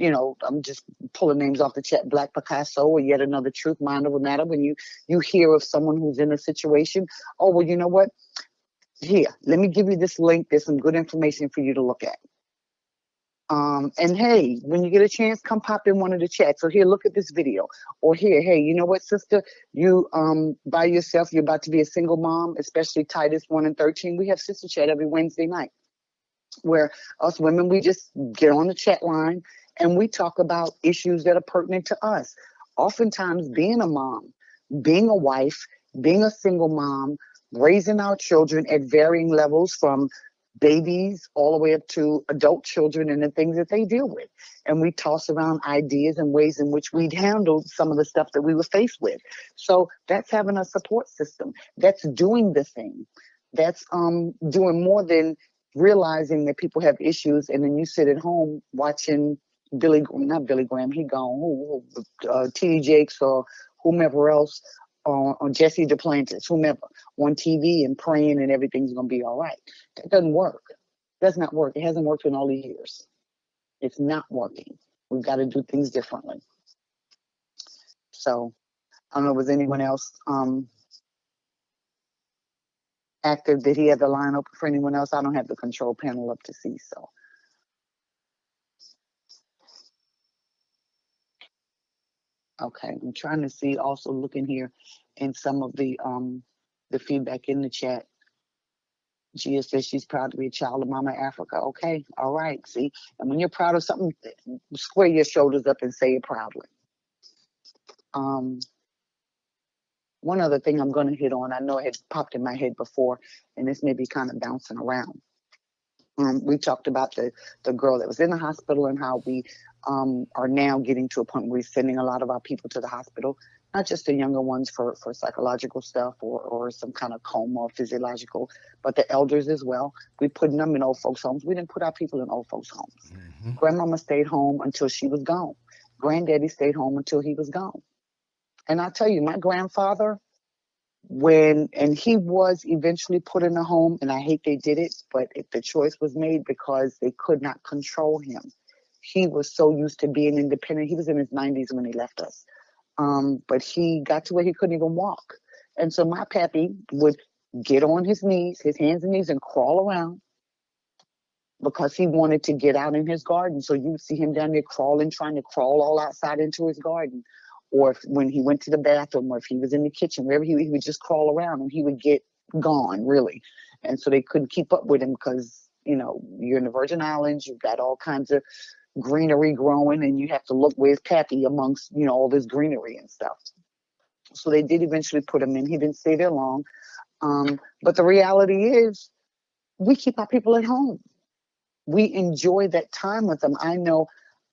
Speaker 2: I'm just pulling names off the chat, Black Picasso or Yet Another Truth, Mind Over Matter, when you hear of someone who's in a situation, oh, well, you know what? Here, let me give you this link. There's some good information for you to look at. And hey, when you get a chance, come pop in one of the chats. So here, look at this video. Or here, hey, you know what, sister? You by yourself, you're about to be a single mom, especially Titus 1 and 13. We have sister chat every Wednesday night, where us women, we just get on the chat line and we talk about issues that are pertinent to us. Oftentimes, being a mom, being a wife, being a single mom, raising our children at varying levels, from babies all the way up to adult children and the things that they deal with. And we toss around ideas and ways in which we'd handled some of the stuff that we were faced with. So that's having a support system. That's doing the thing. That's doing more than realizing that people have issues, and then you sit at home watching not Billy Graham, he gone, T.D. Jakes or whomever else, on Jesse Duplantis, whomever, on TV and praying and everything's going to be all right. That doesn't work. Does not work. It hasn't worked in all these years. It's not working. We've got to do things differently. So I don't know, was anyone else active? Did he have the line open for anyone else? I don't have the control panel up to see, so. Okay, I'm trying to see, also looking here in some of the feedback in the chat. Gia says she's proud to be a child of Mama Africa. Okay, all right, see? And when you're proud of something, square your shoulders up and say it proudly. One other thing I'm going to hit on, I know it had popped in my head before, and this may be kind of bouncing around. We talked about the girl that was in the hospital and how we are now getting to a point where we're sending a lot of our people to the hospital, not just the younger ones for psychological stuff or some kind of coma or physiological, but the elders as well. We're putting them in old folks' homes. We didn't put our people in old folks' homes. Mm-hmm. Grandmama stayed home until she was gone. Granddaddy stayed home until he was gone. And I'll tell you, my grandfather, and he was eventually put in a home, and I hate they did it, but the choice was made because they could not control him. He was so used to being independent. He was in his 90s when he left us. But he got to where he couldn't even walk. And so my pappy would get on his knees, his hands and knees, and crawl around because he wanted to get out in his garden. So you would see him down there crawling, trying to crawl all outside into his garden. Or when he went to the bathroom, or if he was in the kitchen, wherever he would just crawl around and he would get gone, really. And so they couldn't keep up with him because, you're in the Virgin Islands, you've got all kinds of greenery growing, and you have to look where's Pappy amongst, all this greenery and stuff. So they did eventually put him in. He didn't stay there long. But the reality is we keep our people at home. We enjoy that time with them. I know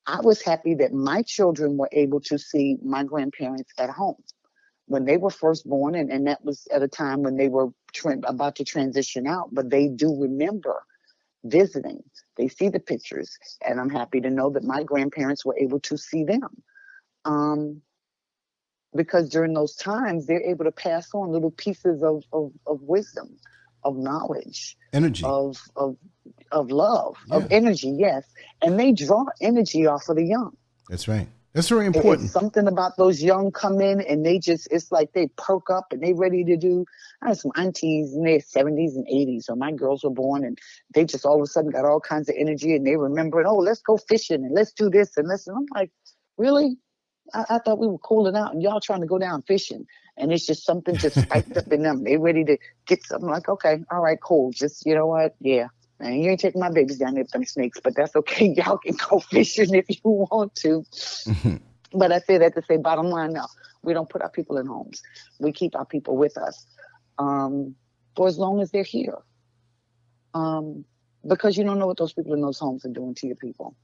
Speaker 2: I was happy that my children were able to see my grandparents at home when they were first born, and that was at a time when they were about to transition out, but they do remember visiting. They see the pictures, and I'm happy to know that my grandparents were able to see them. Because during those times, they're able to pass on little pieces of wisdom, of knowledge,
Speaker 1: energy,
Speaker 2: of love, of energy, yes. And they draw energy off of the young.
Speaker 1: That's right. That's very important.
Speaker 2: It's something about those young come in and it's like they perk up and they ready to do. I have some aunties in their 70s and 80s. So my girls were born and they just all of a sudden got all kinds of energy and they remember, let's go fishing and let's do this and this. And I'm like, really? I thought we were cooling out and y'all trying to go down fishing. And it's just something just spiked up in them. They ready to get something. Like, okay, all right, cool. Just, you know what? Yeah. And you ain't taking my babies down there with them snakes, but that's okay. Y'all can go fishing if you want to. Mm-hmm. But I say that to say, bottom line, no, we don't put our people in homes. We keep our people with us for as long as they're here. Because you don't know what those people in those homes are doing to your people.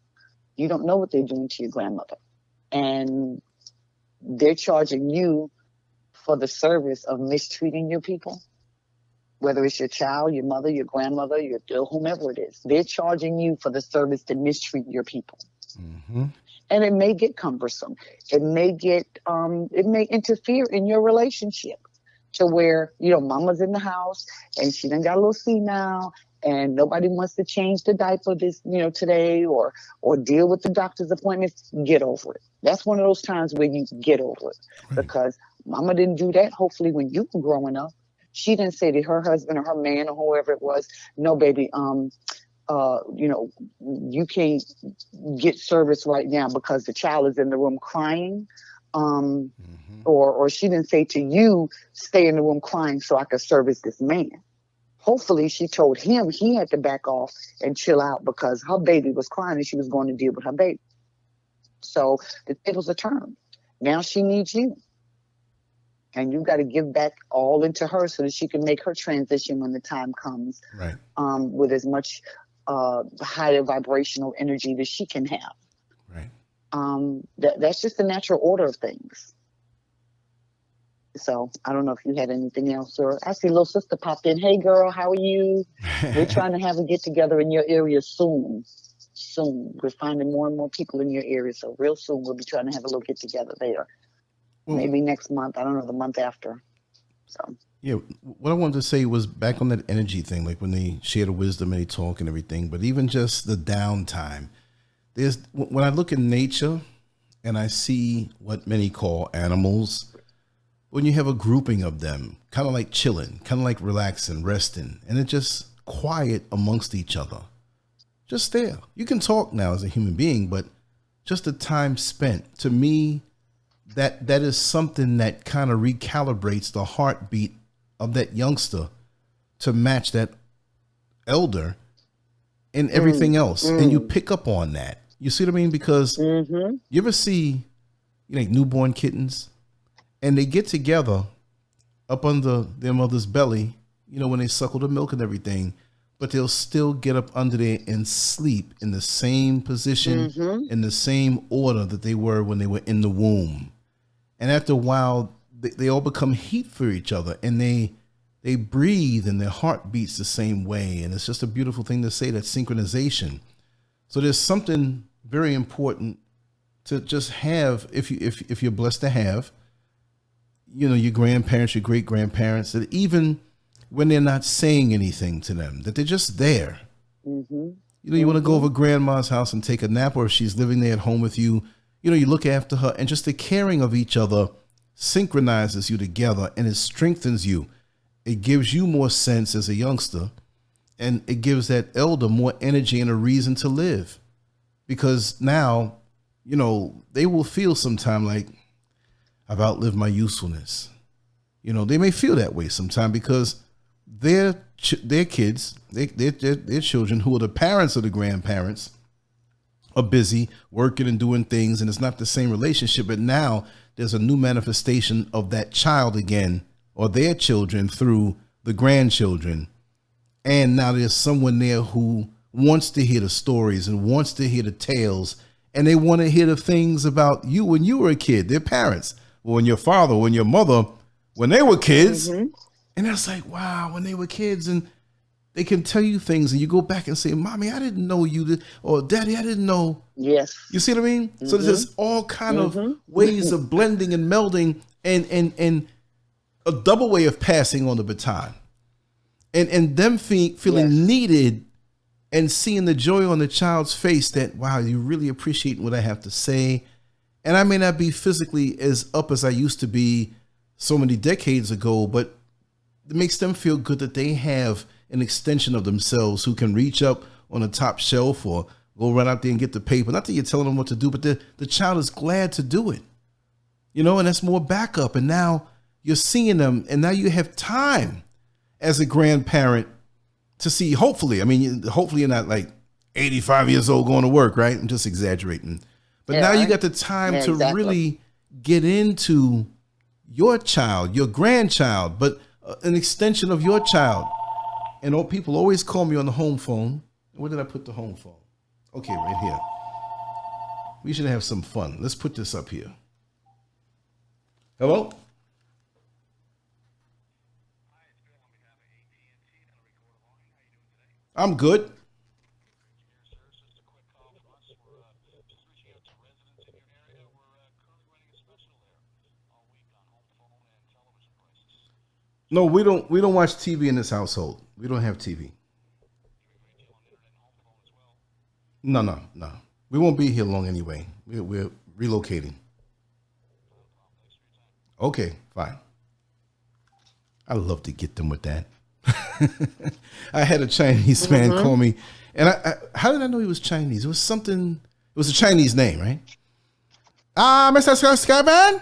Speaker 2: You don't know what they're doing to your grandmother. And they're charging you for the service of mistreating your people. Whether it's your child, your mother, your grandmother, whomever it is, they're charging you for the service to mistreat your people. Mm-hmm. And it may get cumbersome. It may interfere in your relationship to where, mama's in the house and she done got a little senile and nobody wants to change the diaper today or deal with the doctor's appointments. Get over it. That's one of those times where you get over it. Right. Because mama didn't do that, hopefully, when you were growing up. She didn't say to her husband or her man or whoever it was, no, baby, you can't get service right now because the child is in the room crying. Mm-hmm. Or she didn't say to you, stay in the room crying so I could service this man. Hopefully she told him he had to back off and chill out because her baby was crying and she was going to deal with her baby. So the tables are turned. Now she needs you. And you got to give back all into her so that she can make her transition when the time comes, right? With as much higher vibrational energy that she can have. Right. That's just the natural order of things. So I don't know if you had anything else, or I see little sister popped in. Hey, girl, how are you? We're trying to have a get together in your area soon. We're finding more and more people in your area, so real soon we'll be trying to have a little get together there. Well, maybe next month. I don't know, the month after. So
Speaker 1: yeah, what I wanted to say was back on that energy thing, like when they share the wisdom and they talk and everything, but even just the downtime. When I look in nature and I see what many call animals, when you have a grouping of them, kind of like chilling, kind of like relaxing, resting, and it's just quiet amongst each other. Just there. You can talk now as a human being, but just the time spent, to me, that is something that kind of recalibrates the heartbeat of that youngster to match that elder and everything else. And you pick up on that. You see what I mean? Because you ever see newborn kittens and they get together up under their mother's belly, when they suckle the milk and everything, but they'll still get up under there and sleep in the same position, in the same order that they were when they were in the womb. And after a while, they all become heat for each other, and they breathe and their heart beats the same way. And it's just a beautiful thing to say, that synchronization. So there's something very important to just have, if you're blessed to have, you know, your grandparents, your great grandparents, that even when they're not saying anything to them, that they're just there. You know, you want to go over grandma's house and take a nap, or if she's living there at home with you, you know, you look after her, and just the caring of each other synchronizes you together, and it strengthens you. It gives you more sense as a youngster, and it gives that elder more energy and a reason to live, because now, you know, they will feel sometime like, I've outlived my usefulness. You know, they may feel that way sometime because their kids, their children, who are the parents of the grandparents, are busy working and doing things, and it's not the same relationship. But now there's a new manifestation of that child again, or their children through the grandchildren. And now there's someone there who wants to hear the stories and wants to hear the tales, and they want to hear the things about you when you were a kid, their parents, or when your father, when your mother, when they were kids. And that's like, wow, when they were kids, and they can tell you things, and you go back and say, Mommy, I didn't know you did, or Daddy, I didn't know. Yes. You see what I mean? So there's all kind of ways of blending and melding, and a double way of passing on the baton, and them feeling needed, and seeing the joy on the child's face that, wow, you really appreciate what I have to say. And I may not be physically as up as I used to be so many decades ago, but it makes them feel good that they have an extension of themselves who can reach up on the top shelf or go run out there and get the paper. Not that you're telling them what to do, but the child is glad to do it, you know, and that's more backup. And now you're seeing them, and now you have time as a grandparent to see, hopefully, I mean, hopefully you're not like 85 years old going to work, right? I'm just exaggerating. But now you got the time to really get into your child, your grandchild, but an extension of your child. And all people always call me on the home phone. Where did I put the home phone? Okay, right here. We should have some fun. Let's put this up here. Hello? I'm good. No, we don't watch TV in this household. We don't have TV. No. We won't be here long anyway. We're relocating. Okay, fine. I love to get them with that. I had a Chinese man call me, and I how did I know he was Chinese? It was something. It was a Chinese name, right? Mr. Skyman? I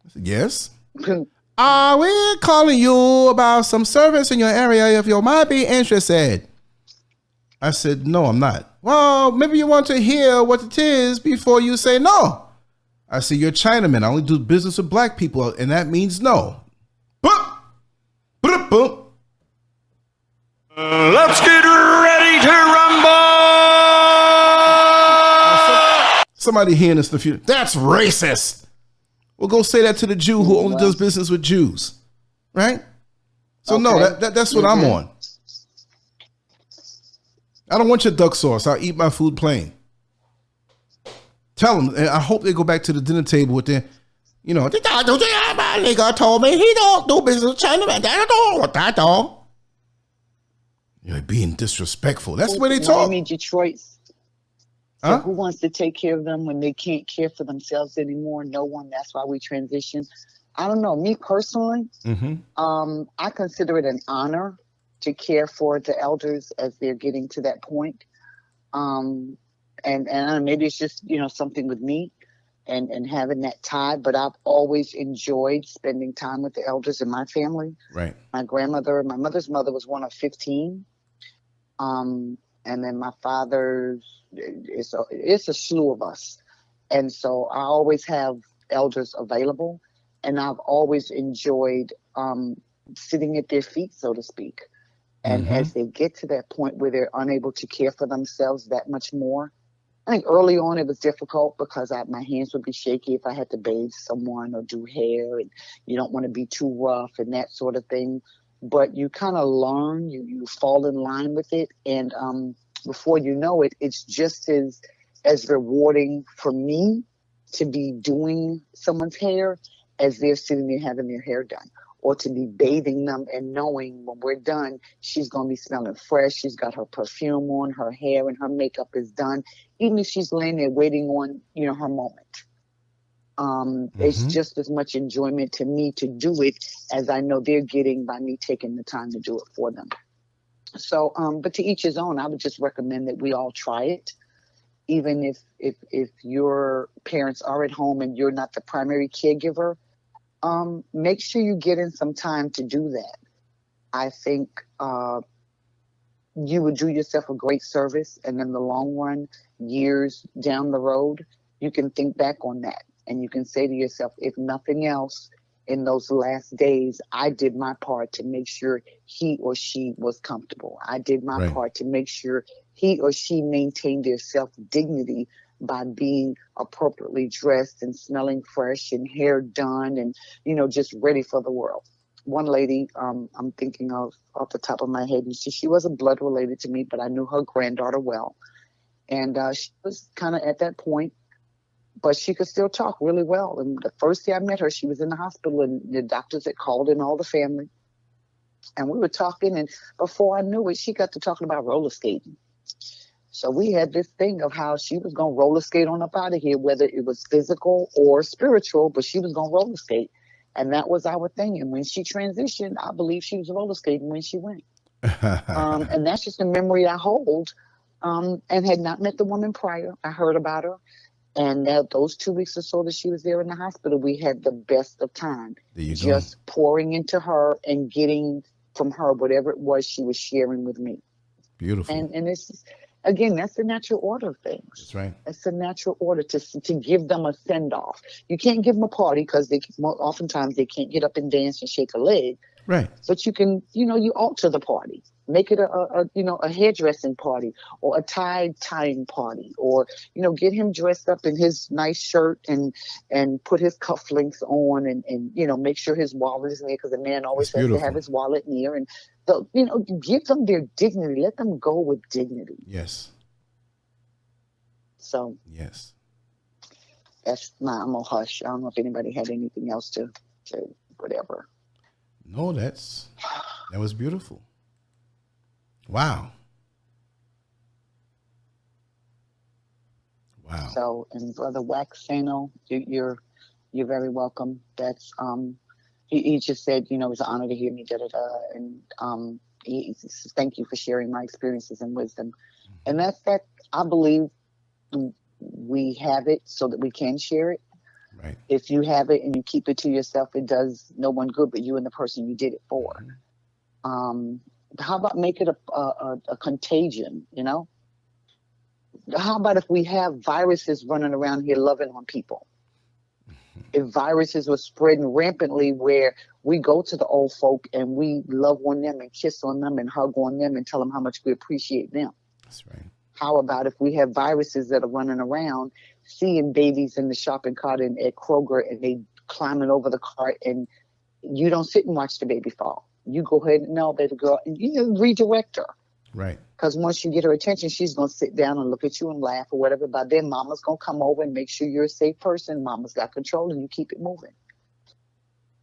Speaker 1: said, yes. We're calling you about some service in your area if you might be interested. I said, no, I'm not. Well, maybe you want to hear what it is before you say no. I said, you're a Chinaman. I only do business with black people, and that means no. Boop. Boop, boop.
Speaker 7: Let's get ready to rumble!
Speaker 1: Somebody hearing this in the future, that's racist. Well, go say that to the Jew who only does business with Jews, right? So no, that's what I'm on. I don't want your duck sauce. I'll eat my food plain. Tell them, and I hope they go back to the dinner table with their, you know, my nigga told me he don't do business with China, man. That don't. You're being disrespectful. That's the way they talk.
Speaker 2: I mean, Detroit. So who wants to take care of them when they can't care for themselves anymore? No one. That's why we transition. I don't know. Me personally, I consider it an honor to care for the elders as they're getting to that point. And maybe it's just, you know, something with me and having that tie. But I've always enjoyed spending time with the elders in my family. Right. My mother's mother was one of 15. And then my father's, it's a slew of us. And so I always have elders available, and I've always enjoyed sitting at their feet, so to speak. And as they get to that point where they're unable to care for themselves that much more, I think early on it was difficult because my hands would be shaky if I had to bathe someone or do hair, and you don't want to be too rough and that sort of thing. But you kind of learn, you fall in line with it, and before you know it, it's just as rewarding for me to be doing someone's hair as they're sitting there having their hair done, or to be bathing them and knowing when we're done, she's going to be smelling fresh. She's got her perfume on, her hair and her makeup is done, even if she's laying there waiting on, her moment. It's just as much enjoyment to me to do it as I know they're getting by me taking the time to do it for them. So, but to each his own. I would just recommend that we all try it. Even if your parents are at home and you're not the primary caregiver, make sure you get in some time to do that. I think you would do yourself a great service, and in the long run, years down the road, you can think back on that and you can say to yourself, if nothing else, in those last days, I did my part to make sure he or she was comfortable. I did my part to make sure he or she maintained their self-dignity by being appropriately dressed and smelling fresh and hair done and, just ready for the world. One lady I'm thinking of off the top of my head, and she wasn't blood related to me, but I knew her granddaughter well. And she was kind of at that point, but she could still talk really well. And the first day I met her, she was in the hospital and the doctors had called in all the family. And we were talking, and before I knew it, she got to talking about roller skating. So we had this thing of how she was going to roller skate on up out of here, whether it was physical or spiritual, but she was going to roller skate. And that was our thing. And when she transitioned, I believe she was roller skating when she went. And that's just a memory I hold, and had not met the woman prior. I heard about her. And those 2 weeks or so that she was there in the hospital, we had the best of time. Just pouring into her and getting from her whatever it was she was sharing with me.
Speaker 1: Beautiful.
Speaker 2: And it's, again, that's the natural order of things.
Speaker 1: That's right.
Speaker 2: It's the natural order to give them a send-off. You can't give them a party because oftentimes they can't get up and dance and shake a leg.
Speaker 1: Right.
Speaker 2: But you can, you alter the party. Make it a hairdressing party or a tie-tying party, or, get him dressed up in his nice shirt and put his cufflinks on and make sure his wallet is near, because a man always has to have his wallet near. And, so, give them their dignity. Let them go with dignity.
Speaker 1: Yes.
Speaker 2: So.
Speaker 1: Yes.
Speaker 2: I'm going to hush. I don't know if anybody had anything else to whatever.
Speaker 1: No, that was beautiful. Wow.
Speaker 2: So, and Brother Waxano, you're very welcome. That's he just said, it's an honor to hear me, and he says, thank you for sharing my experiences and wisdom. And that's that. I believe we have it so that we can share it.
Speaker 1: Right.
Speaker 2: If you have it and you keep it to yourself, it does no one good but you and the person you did it for. How about make it a contagion, How about if we have viruses running around here loving on people? If viruses were spreading rampantly where we go to the old folk and we love on them and kiss on them and hug on them and tell them how much we appreciate them.
Speaker 1: That's right.
Speaker 2: How about if we have viruses that are running around seeing babies in the shopping cart and at Kroger and they climbing over the cart and you don't sit and watch the baby fall. You go ahead and no, baby girl, and redirect her.
Speaker 1: Right.
Speaker 2: Because once you get her attention, she's going to sit down and look at you and laugh or whatever. By then, mama's going to come over and make sure you're a safe person. Mama's got control and you keep it moving.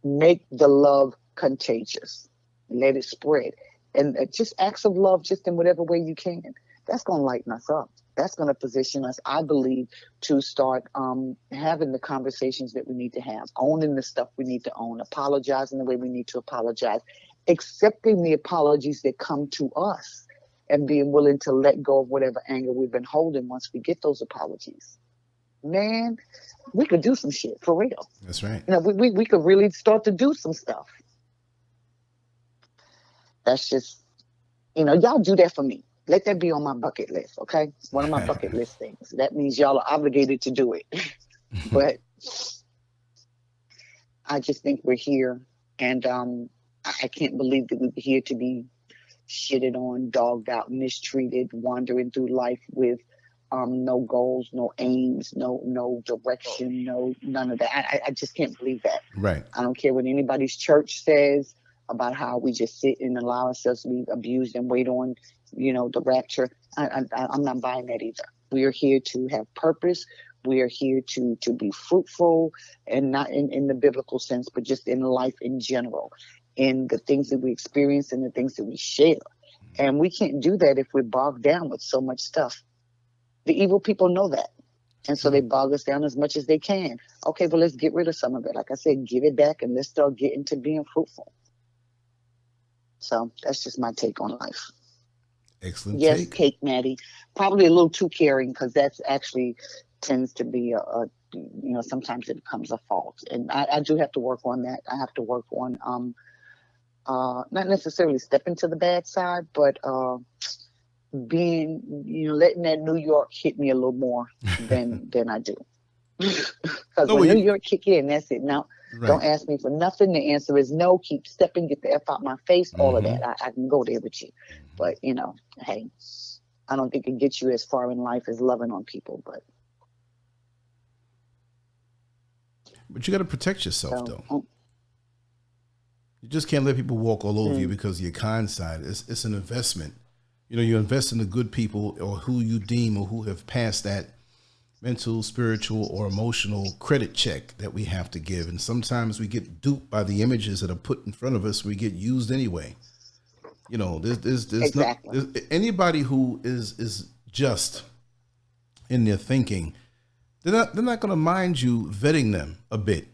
Speaker 2: Make the love contagious. Let it spread. And just acts of love just in whatever way you can. That's going to lighten us up. That's going to position us, I believe, to start having the conversations that we need to have, owning the stuff we need to own, apologizing the way we need to apologize, accepting the apologies that come to us, and being willing to let go of whatever anger we've been holding once we get those apologies. Man, we could do some shit for real.
Speaker 1: That's right.
Speaker 2: We could really start to do some stuff. That's just, y'all do that for me. Let that be on my bucket list, okay? It's one of my bucket list things. That means y'all are obligated to do it. But I just think we're here, and I can't believe that we were here to be shitted on, dogged out, mistreated, wandering through life with no goals, no aims, no direction, none of that. I just can't believe that.
Speaker 1: Right.
Speaker 2: I don't care what anybody's church says about how we just sit and allow ourselves to be abused and wait on, the rapture. I'm not buying that either. We are here to have purpose. We are here to be fruitful, and not in the biblical sense, but just in life in general, in the things that we experience and the things that we share. And we can't do that if we're bogged down with so much stuff. The evil people know that. And so they bog us down as much as they can. Okay, well, let's get rid of some of it. Like I said, give it back and let's start getting to being fruitful. So that's just my take on life.
Speaker 1: Excellent
Speaker 2: yes,
Speaker 1: take.
Speaker 2: Cake Maddie. Probably a little too caring, because that's actually tends to be sometimes it becomes a fault. And I do have to work on that. I have to work on not necessarily stepping to the bad side, but being, letting that New York hit me a little more than I do. Because when New York kick in, that's it. Now, don't ask me for nothing. The answer is no. Keep stepping. Get the F out my face. All of that. I can go there with you. But, hey, I don't think it gets you as far in life as loving on people. But
Speaker 1: you got to protect yourself, though. You just can't let people walk all over you because of your kind side. It's an investment. You invest in the good people, or who you deem or who have passed that mental, spiritual, or emotional credit check that we have to give. And sometimes we get duped by the images that are put in front of us. We get used anyway. There's
Speaker 2: exactly.
Speaker 1: Anybody who is just in their thinking, they're not going to mind you vetting them a bit.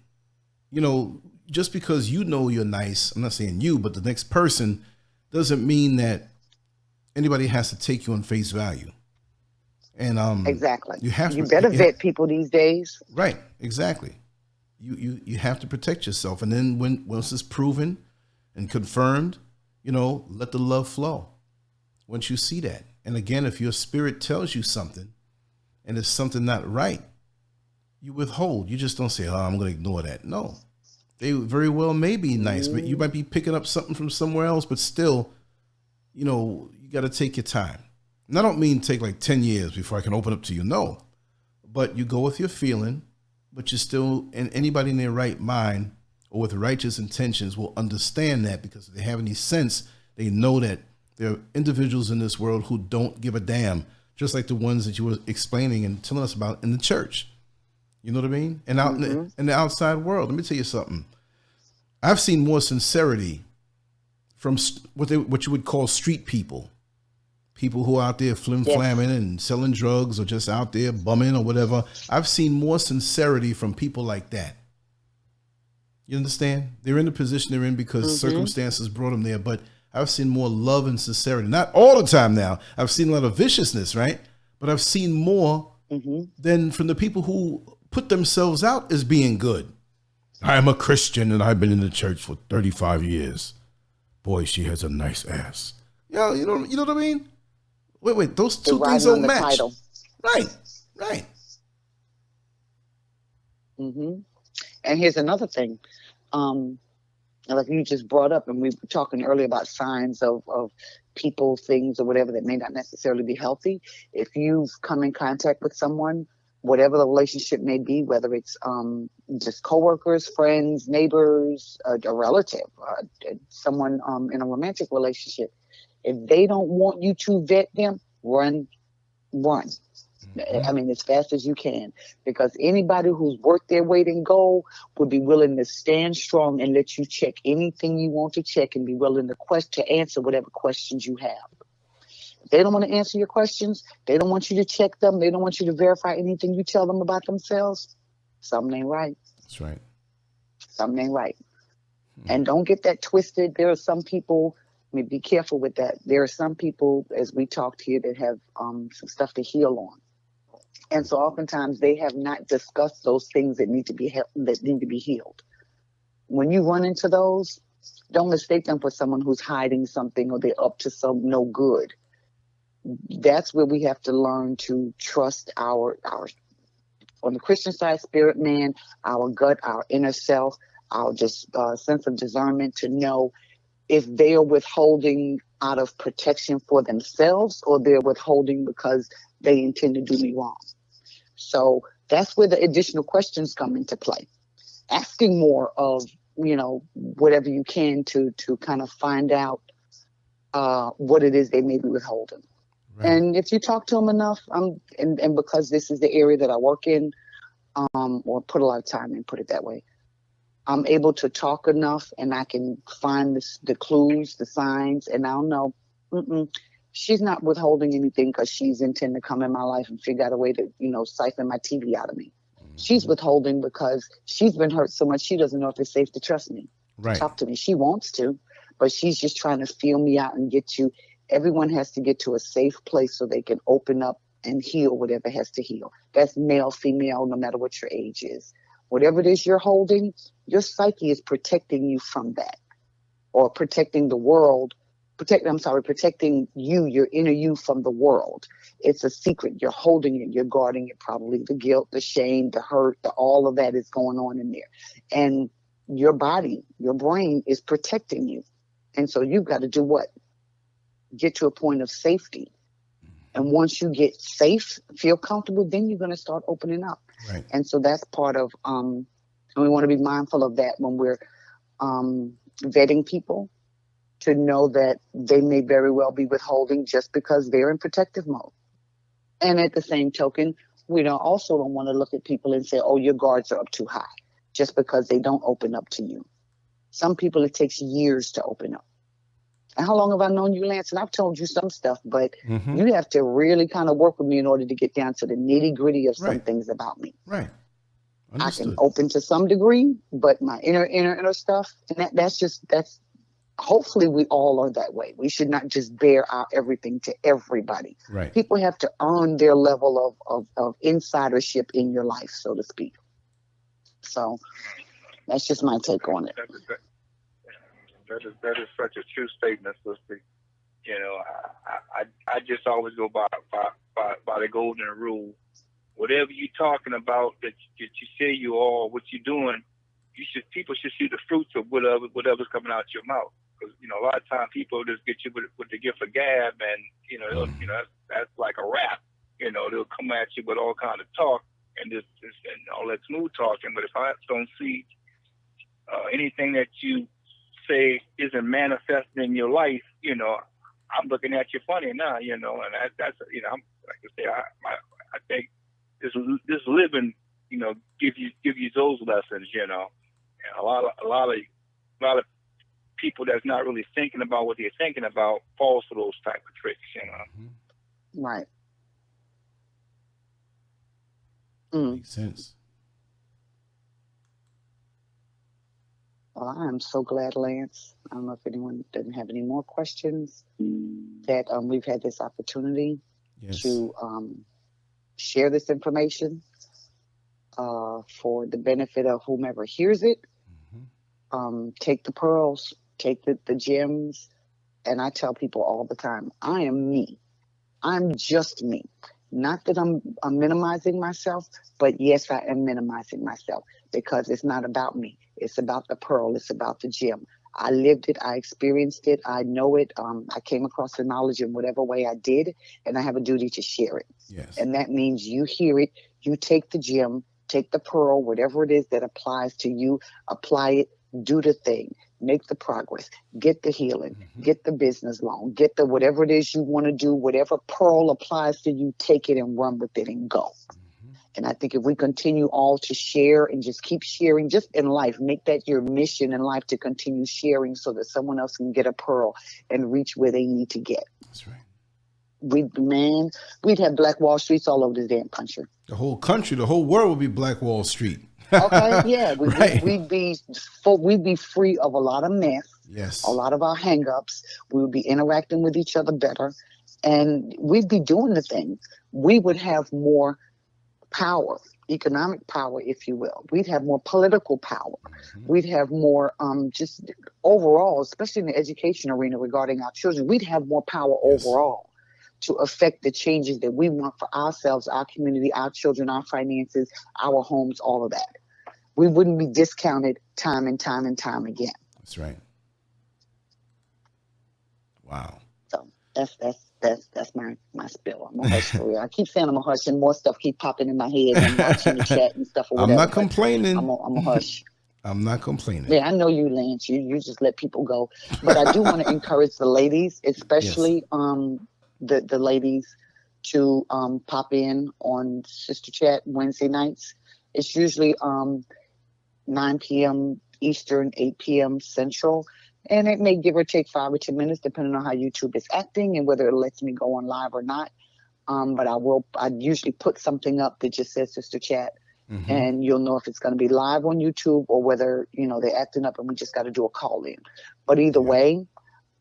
Speaker 1: Just because you're nice, I'm not saying you, but the next person, doesn't mean that anybody has to take you on face value. And
Speaker 2: exactly.
Speaker 1: You
Speaker 2: better vet people these days.
Speaker 1: Right, exactly. You have to protect yourself, and then once it's proven and confirmed, let the love flow. Once you see that, and again, if your spirit tells you something, and it's something not right, you withhold. You just don't say, "Oh, I'm going to ignore that." No, they very well may be nice, but you might be picking up something from somewhere else. But still, you got to take your time. And I don't mean take like 10 years before I can open up to you. No, but you go with your feeling, but you're still, and anybody in their right mind or with righteous intentions will understand that, because if they have any sense, they know that there are individuals in this world who don't give a damn, just like the ones that you were explaining and telling us about in the church. You know what I mean? And out in the outside world, let me tell you something. I've seen more sincerity from what you would call street people. People who are out there flim-flamming and selling drugs, or just out there bumming or whatever. I've seen more sincerity from people like that. You understand? They're in the position they're in because circumstances brought them there. But I've seen more love and sincerity. Not all the time now. I've seen a lot of viciousness, right? But I've seen more than from the people who put themselves out as being good. I'm a Christian and I've been in the church for 35 years. Boy, she has a nice ass. You know what I mean? Wait, those two things don't match. Right.
Speaker 2: And here's another thing. Like you just brought up, and we were talking earlier about signs of people, things, or whatever that may not necessarily be healthy. If you've come in contact with someone, whatever the relationship may be, whether it's just coworkers, friends, neighbors, a relative, someone in a romantic relationship, if they don't want you to vet them, run. I mean, as fast as you can, because anybody who's worth their weight in gold would be willing to stand strong and let you check anything you want to check, and be willing to answer whatever questions you have. If they don't want to answer your questions, they don't want you to check them, they don't want you to verify anything you tell them about themselves, something ain't right.
Speaker 1: That's right.
Speaker 2: Something ain't right. And don't get that twisted. There are some people, be careful with that. There are some people, as we talked here, that have some stuff to heal on. And so oftentimes they have not discussed those things that need to be healed. When you run into those, don't mistake them for someone who's hiding something, or they're up to some no good. That's where we have to learn to trust our on the Christian side, spirit man, our gut, our inner self, our just sense of discernment to know if they are withholding out of protection for themselves, or they're withholding because they intend to do me wrong. So that's where the additional questions come into play. Asking more of, whatever you can to kind of find out what it is they may be withholding. Right. And if you talk to them enough, and because this is the area that I work in, or put a lot of time in, put it that way, I'm able to talk enough, and I can find the clues, the signs, and I'll know, she's not withholding anything because she's intending to come in my life and figure out a way to, siphon my TV out of me. She's withholding because she's been hurt so much she doesn't know if it's safe to trust me. Right. Talk to me. She wants to, but she's just trying to feel me out and get you. Everyone has to get to a safe place so they can open up and heal whatever has to heal. That's male, female, no matter what your age is. Whatever it is you're holding, your psyche is protecting you from that, or protecting the world, protecting you, your inner you, from the world. It's a secret. You're holding it. You're guarding it. Probably the guilt, the shame, the hurt, all of that is going on in there. And your body, your brain is protecting you. And so you've got to do what? Get to a point of safety. And once you get safe, feel comfortable, then you're going to start opening up. Right. And so that's part of, and we want to be mindful of that when we're vetting people, to know that they may very well be withholding just because they're in protective mode. And at the same token, we don't want to look at people and say, oh, your guards are up too high, just because they don't open up to you. Some people, it takes years to open up. And how long have I known you, Lance? And I've told you some stuff, but you have to really kind of work with me in order to get down to the nitty gritty of some things about me. Right. Understood. I can open to some degree, but my inner stuff, and that's hopefully we all are that way. We should not just bear out everything to everybody. Right. People have to earn their level of insidership in your life, so to speak. So that's just my take on it.
Speaker 5: That is such a true statement, sister. I just always go by the golden rule. Whatever you're talking about that you say you are, what you're doing, people should see the fruits of whatever's coming out your mouth. Because a lot of times people just get you with the gift of gab, and that's like a rap. They'll come at you with all kind of talk and and all that smooth talking. But if I don't see anything that you say isn't manifesting in your life, I'm looking at you funny now, and that's I'm like I say, I think this living, give you those lessons, and a lot of people that's not really thinking about what they're thinking about falls for those type of tricks,
Speaker 2: Right.
Speaker 1: Makes sense.
Speaker 2: Well, I am so glad, Lance. I don't know if anyone doesn't have any more questions, that we've had this opportunity to share this information for the benefit of whomever hears it. Take the pearls, take the gems. And I tell people all the time, I am me. I'm just me. Not that I'm minimizing myself, but yes, I am minimizing myself, because it's not about me. It's about the pearl. It's about the gem. I lived it. I experienced it. I know it. I came across the knowledge in whatever way I did, and I have a duty to share it. Yes. And that means you hear it, you take the gem, take the pearl, whatever it is that applies to you, apply it, do the thing, make the progress, get the healing, get the business loan, get the whatever it is you want to do, whatever pearl applies to you, take it and run with it and go. And I think if we continue all to share and just keep sharing, just in life, make that your mission in life, to continue sharing so that someone else can get a pearl and reach where they need to get.
Speaker 1: That's right.
Speaker 2: We'd have Black Wall Streets all over this damn country.
Speaker 1: The whole country, the whole world would be Black Wall Street.
Speaker 2: Okay, yeah, we'd be free of a lot of mess.
Speaker 1: Yes,
Speaker 2: a lot of our hang-ups. We would be interacting with each other better, and we'd be doing the things. We would have more power, economic power, if you will. We'd have more political power. We'd have more just overall, especially in the education arena regarding our children. We'd have more power overall to affect the changes that we want for ourselves, our community, our children, our finances, our homes, all of that. We wouldn't be discounted time and time and time again.
Speaker 1: That's right. Wow.
Speaker 2: So that's my spill. I'm a hush for real. I keep saying I'm a hush, and more stuff keep popping in my head. I'm watching the chat and stuff or
Speaker 1: I'm
Speaker 2: whatever.
Speaker 1: not complaining.
Speaker 2: I'm a hush.
Speaker 1: I'm not complaining.
Speaker 2: Yeah, I know you, Lance. You just let people go. But I do want to encourage the ladies, especially the ladies, to pop in on Sister Chat Wednesday nights. It's usually 9 p.m. Eastern, 8 p.m. Central. And it may give or take 5 or 10 minutes, depending on how YouTube is acting and whether it lets me go on live or not. But I usually put something up that just says Sister Chat. Mm-hmm. And you'll know if it's going to be live on YouTube or whether, they're acting up and we just got to do a call in. But either way,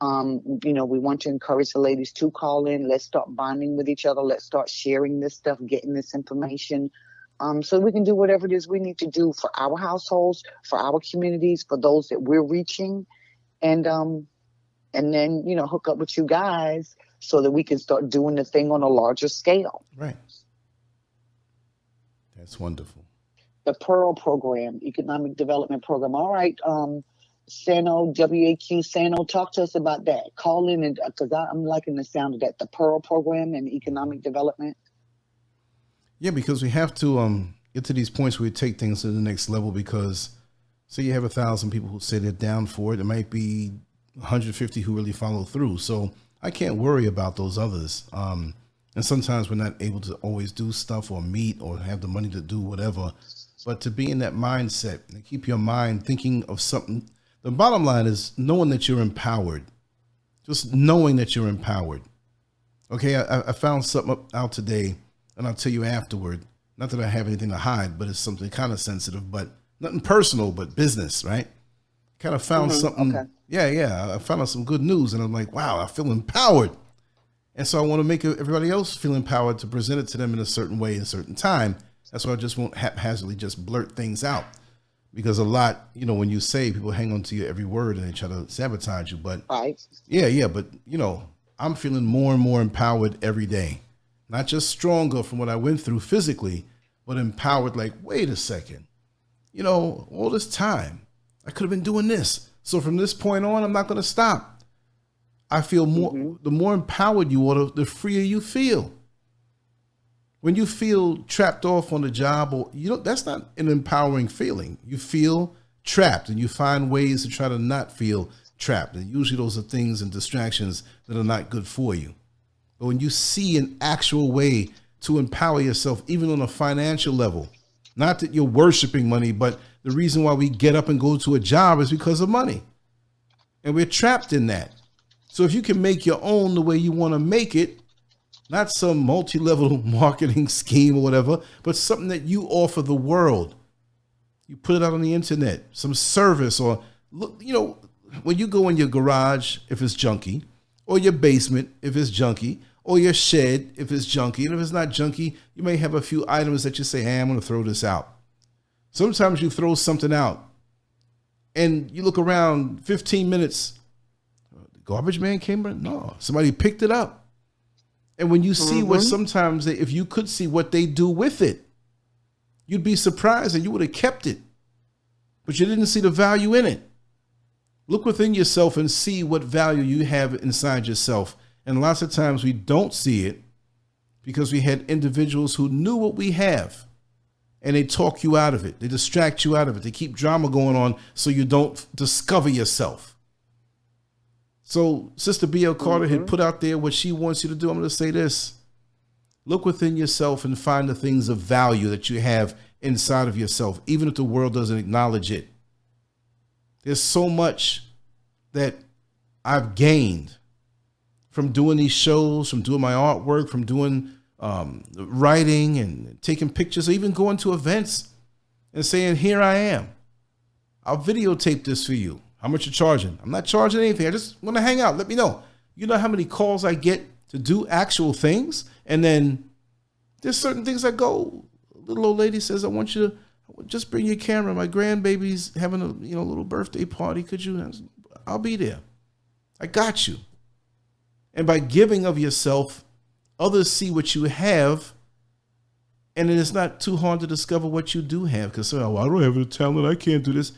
Speaker 2: we want to encourage the ladies to call in. Let's start bonding with each other. Let's start sharing this stuff, getting this information. So we can do whatever it is we need to do for our households, for our communities, for those that we're reaching. And then, hook up with you guys so that we can start doing the thing on a larger scale.
Speaker 1: Right. That's wonderful.
Speaker 2: The Pearl program, Economic Development Program. All right, Sano, WAQ Sano, talk to us about that. Call in, because I'm liking the sound of that. The Pearl program and economic development.
Speaker 1: Yeah, because we have to get to these points where we take things to the next level, because say you have 1,000 people who say they're down for it. It might be 150 who really follow through. So I can't worry about those others. And sometimes we're not able to always do stuff or meet or have the money to do whatever. But to be in that mindset and keep your mind thinking of something. The bottom line is knowing that you're empowered. Just knowing that you're empowered. Okay, I found something out today, and I'll tell you afterward. Not that I have anything to hide, but it's something kind of sensitive, but nothing personal, but business, right? Kind of found something. Okay. Yeah. I found out some good news, and I'm like, wow, I feel empowered. And so I want to make everybody else feel empowered to present it to them in a certain way, in a certain time. That's why I just won't haphazardly just blurt things out, because a lot, when you say, people hang on to your every word and they try to sabotage you. But yeah. But, I'm feeling more and more empowered every day, not just stronger from what I went through physically, but empowered. Like, wait a second, all this time I could have been doing this. So from this point on, I'm not going to stop. I feel more, the more empowered you are, the freer you feel. When you feel trapped off on the job, or that's not an empowering feeling. You feel trapped, and you find ways to try to not feel trapped. And usually those are things and distractions that are not good for you. But when you see an actual way to empower yourself, even on a financial level, not that you're worshiping money, but the reason why we get up and go to a job is because of money. And we're trapped in that. So if you can make your own the way you want to make it, not some multi-level marketing scheme or whatever, but something that you offer the world. You put it out on the internet, some service, or look, when you go in your garage, if it's junky, or your basement, if it's junky, or your shed, if it's junky. And if it's not junky, you may have a few items that you say, hey, I'm going to throw this out. Sometimes you throw something out and you look around 15 minutes. Garbage man came in? No, somebody picked it up. And when you see what sometimes, if you could see what they do with it, you'd be surprised and you would have kept it, but you didn't see the value in it. Look within yourself and see what value you have inside yourself. And lots of times we don't see it because we had individuals who knew what we have and they talk you out of it. They distract you out of it. They keep drama going on so you don't discover yourself. So Sister B.L. Carter had put out there what she wants you to do. I'm going to say this. Look within yourself and find the things of value that you have inside of yourself, even if the world doesn't acknowledge it. There's so much that I've gained from doing these shows, from doing my artwork, from doing writing and taking pictures, or even going to events and saying, here I am. I'll videotape this for you. How much you're charging? I'm not charging anything. I just want to hang out. Let me know. You know how many calls I get to do actual things? And then there's certain things that go. Little old lady says, I want you to just bring your camera. My grandbaby's having a little birthday party. Could you? I'll be there. I got you. And by giving of yourself, others see what you have. And it is not too hard to discover what you do have. Because I don't have the talent. I can't do this.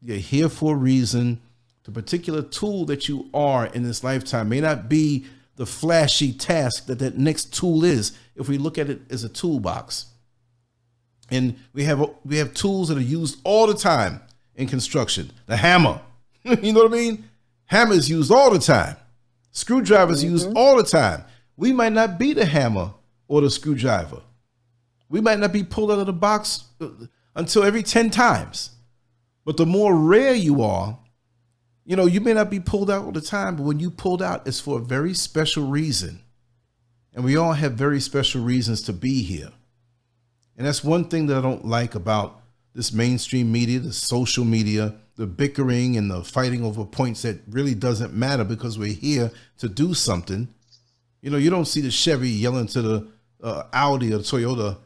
Speaker 1: You're here for a reason, The particular tool that you are in this lifetime may not be the flashy task that next tool is, if we look at it as a toolbox. And we have tools that are used all the time in construction. The hammer, you know what I mean? Hammer is used all the time. Screwdrivers used all the time. We might not be the hammer or the screwdriver. We might not be pulled out of the box until every 10 times. But the more rare you are, you know, you may not be pulled out all the time, but when you pulled out, it's for a very special reason. And we all have very special reasons to be here. And that's one thing that I don't like about this mainstream media, the social media, the bickering and the fighting over points that really doesn't matter because we're here to do something. You know, you don't see the Chevy yelling to the Audi or the Toyota,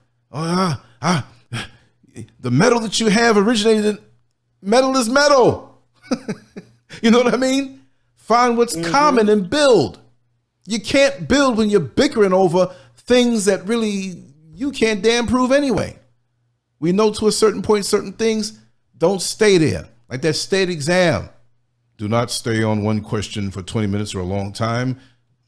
Speaker 1: the metal that you have originated, metal is metal. You know what I mean? Find what's common and build. You can't build when you're bickering over things that really you can't damn prove anyway. We know to a certain point, certain things don't stay there. Like that state exam. Do not stay on one question for 20 minutes or a long time.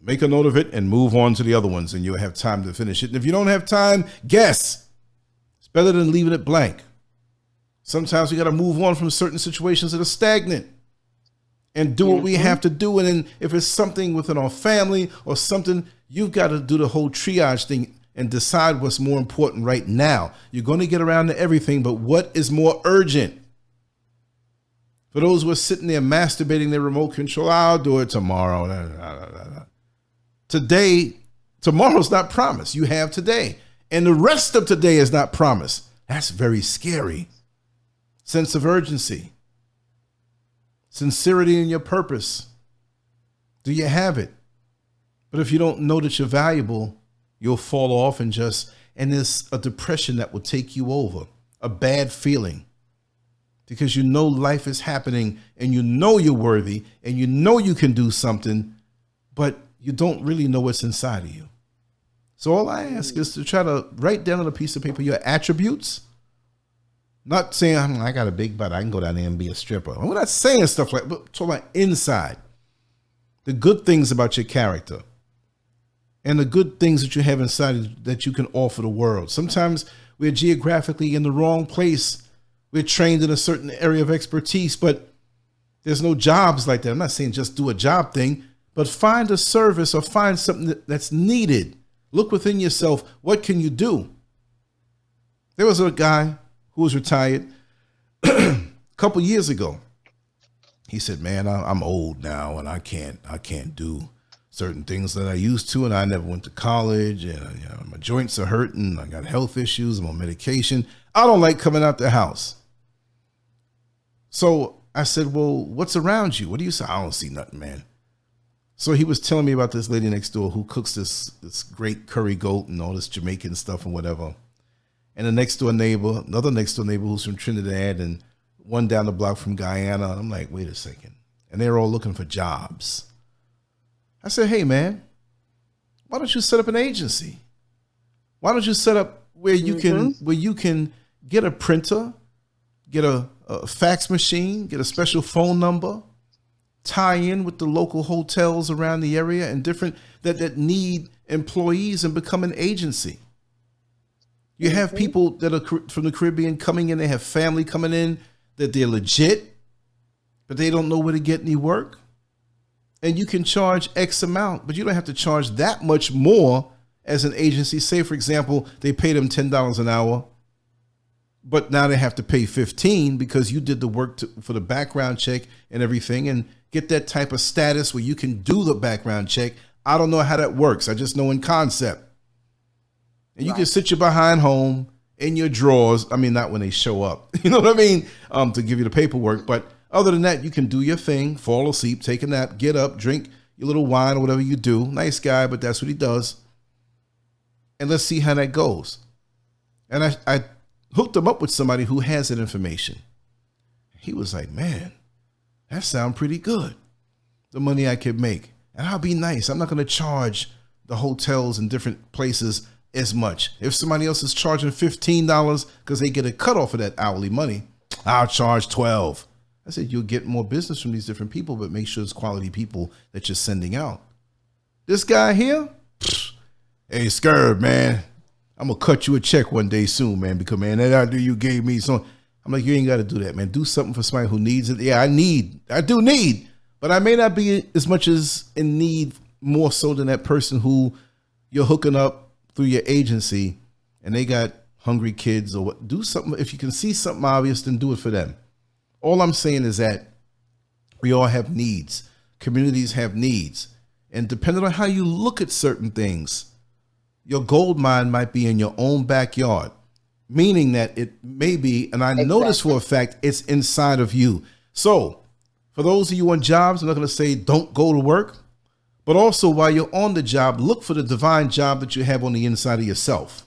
Speaker 1: Make a note of it and move on to the other ones and you'll have time to finish it. And if you don't have time, guess. It's better than leaving it blank. Sometimes we got to move on from certain situations that are stagnant and do what we have to do. And then if it's something within our family or something, you've got to do the whole triage thing and decide what's more important right now. You're going to get around to everything, but what is more urgent? For those who are sitting there masturbating their remote control, I'll do it tomorrow. Today, tomorrow's not promised. You have today. And the rest of today is not promised. That's very scary. Sense of urgency. Sincerity in your purpose. Do you have it? But if you don't know that you're valuable, you'll fall off and there's a depression that will take you over, a bad feeling, because you know life is happening and you know you're worthy and you know you can do something, but you don't really know what's inside of you. So all I ask is to try to write down on a piece of paper your attributes. Not saying I got a big butt, I can go down there and be a stripper. I'm not saying stuff like that, but talking about inside. The good things about your character. And the good things that you have inside that you can offer the world. Sometimes we're geographically in the wrong place. We're trained in a certain area of expertise, but there's no jobs like that. I'm not saying just do a job thing, but find a service or find something that's needed. Look within yourself. What can you do? There was a guy who was retired a couple years ago. He said, man, I'm old now and I can't do certain things that I used to, and I never went to college, and my joints are hurting. I got health issues. I'm on medication. I don't like coming out the house. So I said, well, what's around you? What do you say? I don't see nothing, man. So he was telling me about this lady next door who cooks this great curry goat and all this Jamaican stuff and whatever. And another next door neighbor who's from Trinidad, and one down the block from Guyana. And I'm like, wait a second. And they're all looking for jobs. I said, hey, man, why don't you set up an agency? Why don't you set up where you can get a printer, get a fax machine, get a special phone number, tie in with the local hotels around the area and different that need employees and become an agency. You have people that are from the Caribbean coming in. They have family coming in that they're legit, but they don't know where to get any work. And you can charge X amount, but you don't have to charge that much more as an agency. Say, for example, they pay them $10 an hour, but now they have to pay $15 because you did the work for the background check and everything, and get that type of status where you can do the background check. I don't know how that works. I just know in concept. And you can sit your behind home in your drawers. I mean, not when they show up, you know what I mean? To give you the paperwork. But other than that, you can do your thing, fall asleep, take a nap, get up, drink your little wine or whatever you do. Nice guy, but that's what he does. And let's see how that goes. And I hooked him up with somebody who has that information. He was like, man, that sounds pretty good. The money I could make. And I'll be nice. I'm not going to charge the hotels in different places as much. If somebody else is charging $15 because they get a cut off of that hourly money, I'll charge $12. I said, you'll get more business from these different people, but make sure it's quality people that you're sending out. This guy here, hey, Scurv, man, I'm going to cut you a check one day soon, man, because, man, that idea you gave me. So I'm like, you ain't got to do that, man. Do something for somebody who needs it. Yeah, I do need, but I may not be as much as in need more so than that person who you're hooking up through your agency and they got hungry kids or what. Do something. If you can see something obvious, then do it for them. All I'm saying is that we all have needs. Communities have needs. And depending on how you look at certain things, your gold mine might be in your own backyard, meaning that it may be, and I notice for a fact, it's inside of you. So for those of you on jobs, I'm not going to say don't go to work, but also while you're on the job, look for the divine job that you have on the inside of yourself.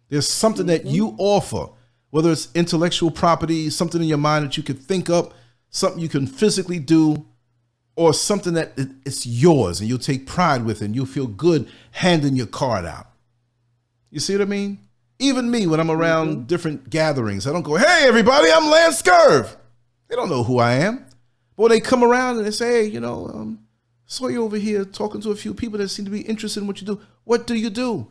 Speaker 1: There's something that you offer, whether it's intellectual property, something in your mind that you can think up, something you can physically do, or something that it's yours and you'll take pride with and you'll feel good handing your card out. You see what I mean? Even me, when I'm around different gatherings, I don't go, hey, everybody, I'm Lance Scurv. They don't know who I am. But when they come around and they say, hey, you know, saw you over here talking to a few people that seem to be interested in what you do. What do you do?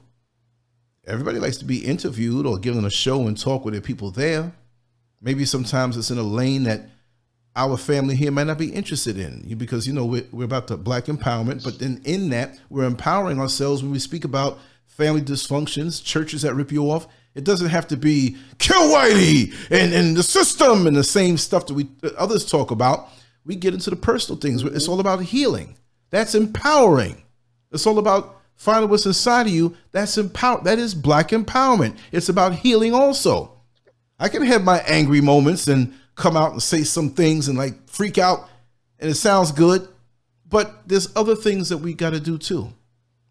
Speaker 1: Everybody likes to be interviewed or given a show and talk with the people there. Maybe sometimes it's in a lane that our family here might not be interested in, because, you know, we're about the Black empowerment, but then in that, we're empowering ourselves when we speak about family dysfunctions, churches that rip you off. It doesn't have to be kill Whitey and the system and the same stuff that others talk about. We get into the personal things. It's all about healing. That's empowering. It's all about finding what's inside of you. That's empower. That is Black empowerment. It's about healing also. I can have my angry moments and come out and say some things and like freak out and it sounds good, but there's other things that we got to do too.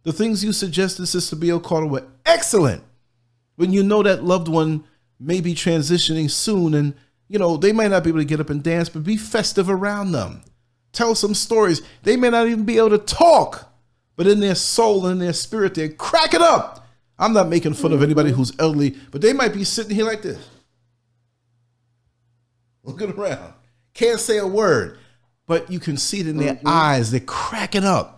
Speaker 1: The things you suggested, Sister B.L. Carter, were excellent. When you know that loved one may be transitioning soon and, you know, they might not be able to get up and dance, but be festive around them. Tell some stories. They may not even be able to talk, but in their soul and their spirit, they're cracking up. I'm not making fun of anybody who's elderly, but they might be sitting here like this. Looking around. Can't say a word, but you can see it in their eyes. They're cracking up.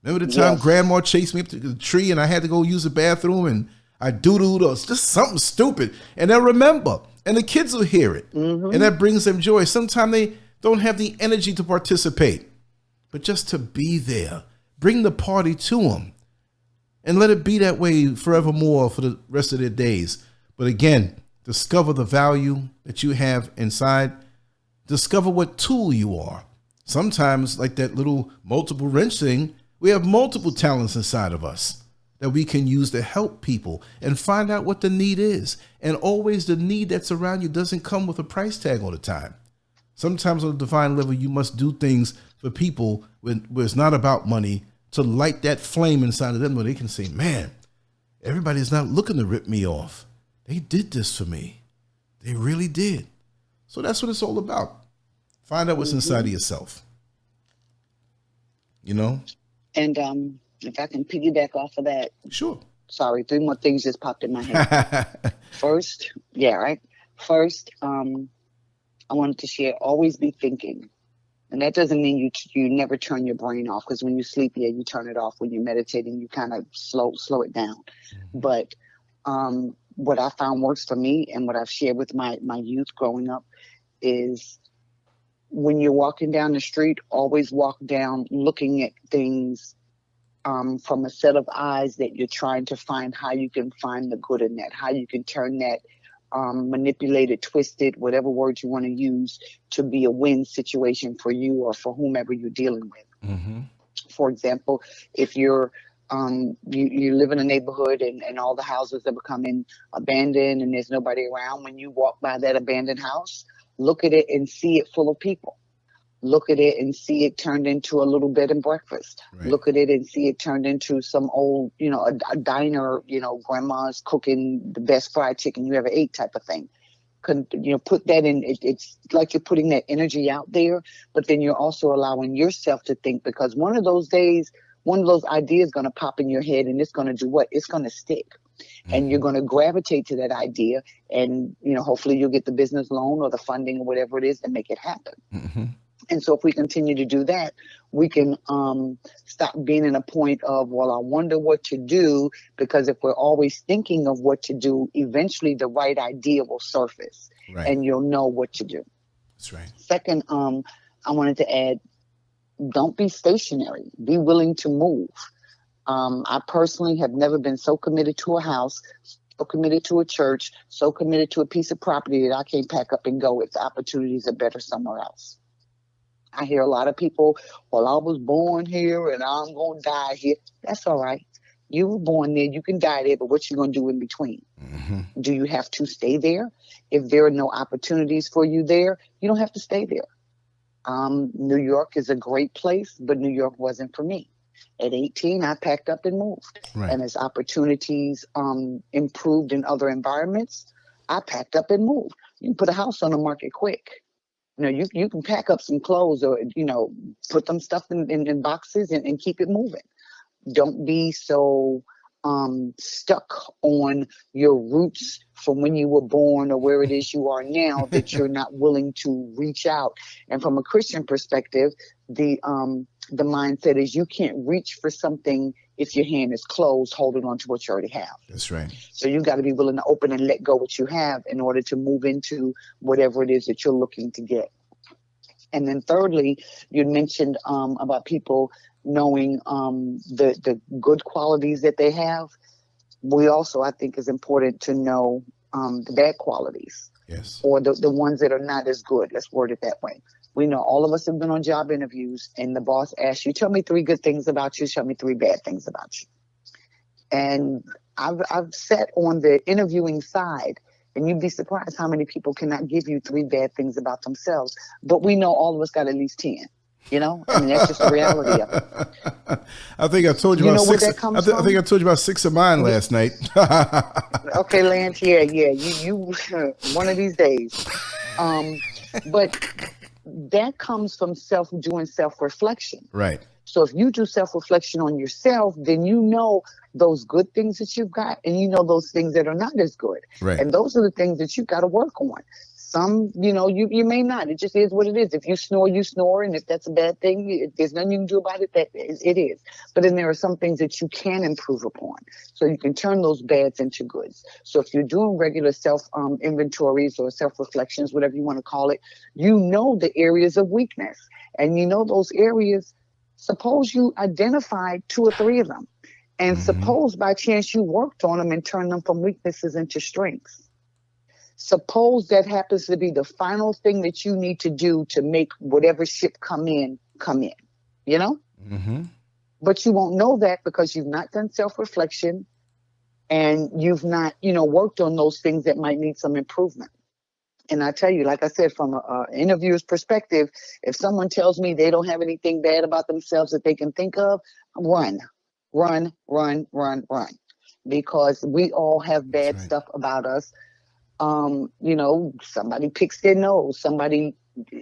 Speaker 1: Remember the time Grandma chased me up to the tree and I had to go use the bathroom and I doodled or just something stupid. And they'll remember. And the kids will hear it. And that brings them joy. Sometimes they don't have the energy to participate, but just to be there. Bring the party to them. And let it be that way forevermore for the rest of their days. But again, discover the value that you have inside. Discover what tool you are. Sometimes, like that little multiple wrench thing, we have multiple talents inside of us that we can use to help people and find out what the need is. And always the need that's around you doesn't come with a price tag all the time. Sometimes on a divine level, you must do things for people where it's not about money, to light that flame inside of them where they can say, man, everybody's not looking to rip me off. They did this for me. They really did. So that's what it's all about. Find out what's inside of yourself. You know? And
Speaker 2: if I can piggyback off of that.
Speaker 1: Sure.
Speaker 2: Sorry, 3 more things just popped in my head. First, First, I wanted to share, always be thinking. And that doesn't mean you never turn your brain off, because when you sleep, you turn it off. When you're meditating, you kind of slow it down. But what I found works for me and what I've shared with my youth growing up is when you're walking down the street, always walk down looking at things from a set of eyes that you're trying to find how you can find the good in that, how you can turn that manipulated, twisted, whatever word you want to use, to be a win situation for you or for whomever you're dealing with. For example, if you're you live in a neighborhood and all the houses are becoming abandoned and there's nobody around, when you walk by that abandoned house, look at it and see it full of people. Look at it and see it turned into a little bed and breakfast. Right. Look at it and see it turned into some old, a diner, grandma's cooking the best fried chicken you ever ate type of thing. Put that in, it's like you're putting that energy out there, but then you're also allowing yourself to think, because one of those days, one of those ideas going to pop in your head and it's going to do what? It's going to stick. and you're going to gravitate to that idea, and hopefully you'll get the business loan or the funding or whatever it is to make it happen.
Speaker 1: Mm-hmm.
Speaker 2: And so if we continue to do that, we can stop being in a point of, well, I wonder what to do, because if we're always thinking of what to do, eventually the right idea will surface, and you'll know what to do.
Speaker 1: That's right.
Speaker 2: Second, I wanted to add, don't be stationary. Be willing to move. I personally have never been so committed to a house, so committed to a church, so committed to a piece of property that I can't pack up and go if the opportunities are better somewhere else. I hear a lot of people, well, I was born here and I'm going to die here. That's all right. You were born there, you can die there, but what you going to do in between?
Speaker 1: Mm-hmm.
Speaker 2: Do you have to stay there? If there are no opportunities for you there, you don't have to stay there. New York is a great place, but New York wasn't for me. At 18, I packed up and moved.
Speaker 1: Right.
Speaker 2: And as opportunities improved in other environments, I packed up and moved. You can put a house on the market quick. You can pack up some clothes or, put them stuff in boxes and keep it moving. Don't be so stuck on your roots from when you were born or where it is you are now that you're not willing to reach out. And from a Christian perspective, the mindset is you can't reach for something if your hand is closed, holding on to what you already have.
Speaker 1: That's right.
Speaker 2: So you got to be willing to open and let go what you have in order to move into whatever it is that you're looking to get. And then thirdly, you mentioned about people knowing the good qualities that they have. We also, I think, is important to know the bad qualities.
Speaker 1: Yes.
Speaker 2: Or the ones that are not as good. Let's word it that way. We know all of us have been on job interviews, and the boss asks you, tell me 3 good things about you, tell me 3 bad things about you. And I've sat on the interviewing side, and you'd be surprised how many people cannot give you 3 bad things about themselves. But we know all of us got at least 10. That's just the reality of it.
Speaker 1: I think I told you, about 6.
Speaker 2: Where that comes from?
Speaker 1: I think I told you about 6 of mine last night.
Speaker 2: Okay, Lance. Yeah. You one of these days. But that comes from doing self-reflection.
Speaker 1: Right.
Speaker 2: So if you do self-reflection on yourself, then you know those good things that you've got, and you know those things that are not as good.
Speaker 1: Right.
Speaker 2: And those are the things that you've got to work on. Some, you may not. It just is what it is. If you snore, you snore. And if that's a bad thing, there's nothing you can do about it. It is. But then there are some things that you can improve upon. So you can turn those bads into goods. So if you're doing regular self-inventories or self-reflections, whatever you want to call it, you know the areas of weakness. And you know those areas. Suppose you identified 2 or 3 of them. And suppose by chance you worked on them and turned them from weaknesses into strengths. Suppose that happens to be the final thing that you need to do to make whatever ship come in,
Speaker 1: Mm-hmm.
Speaker 2: But you won't know that because you've not done self-reflection and you've not, worked on those things that might need some improvement. And I tell you, like I said, from an interviewer's perspective, if someone tells me they don't have anything bad about themselves that they can think of, run. Because we all have bad stuff about us. Somebody picks their nose. Somebody,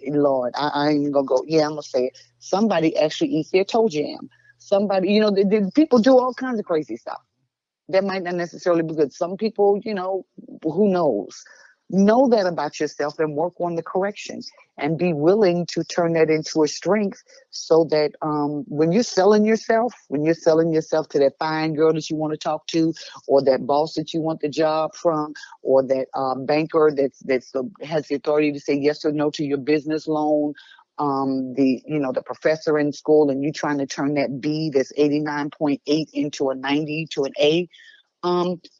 Speaker 2: Lord, I ain't gonna go. Yeah, I'm gonna say it. Somebody actually eats their toe jam. Somebody, the people do all kinds of crazy stuff. That might not necessarily be good. Some people, who knows? Know that about yourself and work on the correction and be willing to turn that into a strength so that when you're selling yourself to that fine girl that you want to talk to, or that boss that you want the job from, or that banker that has the authority to say yes or no to your business loan, the professor in school, and you trying to turn that B that's 89.8 into a 90 to an A,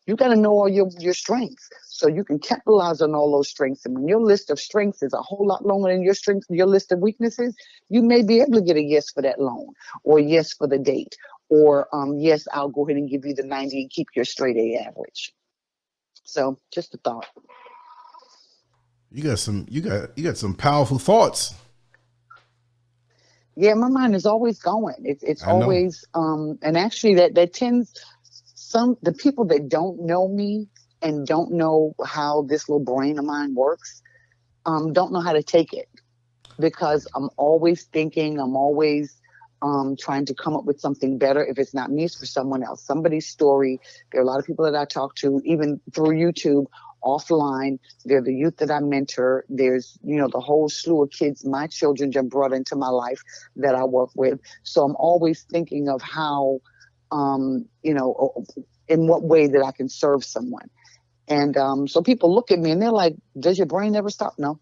Speaker 2: you got to know all your strengths so you can capitalize on all those strengths. And when your list of strengths is a whole lot longer than your list of weaknesses, you may be able to get a yes for that loan, or yes for the date, or yes, I'll go ahead and give you the 90 and keep your straight A average. So just a thought.
Speaker 1: You got some powerful thoughts.
Speaker 2: Yeah, my mind is always going. It's always and actually that tends. The people that don't know me and don't know how this little brain of mine works, don't know how to take it, because I'm always thinking, I'm always trying to come up with something better. If it's not me, it's for someone else, somebody's story. There are a lot of people that I talk to, even through YouTube, offline. They're the youth that I mentor. There's, the whole slew of kids my children just brought into my life that I work with. So I'm always thinking of how, in what way that I can serve someone. And so people look at me and they're like, does your brain never stop? No,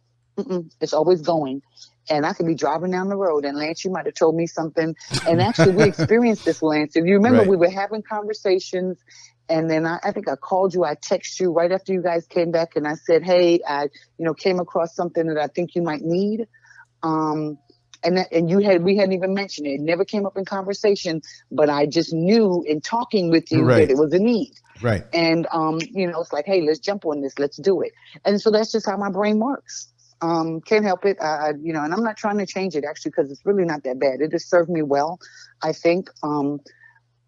Speaker 2: it's always going. And I could be driving down the road, and Lance, you might have told me something. And actually, we experienced this, Lance. If you remember,
Speaker 1: Right.
Speaker 2: we were having conversations, and then I think I called you. I texted you right after you guys came back, and I said, hey, I came across something that I think you might need. And we hadn't even mentioned it. It never came up in conversation, but I just knew in talking with you
Speaker 1: Right.
Speaker 2: that it was a need.
Speaker 1: Right.
Speaker 2: And, it's like, hey, let's jump on this. Let's do it. And so that's just how my brain works. Can't help it. And I'm not trying to change it, actually, because it's really not that bad. It has served me well, I think. And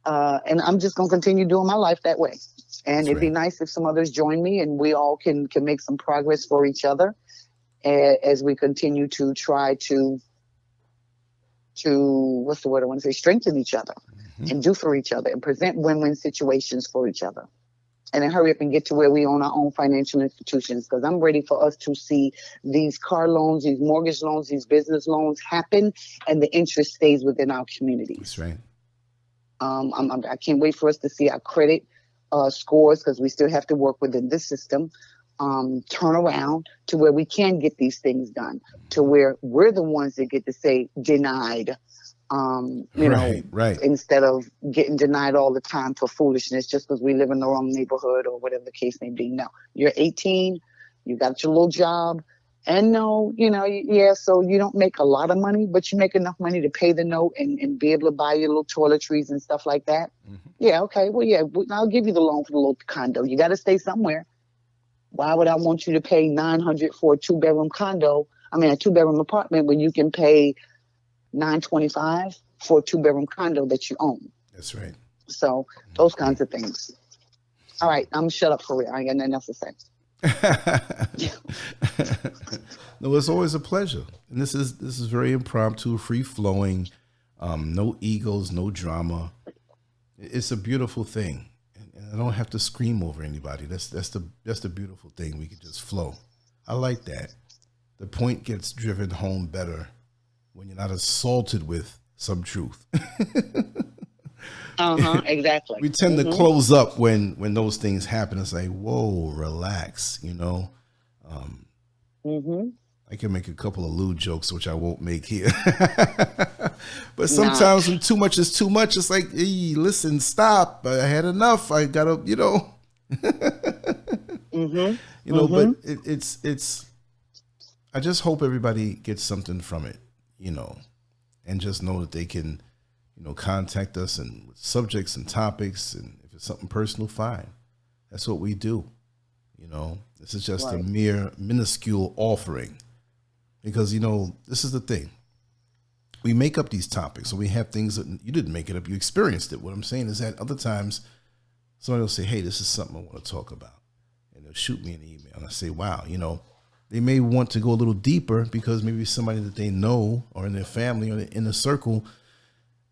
Speaker 2: I'm just going to continue doing my life that way. And
Speaker 1: That's
Speaker 2: it'd be
Speaker 1: right.
Speaker 2: nice if some others join me and we all can make some progress for each other as we continue to try to what's the word I want to say, strengthen each other and do for each other and present win-win situations for each other. And then hurry up and get to where we own our own financial institutions, because I'm ready for us to see these car loans, these mortgage loans, these business loans happen, and the interest stays within our communities.
Speaker 1: That's right.
Speaker 2: I can't wait for us to see our credit scores, because we still have to work within this system, turn around to where we can get these things done, to where we're the ones that get to say denied.
Speaker 1: Right.
Speaker 2: Instead of getting denied all the time for foolishness just because we live in the wrong neighborhood or whatever the case may be. No, you're 18, you got your little job, and so you don't make a lot of money, but you make enough money to pay the note and be able to buy your little toiletries and stuff like that. Mm-hmm. Yeah, okay, well, yeah, I'll give you the loan for the little condo. You got to stay somewhere. Why would I want you to pay $900 for a two-bedroom apartment when you can pay $925 for a two-bedroom condo that you own?
Speaker 1: That's right.
Speaker 2: So those kinds of things. All right, I'm shut up for real. I ain't got nothing else to say.
Speaker 1: No, it's always a pleasure. And this is very impromptu, free flowing, no egos, no drama. It's a beautiful thing. And I don't have to scream over anybody. That's the beautiful thing. We can just flow. I like that. The point gets driven home better when you're not assaulted with some truth.
Speaker 2: Exactly.
Speaker 1: We tend to close up when those things happen. It's like, whoa, relax, I can make a couple of lewd jokes, which I won't make here. But sometimes when too much is too much, it's like, hey, listen, stop. I had enough. I gotta, But it's I just hope everybody gets something from it, and just know that they can, contact us and with subjects and topics. And if it's something personal, fine. That's what we do. This is just a mere minuscule offering, because, this is the thing. We make up these topics, so we have things that you didn't make it up. You experienced it. What I'm saying is that other times somebody will say, hey, this is something I want to talk about. And they'll shoot me an email and I say, wow, they may want to go a little deeper because maybe somebody that they know or in their family or in the circle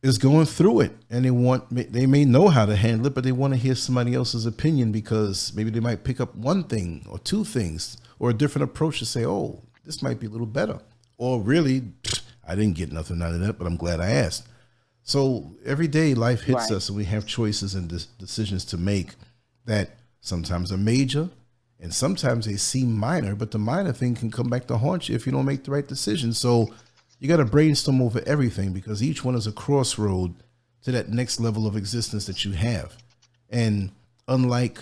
Speaker 1: is going through it, and they may know how to handle it, but they want to hear somebody else's opinion, because maybe they might pick up one thing or two things or a different approach to say, oh, this might be a little better. Or really, I didn't get nothing out of that, but I'm glad I asked. So every day life hits us, and we have choices and decisions to make that sometimes are major and sometimes they seem minor, but the minor thing can come back to haunt you if you don't make the right decision. So you got to brainstorm over everything, because each one is a crossroad to that next level of existence that you have. And unlike,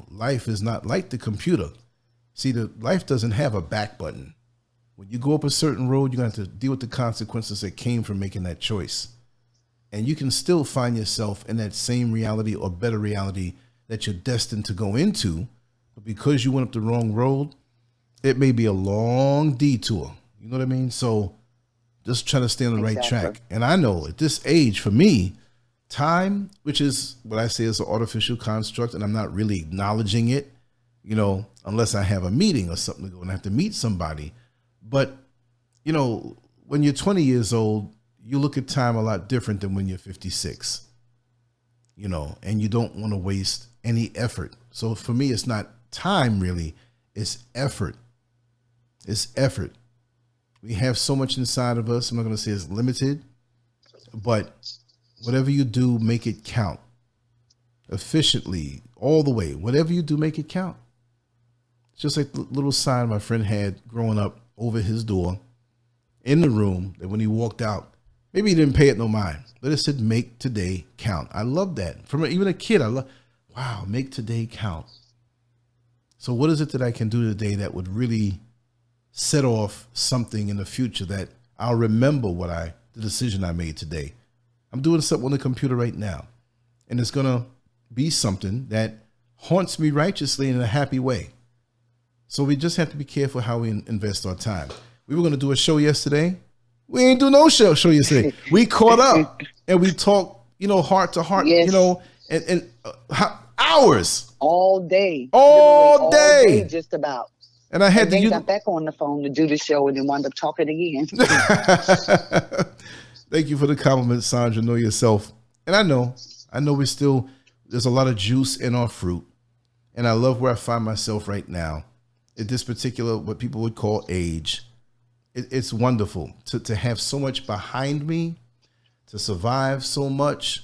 Speaker 1: life is not like the computer. See, life doesn't have a back button. When you go up a certain road, you're going to have to deal with the consequences that came from making that choice. And you can still find yourself in that same reality or better reality that you're destined to go into. But because you went up the wrong road, it may be a long detour. You know what I mean? So just try to stay on the right track. And I know at this age, for me, time, which is what I say is an artificial construct, and I'm not really acknowledging it, unless I have a meeting or something to go and I have to meet somebody. But, when you're 20 years old, you look at time a lot different than when you're 56, you know, and you don't want to waste any effort. So for me, it's not time really, it's effort. It's effort. We have so much inside of us. I'm not going to say it's limited, but whatever you do, make it count efficiently all the way. Whatever you do, make it count. It's just like the little sign my friend had growing up over his door in the room that when he walked out, maybe he didn't pay it no mind, but it said, make today count. I love that. From even a kid, I love, wow, make today count. So what is it that I can do today that would really set off something in the future that I'll remember the decision I made today? I'm doing something on the computer right now, and it's going to be something that haunts me righteously in a happy way. So we just have to be careful how we invest our time. We were going to do a show yesterday. We ain't do no show yesterday. We caught up and we talked, you know, heart to heart, yes. You know, and hours.
Speaker 2: All day.
Speaker 1: All day.
Speaker 2: Just about.
Speaker 1: And I had
Speaker 2: to got back on the phone to do the show and then wound up talking again.
Speaker 1: Thank you for the compliment, Sandra. Know yourself. And I know there's a lot of juice in our fruit. And I love where I find myself right now at this particular, what people would call age. It's wonderful to have so much behind me, to survive so much,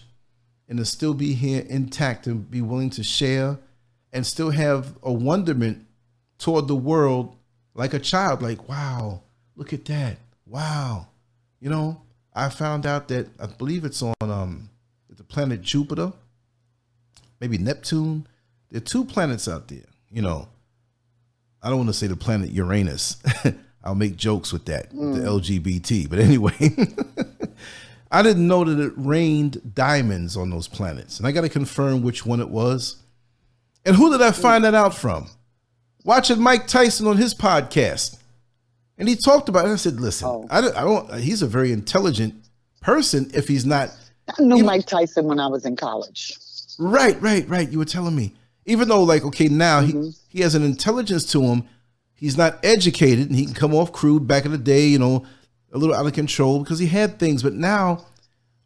Speaker 1: and to still be here intact and be willing to share and still have a wonderment toward the world like a child. Like, wow, look at that. Wow. You know, I found out that I believe it's on the planet Jupiter, maybe Neptune. There are 2 planets out there. You know, I don't want to say the planet Uranus. I'll make jokes with that, with the LGBT. But anyway, I didn't know that it rained diamonds on those planets. And I got to confirm which one it was. And who did I find that out from? Watching Mike Tyson on his podcast. And he talked about it. And I said, listen, I don't, he's a very intelligent person if he's not.
Speaker 2: I knew Mike Tyson when I was in college.
Speaker 1: Right. You were telling me. Even though, like, okay, now he has an intelligence to him. He's not educated and he can come off crude back in the day, you know, a little out of control because he had things. But now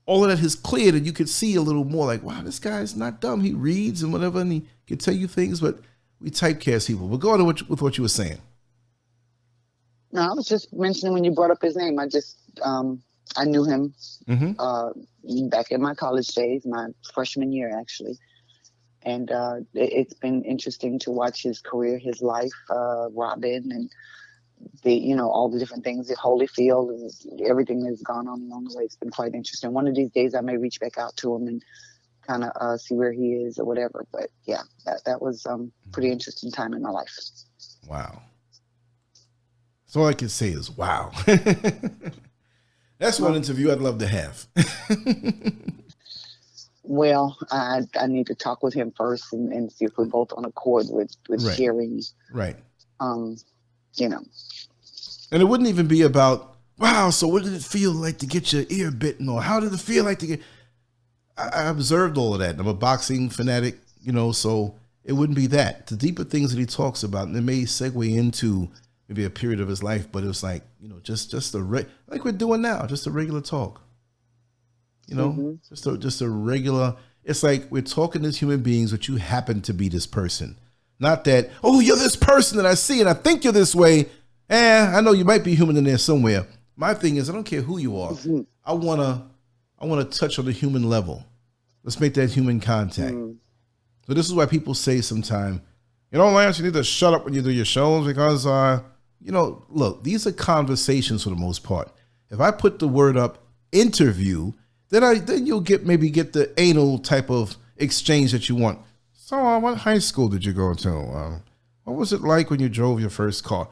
Speaker 1: all of that has cleared and you could see a little more like, wow, this guy's not dumb. He reads and whatever, and he can tell you things, but we typecast people. But go on with what you were saying.
Speaker 2: No, I was just mentioning when you brought up his name, I just, I knew him back in my college days, my freshman year, actually. And it's been interesting to watch his career, his life, Robin, and all the different things, the Holyfield, and everything that's gone on along the way. It's been quite interesting. One of these days, I may reach back out to him and kind of see where he is or whatever. But yeah, that was pretty interesting time in my life.
Speaker 1: Wow. So all I can say is wow. That's one interview I'd love to have.
Speaker 2: Well, I need to talk with him first and see if we're both on accord with sharing. Right. You know.
Speaker 1: And it wouldn't even be about, wow, so what did it feel like to get your ear bitten? Or how did it feel like to get... I observed all of that. I'm a boxing fanatic, you know, so it wouldn't be that. The deeper things that he talks about, and it may segue into maybe a period of his life, but it was like, you know, just like we're doing now, just a regular talk. You know, just a regular, it's like we're talking as human beings, but you happen to be this person. Not that, oh, you're this person that I see and I think you're this way. I know you might be human in there somewhere. My thing is, I don't care who you are. I want to touch on the human level. Let's make that human contact. So this is why people say sometimes, you know, Lance, you need to shut up when you do your shows because, you know, look, these are conversations for the most part. If I put the word up interview, then you'll get the anal type of exchange that you want. So what high school did you go to? What was it like when you drove your first car?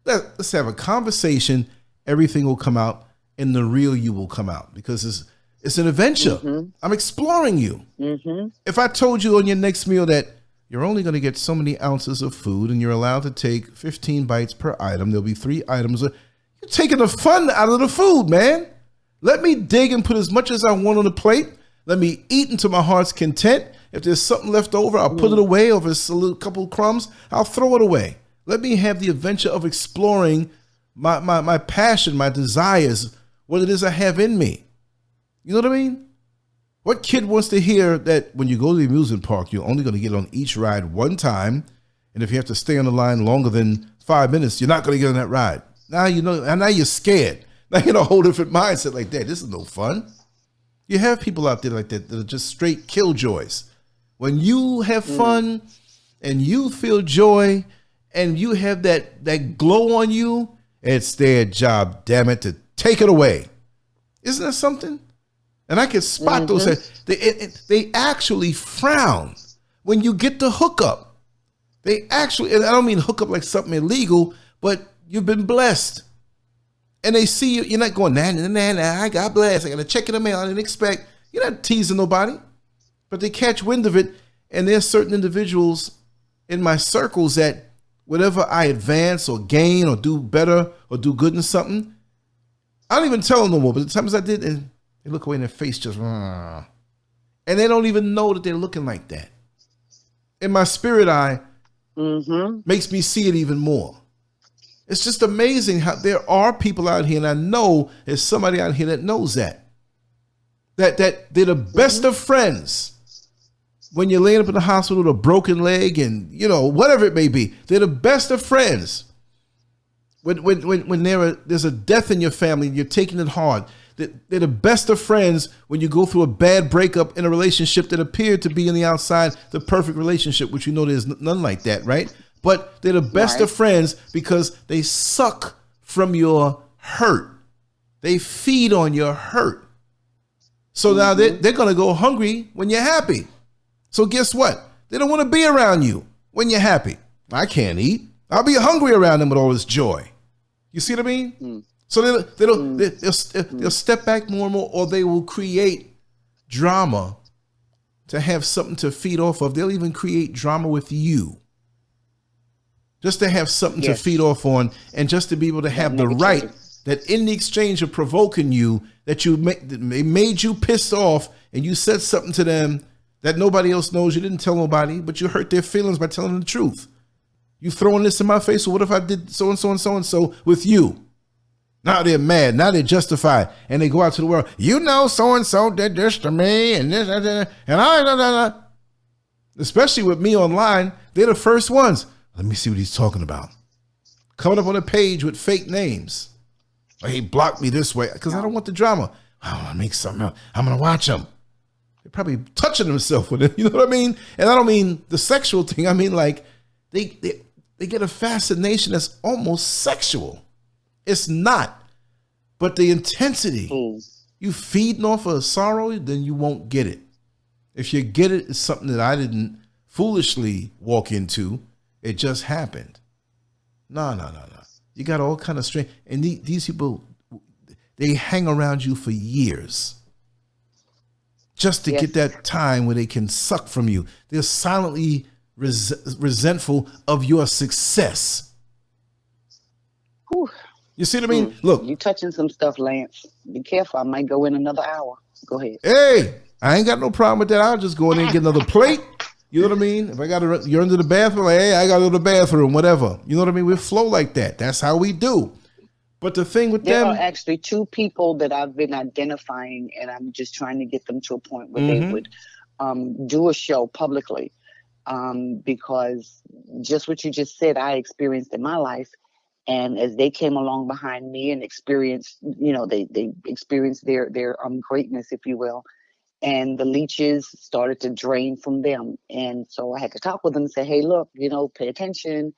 Speaker 1: Let's have a conversation. Everything will come out and the real you will come out because it's an adventure. I'm exploring you. If I told you on your next meal that you're only going to get so many ounces of food and you're allowed to take 15 bites per item, there'll be 3 items. You're taking the fun out of the food, man. Let me dig and put as much as I want on the plate. Let me eat until my heart's content. If there's something left over, I'll put it away. Or if it's a couple crumbs, I'll throw it away. Let me have the adventure of exploring my passion, my desires what it is I have in me. You know what I mean? What kid wants to hear that when you go to the amusement park, you're only going to get on each ride one time, and if you have to stay on the line longer than 5 minutes, you're not going to get on that ride. Now you know, and now you're scared. Now you're in a whole different mindset like that. This is no fun. You have people out there like that that are just straight killjoys. When you have fun and you feel joy and you have that glow on you, it's their job, damn it, to take it away. Isn't that something? And I can spot those. They actually frown when you get the hookup. They actually, and I don't mean hookup like something illegal, but you've been blessed. And they see you, you're not going, nah, I got blessed. I got a check in the mail. I didn't expect. You're not teasing nobody. But they catch wind of it. And there's certain individuals in my circles that whatever I advance or gain or do better or do good in something, I don't even tell them no more. But the times I did, and they look away in their face just, and they don't even know that they're looking like that. In my spirit eye, makes me see it even more. It's just amazing how there are people out here, and I know there's somebody out here that knows that they're the best of friends. When you're laying up in the hospital with a broken leg and, you know, whatever it may be, they're the best of friends. When there's a death in your family and you're taking it hard, they're the best of friends when you go through a bad breakup in a relationship that appeared to be on the outside the perfect relationship, which you know there's none like that, right? But they're the best of friends because they suck from your hurt. They feed on your hurt. So now they're going to go hungry when you're happy. So guess what? They don't want to be around you when you're happy. I can't eat. I'll be hungry around them with all this joy. You see what I mean? So they'll step back more and more, or they will create drama to have something to feed off of. They'll even create drama with you just to have something to feed off on, and just to be able to have the right that in the exchange of provoking you, that they made you pissed off and you said something to them that nobody else knows. You didn't tell nobody, but you hurt their feelings by telling them the truth. You throwing this in my face. So what if I did so and so and so and so with you? Now they're mad. Now they're justified. And they go out to the world. You know, so and so did this to me and this and I. Especially with me online, they're the first ones. Let me see what he's talking about. Coming up on a page with fake names. Or he blocked me this way because I don't want the drama. I want to make something else. I'm going to watch him. They're probably touching themselves with it. You know what I mean? And I don't mean the sexual thing. I mean, like, they get a fascination that's almost sexual. It's not. But the intensity, you feeding off of sorrow, then you won't get it. If you get it, it's something that I didn't foolishly walk into. It just happened. No. You got all kind of strength. And these people, they hang around you for years just to get that time where they can suck from you. They're silently resentful of your success.
Speaker 2: Whew.
Speaker 1: You see what I mean? Look.
Speaker 2: You touching some stuff, Lance. Be careful. I might go in another hour. Go ahead.
Speaker 1: Hey, I ain't got no problem with that. I'll just go in there and get another plate. You know what I mean? If I got to, you're into the bathroom, like, hey, I got to go to the bathroom, whatever. You know what I mean? We flow like that. That's how we do. But the thing with
Speaker 2: there
Speaker 1: them.
Speaker 2: There are actually two people that I've been identifying, and I'm just trying to get them to a point where they would do a show publicly. Because just what you just said, I experienced in my life. And as they came along behind me and experienced, you know, they experienced their greatness, if you will. And the leeches started to drain from them. And so I had to talk with them and say, hey, look, you know, pay attention.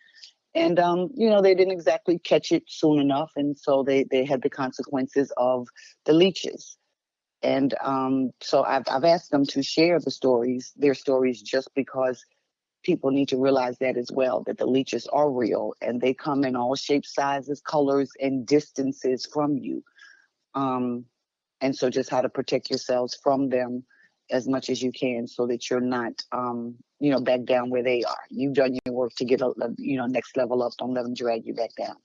Speaker 2: And, you know, they didn't exactly catch it soon enough. And so they had the consequences of the leeches. And so I've asked them to share their stories, just because people need to realize that as well, that the leeches are real and they come in all shapes, sizes, colors, and distances from you. And so just how to protect yourselves from them as much as you can, so that you're not, you know, back down where they are. You've done your work to get, you know, next level up. Don't let them drag you back down.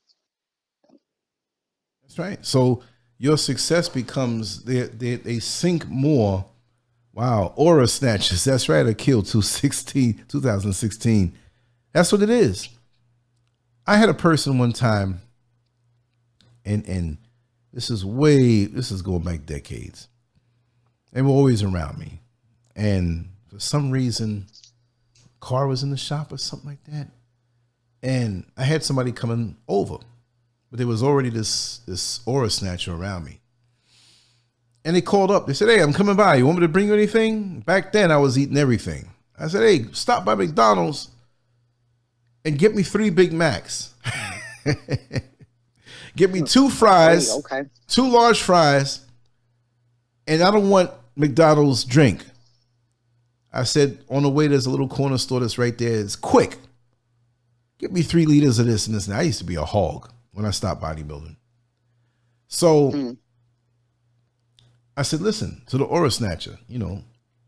Speaker 1: That's right. So your success becomes, they sink more. Wow. Aura snatchers. That's right. A kill 2016. That's what it is. I had a person one time, and This is going back decades. They were always around me. And for some reason, car was in the shop or something like that. And I had somebody coming over, but there was already this aura snatcher around me. And they called up. They said, hey, I'm coming by. You want me to bring you anything? Back then, I was eating everything. I said, hey, stop by McDonald's and get me 3 Big Macs. Get me 2 fries, 2 large fries, and I don't want McDonald's drink. I said, on the way, there's a little corner store that's right there. It's quick. Get me 3 liters of this and this. And I used to be a hog when I stopped bodybuilding. So I said, listen, to the aura snatcher, I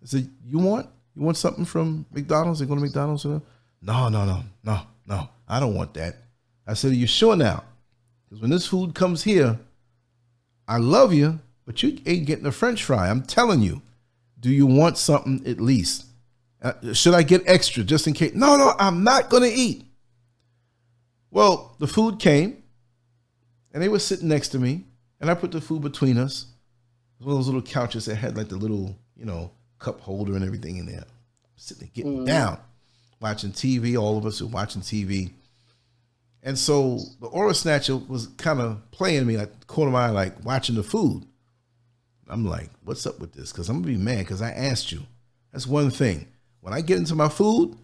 Speaker 1: said, you want something from McDonald's? They go to McDonald's? No, I don't want that. I said, are you sure now? Because when this food comes here, I love you, but you ain't getting a French fry. I'm telling you. Do you want something at least? Should I get extra just in case? No, I'm not going to eat. Well, the food came, and they were sitting next to me, and I put the food between us. One of those little couches that had like the little, cup holder and everything in there. Sitting there getting down, watching TV. All of us were watching TV. And so the aura snatcher was kind of playing me like the corner of my eye, like watching the food. I'm like, what's up with this? Because I'm going to be mad because I asked you. That's one thing. When I get into my food,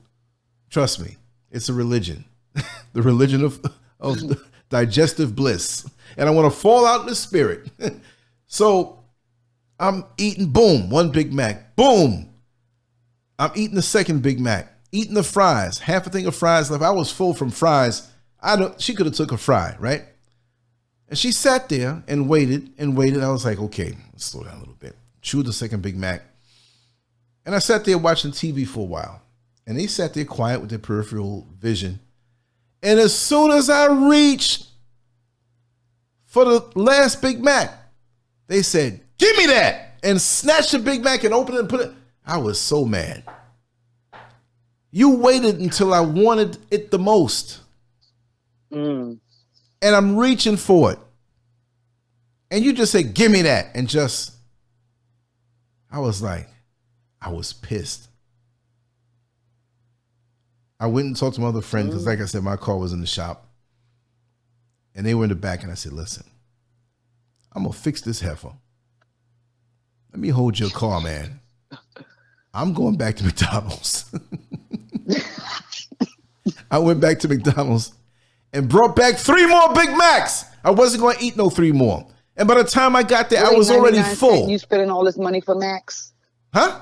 Speaker 1: trust me, it's a religion. The religion of digestive bliss. And I want to fall out in the spirit. So I'm eating, boom, 1 Big Mac. Boom. I'm eating the 2nd Big Mac. Eating the fries. Half a thing of fries left. I was full from fries. She could have took a fry, right? And she sat there and waited and waited. I was like, okay, let's slow down a little bit. Chewed the 2nd Big Mac. And I sat there watching TV for a while. And they sat there quiet with their peripheral vision. And as soon as I reached for the last Big Mac, they said, give me that. And snatched the Big Mac and opened it and put it. I was so mad. You waited until I wanted it the most. And I'm reaching for it. And you just say, give me that. And I was pissed. I went and talked to my other friend because, like I said, my car was in the shop. And they were in the back. And I said, listen, I'm going to fix this heifer. Let me hold your car, man. I'm going back to McDonald's. I went back to McDonald's and brought back 3 more Big Macs. I wasn't going to eat no 3 more. And by the time I got there, I was already full.
Speaker 2: You spending all this money for Macs?
Speaker 1: Huh?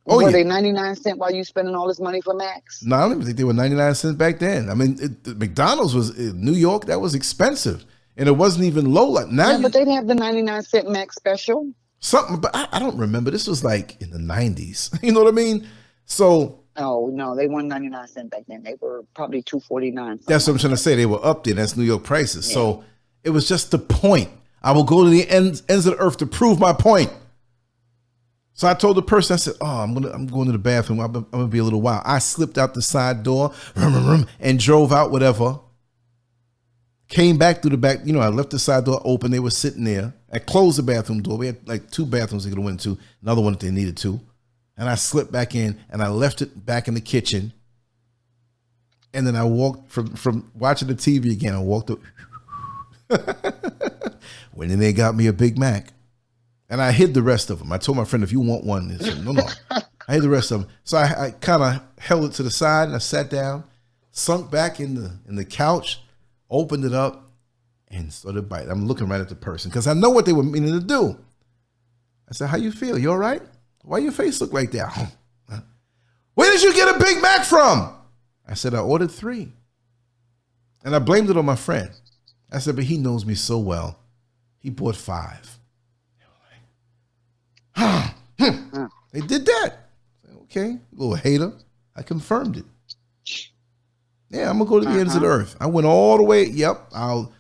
Speaker 2: Were they 99 cents while you spending all this money for Macs?
Speaker 1: No, I don't even think they were 99 cents back then. I mean, McDonald's was in New York. That was expensive. And it wasn't even low. Like now,
Speaker 2: but they'd have the 99-cent Mac special.
Speaker 1: Something, but I don't remember. This was like in the 90s. You know what I mean? So.
Speaker 2: Oh, no, they weren't 99 cents back then. They were probably $2.49.
Speaker 1: That's what I'm trying to say. They were up there. That's New York prices. Yeah. So it was just the point. I will go to the ends of the earth to prove my point. So I told the person, I said, oh, I'm going to the bathroom. I'm going to be a little while. I slipped out the side door and drove out, whatever. Came back through the back. I left the side door open. They were sitting there. I closed the bathroom door. We had like 2 bathrooms they could have went to, another one if they needed to. And I slipped back in and I left it back in the kitchen. And then I walked from watching the TV again. I walked up. When they got me a Big Mac. And I hid the rest of them. I told my friend, if you want one, he said, no. I hid the rest of them. So I kind of held it to the side and I sat down, sunk back in the couch, opened it up, and started biting. I'm looking right at the person because I know what they were meaning to do. I said, how you feel? You all right? Why your face look like that? Where did you get a Big Mac from? I said, I ordered 3. And I blamed it on my friend. I said, but he knows me so well. He bought 5. They did that. Okay, little hater. I confirmed it. Yeah, I'm going to go to the ends of the earth. I went all the way. Yep, I'll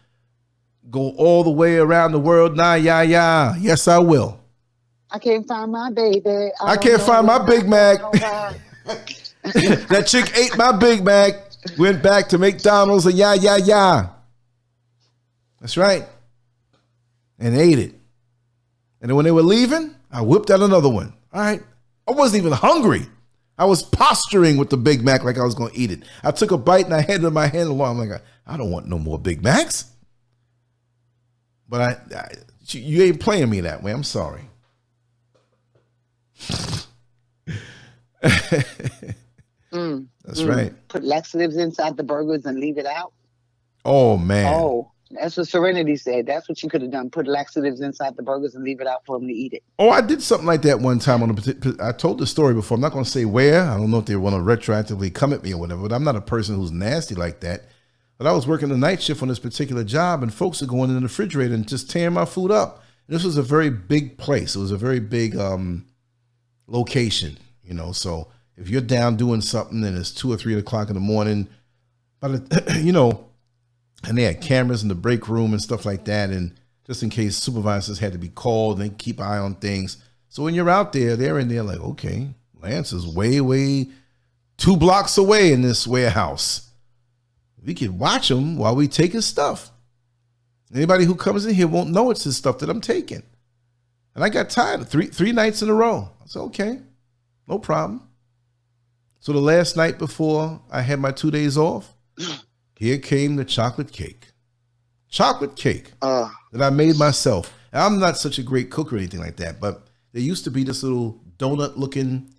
Speaker 1: go all the way around the world. Nah, yeah. Yes, I will.
Speaker 2: I can't find my baby.
Speaker 1: I can't find my Big Mac. That chick ate my Big Mac, went back to McDonald's and yeah. That's right. and ate it. And then when they were leaving, I whipped out another one. All right. I wasn't even hungry. I was posturing with the Big Mac like I was going to eat it. I took a bite and I had it in my hand along. I'm like, I don't want no more Big Macs. But you ain't playing me that way. I'm sorry. That's right.
Speaker 2: Put laxatives inside the burgers and leave it out.
Speaker 1: Oh, man.
Speaker 2: Oh, that's what Serenity said. That's what you could have done. Put laxatives inside the burgers and leave it out for them to eat it.
Speaker 1: Oh, I did something like that one time. I told the story before. I'm not going to say where. I don't know if they want to retroactively come at me or whatever, but I'm not a person who's nasty like that. But I was working the night shift on this particular job, and folks are going in the refrigerator and just tearing my food up. And this was a very big place. It was a very big location, you know. So if you're down doing something and it's 2 or 3 o'clock in the morning, you know, and they had cameras in the break room and stuff like that. And just in case supervisors had to be called, they keep an eye on things. So when you're out there, they're in there like, okay, Lance is way 2 blocks away in this warehouse. We can watch him while we take his stuff. Anybody who comes in here won't know it's his stuff that I'm taking. And I got tired of three nights in a row. I said, okay, no problem. So the last night before I had my 2 days off, here came the chocolate cake. Chocolate cake that I made myself. And I'm not such a great cook or anything like that, but there used to be this little donut looking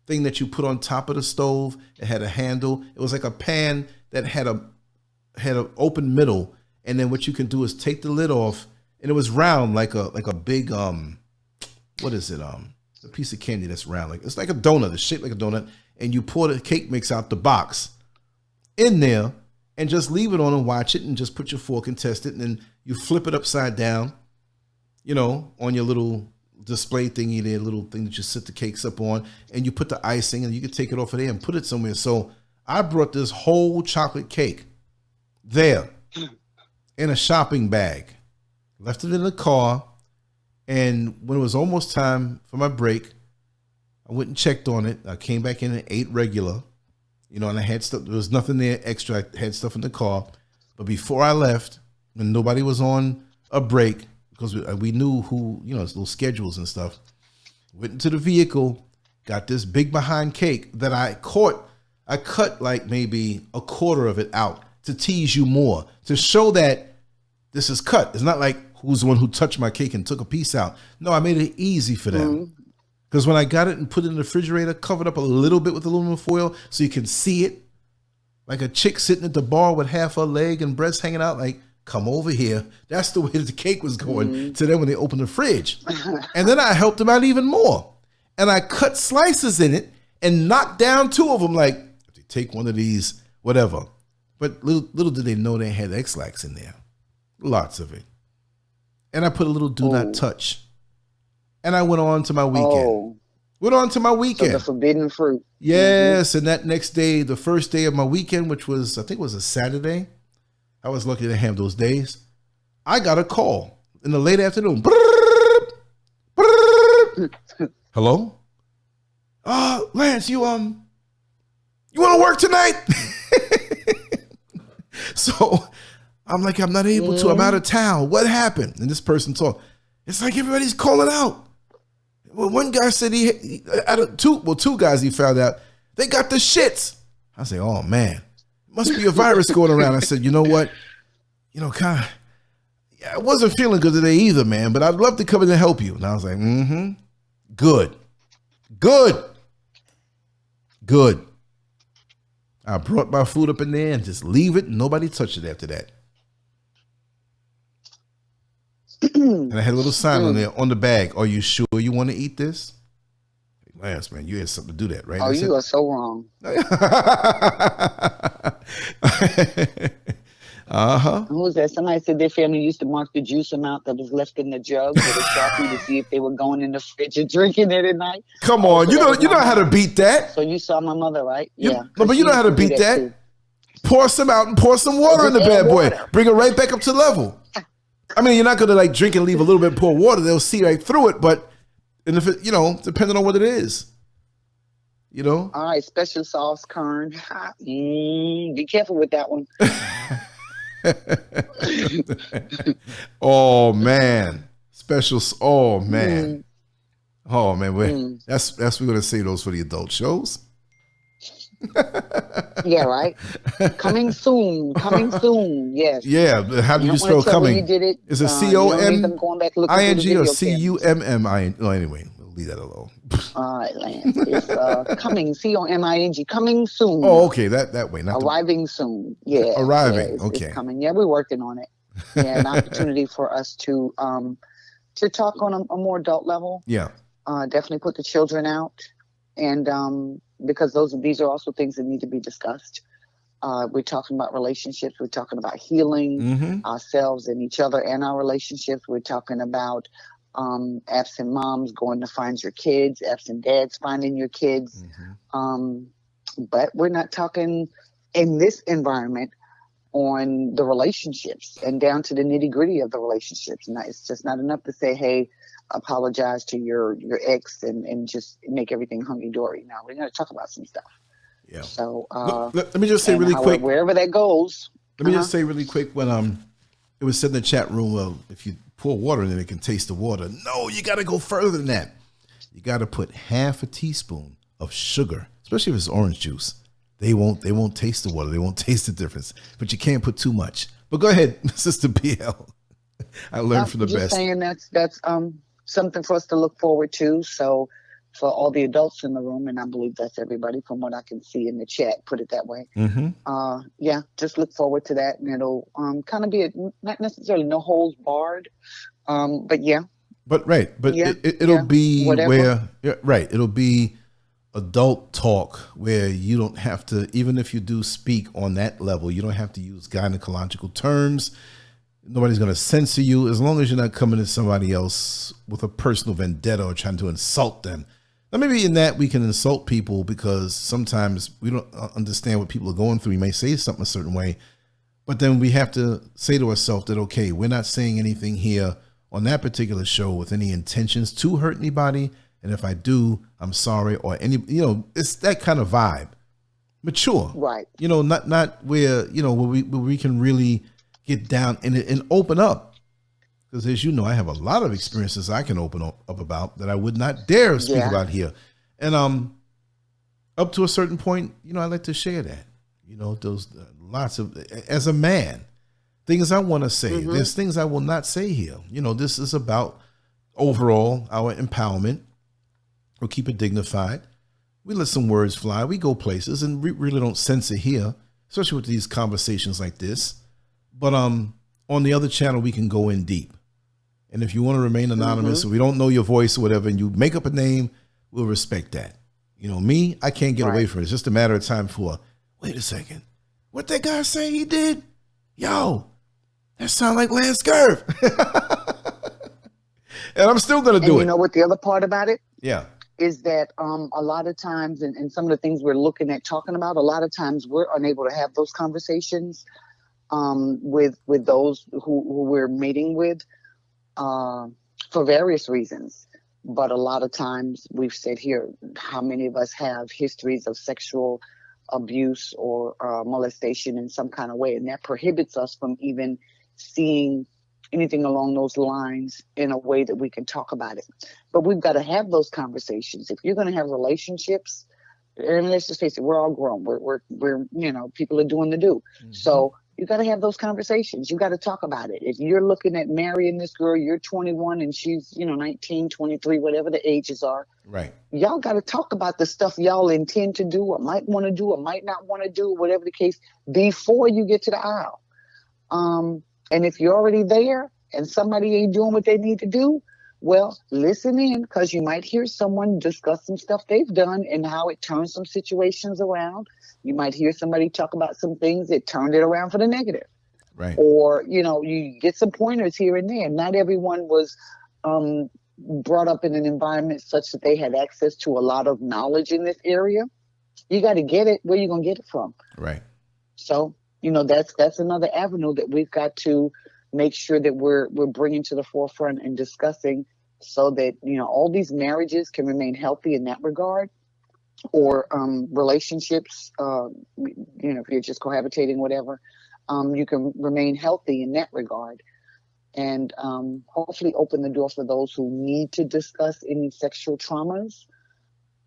Speaker 1: thing that you put on top of the stove. It had a handle. It was like a pan that had an open middle. And then what you can do is take the lid off, and it was round like a big what is it? A piece of candy that's round. Like it's like a donut. It's shaped like a donut. And you pour the cake mix out the box in there and just leave it on and watch it and just put your fork and test it. And then you flip it upside down, you know, on your little display thingy there, little thing that you sit the cakes up on, and you put the icing and you can take it off of there and put it somewhere. So I brought this whole chocolate cake there in a shopping bag, left it in the car. And when it was almost time for my break, I went and checked on it. I came back in and ate regular, you know, and I had stuff. There was nothing there extra. I had stuff in the car. But before I left, when nobody was on a break, because we knew who, you know, it's little schedules and stuff, went into the vehicle, got this big behind cake that I cut like maybe a quarter of it out to tease you more, to show that this is cut. It's not like who's the one who touched my cake and took a piece out. No, I made it easy for them. Because when I got it and put it in the refrigerator, covered up a little bit with aluminum foil so you can see it, like a chick sitting at the bar with half her leg and breast hanging out, like, come over here. That's the way that the cake was going to them when they opened the fridge. And then I helped them out even more. And I cut slices in it and knocked down 2 of them, like, if they take one of these, whatever. But little did they know they had X-Lax in there. Lots of it. And I put a little do not touch. And I went on to my weekend. So
Speaker 2: the forbidden fruit.
Speaker 1: Yes. And that next day, the first day of my weekend, which was, I think it was a Saturday. I was lucky to have those days. I got a call in the late afternoon. Hello? Lance, you want to work tonight? So I'm like, I'm not able to. I'm out of town. What happened? And this person talked. It's like everybody's calling out. Well, one guy said two guys he found out, they got the shits. I say, oh man, must be a virus going around. I said, you know what? You know, I wasn't feeling good today either, man, but I'd love to come in and help you. And I was like, good. I brought my food up in there and just leave it. And nobody touched it after that. And I had a little sign on there on the bag. Are you sure you want to eat this? Lance, man, you had something to do that, right?
Speaker 2: Oh, you are so wrong. Who was that? Somebody said their family used to mark the juice amount that was left in the jug with a Sharpie to see if they were going in the fridge and drinking it at night.
Speaker 1: Come on, you know how to beat that.
Speaker 2: So you saw my mother, right?
Speaker 1: Yeah. No, but you know how to beat that. Too. Pour some out and pour some water in the bad boy. Bring it right back up to level. I mean, you're not going to like drink and leave a little bit and pour water. They'll see right through it. But, and if it, you know, depending on what it is, you know.
Speaker 2: All right. Special sauce, Kern. Be careful with that one.
Speaker 1: Oh, man. Oh man. Oh man, we're gonna save those for the adult shows.
Speaker 2: Yeah, right. Coming soon. Yes.
Speaker 1: Yeah. How do you spell coming?
Speaker 2: You did it.
Speaker 1: Is it
Speaker 2: You don't need them going back looking through the
Speaker 1: C-O-M-I-N-G or
Speaker 2: video
Speaker 1: C-U-M-M-I-N? Oh, anyway, we'll leave that alone.
Speaker 2: All right, Lance. It's coming. C-O-M-I-N-G. Coming soon.
Speaker 1: Oh, okay. That way. Not
Speaker 2: arriving soon. Yeah.
Speaker 1: Arriving.
Speaker 2: Yeah,
Speaker 1: okay.
Speaker 2: It's coming. Yeah, we're working on it. Yeah, an opportunity for us to talk on a more adult level.
Speaker 1: Yeah.
Speaker 2: Definitely put the children out, and because these are also things that need to be discussed. We're talking about relationships. We're talking about healing ourselves and each other and our relationships. We're talking about absent moms going to find your kids, absent dads finding your kids. But we're not talking in this environment on the relationships and down to the nitty gritty of the relationships. And it's just not enough to say, hey, apologize to your ex and just make everything hunky-dory. Now we're going to talk about some stuff.
Speaker 1: Yeah.
Speaker 2: So
Speaker 1: let me just say really quick,
Speaker 2: wherever that goes.
Speaker 1: Let me just say really quick, when it was said in the chat room, well, if you pour water in it, it can taste the water. No, you got to go further than that. You got to put half a teaspoon of sugar, especially if it's orange juice. They won't taste the water. They won't taste the difference. But you can't put too much. But go ahead, Sister BL. I learned from the best.
Speaker 2: Just saying that's something for us to look forward to. So for all the adults in the room, and I believe that's everybody from what I can see in the chat, put it that way. Yeah, just look forward to that, and it'll kind of be not necessarily no holds barred, but yeah.
Speaker 1: But right, but
Speaker 2: yeah,
Speaker 1: it'll be
Speaker 2: whatever.
Speaker 1: It'll be adult talk where you don't have to, even if you do speak on that level, you don't have to use gynecological terms. Nobody's going to censor you as long as you're not coming to somebody else with a personal vendetta or trying to insult them. Now, maybe in that we can insult people because sometimes we don't understand what people are going through. We may say something a certain way, but then we have to say to ourselves that, okay, we're not saying anything here on that particular show with any intentions to hurt anybody. And if I do, I'm sorry, or it's that kind of vibe. Mature.
Speaker 2: Right.
Speaker 1: Not where, where we can really get down and open up. Because as you know, I have a lot of experiences I can open up about that I would not dare speak about here. And up to a certain point, I like to share that. Those lots of, as a man, things I want to say. There's things I will not say here. This is about overall our empowerment. We'll keep it dignified. We let some words fly. We go places, and we really don't censor here, especially with these conversations like this. But on the other channel, we can go in deep. And if you want to remain anonymous, or we don't know your voice or whatever, and you make up a name, we'll respect that. Me, I can't get away from it. It's just a matter of time for, wait a second, what that guy say he did? Yo, that sound like Lance Scurv. And I'm still going to do it.
Speaker 2: You know what the other part about it?
Speaker 1: Yeah.
Speaker 2: Is that a lot of times, and some of the things we're looking at talking about, a lot of times we're unable to have those conversations with those who we're meeting with for various reasons. But a lot of times we've said here, how many of us have histories of sexual abuse or molestation in some kind of way, and that prohibits us from even seeing anything along those lines in a way that we can talk about it. But we've got to have those conversations. If you're going to have relationships, and let's just face it, we're all grown. We're people are doing the do. So you got to have those conversations. You got to talk about it. If you're looking at marrying this girl, you're 21 and she's 19, 23, whatever the ages are.
Speaker 1: Right.
Speaker 2: Y'all got to talk about the stuff y'all intend to do or might want to do or might not want to do, whatever the case, before you get to the aisle. And if you're already there and somebody ain't doing what they need to do, well, listen in, because you might hear someone discuss some stuff they've done and how it turns some situations around. You might hear somebody talk about some things that turned it around for the negative.
Speaker 1: Right.
Speaker 2: Or, you get some pointers here and there. Not everyone was brought up in an environment such that they had access to a lot of knowledge in this area. You got to get it. Where you going to get it from?
Speaker 1: Right.
Speaker 2: So, that's another avenue that we've got to make sure that we're bringing to the forefront and discussing, so that all these marriages can remain healthy in that regard, or relationships. If you're just cohabitating, whatever, you can remain healthy in that regard. and hopefully open the door for those who need to discuss any sexual traumas,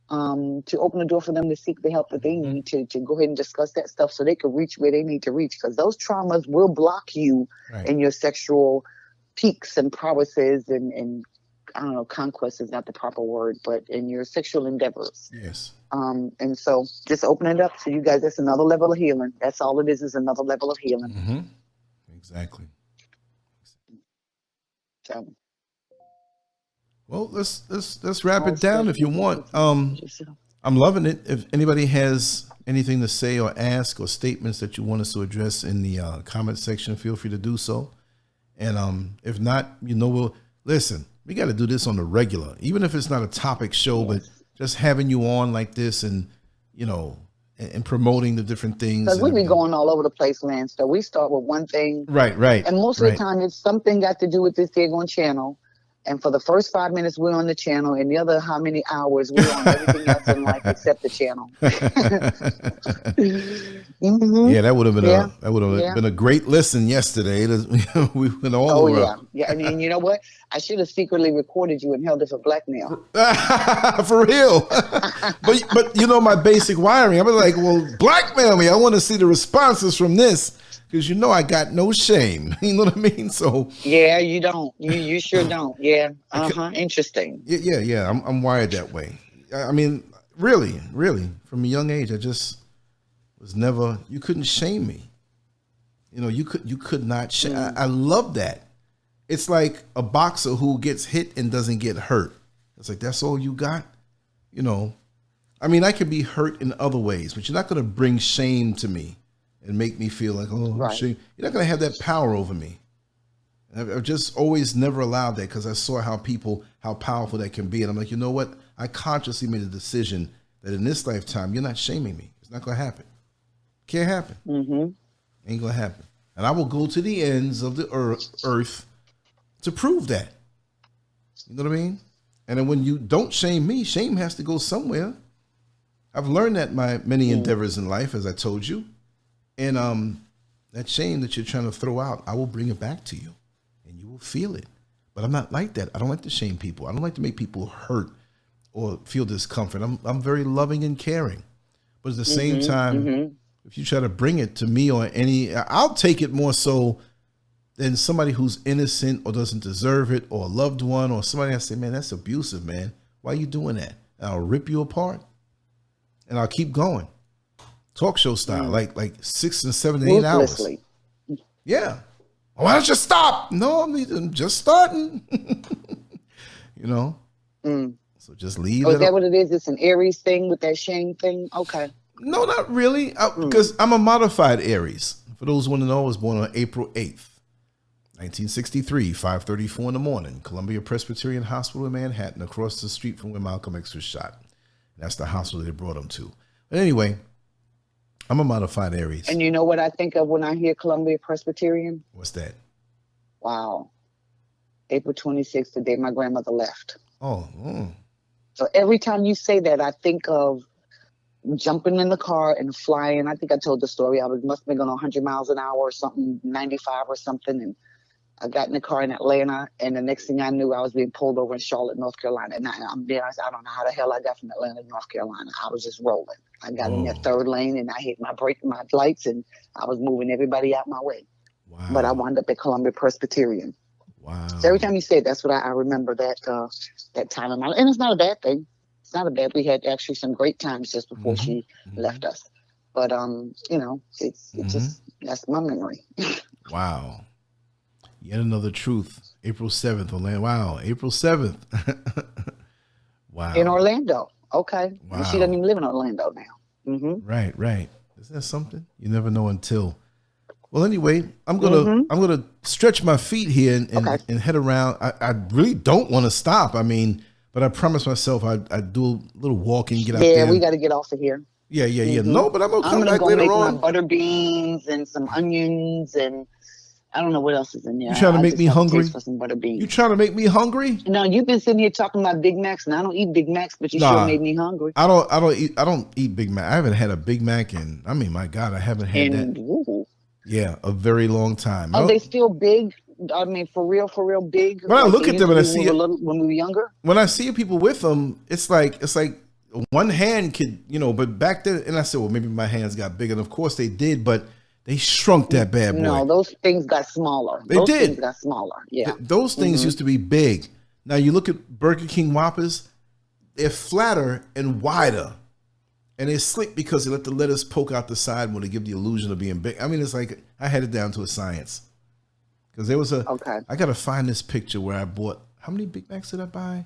Speaker 2: to open the door for them to seek the help that they need to go ahead and discuss that stuff so they can reach where they need to reach, because those traumas will block you in your sexual peaks and prowesses and I don't know, conquest is not the proper word, but in your sexual endeavors.
Speaker 1: Yes.
Speaker 2: And so just open it up. So you guys, that's another level of healing. That's all it is another level of healing.
Speaker 1: Mm-hmm. Exactly.
Speaker 2: So,
Speaker 1: well, let's wrap it down if you want. I'm loving it. If anybody has anything to say or ask or statements that you want us to address in the comment section, feel free to do so. And if not, we'll listen. We got to do this on the regular, even if it's not a topic show, but just having you on like this and, and promoting the different things.
Speaker 2: Because we be going all over the place, Lance. So we start with one thing.
Speaker 1: Right.
Speaker 2: And most of the time it's something got to do with this daggone channel. And for the first 5 minutes, we're on the channel, and the other how many hours we're on everything else in life except the channel.
Speaker 1: Yeah, that would have been been a great listen yesterday. We went all over.
Speaker 2: Yeah. And you know what? I should have secretly recorded you and held it for blackmail.
Speaker 1: For real. but my basic wiring, I was like, well, blackmail me. I want to see the responses from this. Because I got no shame. You know what I mean? So
Speaker 2: yeah, you don't. You sure don't. Yeah. Interesting.
Speaker 1: Yeah. I'm wired that way. I mean, really, from a young age, I just was never. You couldn't shame me. You could not shame. I love that. It's like a boxer who gets hit and doesn't get hurt. It's like, that's all you got. I mean, I could be hurt in other ways, but you're not going to bring shame to me and make me feel like, shame. You're not going to have that power over me. And I've just always never allowed that, because I saw how powerful that can be. And I'm like, you know what? I consciously made a decision that in this lifetime, you're not shaming me. It's not going to happen. Can't happen. Ain't going to happen. And I will go to the ends of the earth to prove that. You know what I mean? And then when you don't shame me, shame has to go somewhere. I've learned that my many endeavors in life, as I told you. And that shame that you're trying to throw out, I will bring it back to you and you will feel it. But I'm not like that. I don't like to shame people. I don't like to make people hurt or feel discomfort. I'm very loving and caring. But at the same time, if you try to bring it to me or I'll take it more so than somebody who's innocent or doesn't deserve it, or a loved one, or somebody I say, man, that's abusive, man. Why are you doing that? And I'll rip you apart and I'll keep going. Talk show style, like 6 and 7 and 8 hours. Yeah. Why don't you stop? No, I'm just starting. So just leave.
Speaker 2: Is that what it is? It's an Aries thing with that shame thing? Okay.
Speaker 1: No, not really. Because I'm a modified Aries. For those who want to know, I was born on April 8th, 1963, 5:34 in the morning, Columbia Presbyterian Hospital in Manhattan, across the street from where Malcolm X was shot. That's the hospital they brought him to. But anyway, I'm a modified Aries.
Speaker 2: And you know what I think of when I hear Columbia Presbyterian?
Speaker 1: What's that?
Speaker 2: Wow. April 26th, the day my grandmother left.
Speaker 1: Oh.
Speaker 2: So every time you say that, I think of jumping in the car and flying. I think I told the story. Must have been going 100 miles an hour or something, 95 or something. And I got in the car in Atlanta, and the next thing I knew, I was being pulled over in Charlotte, North Carolina. And I'm there. I don't know how the hell I got from Atlanta to North Carolina. I was just rolling. I got in that third lane, and I hit my lights, and I was moving everybody out my way.
Speaker 1: Wow.
Speaker 2: But I wound up at Columbia Presbyterian.
Speaker 1: Wow.
Speaker 2: So every time you say it, that's what I remember that time in my life. And it's not a bad thing. It's not a bad. We had actually some great times just before she left us. But it's just, that's my memory.
Speaker 1: Wow. Yet another truth. April 7th, Orlando. Wow. April 7th. Wow.
Speaker 2: In Orlando. Okay.
Speaker 1: Wow.
Speaker 2: And she doesn't even live in Orlando now.
Speaker 1: Right. Isn't that something? You never know until. Well, anyway, I'm gonna stretch my feet here and head around. I really don't want to stop. I mean, but I promised myself I'd do a little walking, get out there.
Speaker 2: Yeah, we got to get off of here.
Speaker 1: Yeah. No, but I'm gonna come back
Speaker 2: go
Speaker 1: later
Speaker 2: make
Speaker 1: on.
Speaker 2: My butter beans and some onions, and I don't know what else is in there.
Speaker 1: You trying to make me hungry?
Speaker 2: For some butter beans.
Speaker 1: You trying to make me hungry?
Speaker 2: No, you've been sitting here talking about Big Macs, and I don't eat Big Macs, but you sure made me hungry.
Speaker 1: I don't eat Big Mac. I haven't had a Big Mac my God, I haven't had that.
Speaker 2: Ooh.
Speaker 1: Yeah, a very long time.
Speaker 2: Are they still big? I mean, for real big.
Speaker 1: When I
Speaker 2: like
Speaker 1: look
Speaker 2: they
Speaker 1: at
Speaker 2: used
Speaker 1: them
Speaker 2: to
Speaker 1: and I
Speaker 2: be
Speaker 1: see it,
Speaker 2: when we were younger.
Speaker 1: when I see people with them, it's like one hand could, but back then, and I said, well, maybe my hands got bigger. And of course they did, but they shrunk that bad boy.
Speaker 2: No, those things got smaller.
Speaker 1: Those
Speaker 2: things got smaller. Yeah.
Speaker 1: Those things used to be big. Now you look at Burger King Whoppers, they're flatter and wider. And they're slick because they let the lettuce poke out the side when they give the illusion of being big. I mean, it's like I had it down to a science. Because there was I got to find this picture where I bought, how many Big Macs did I buy?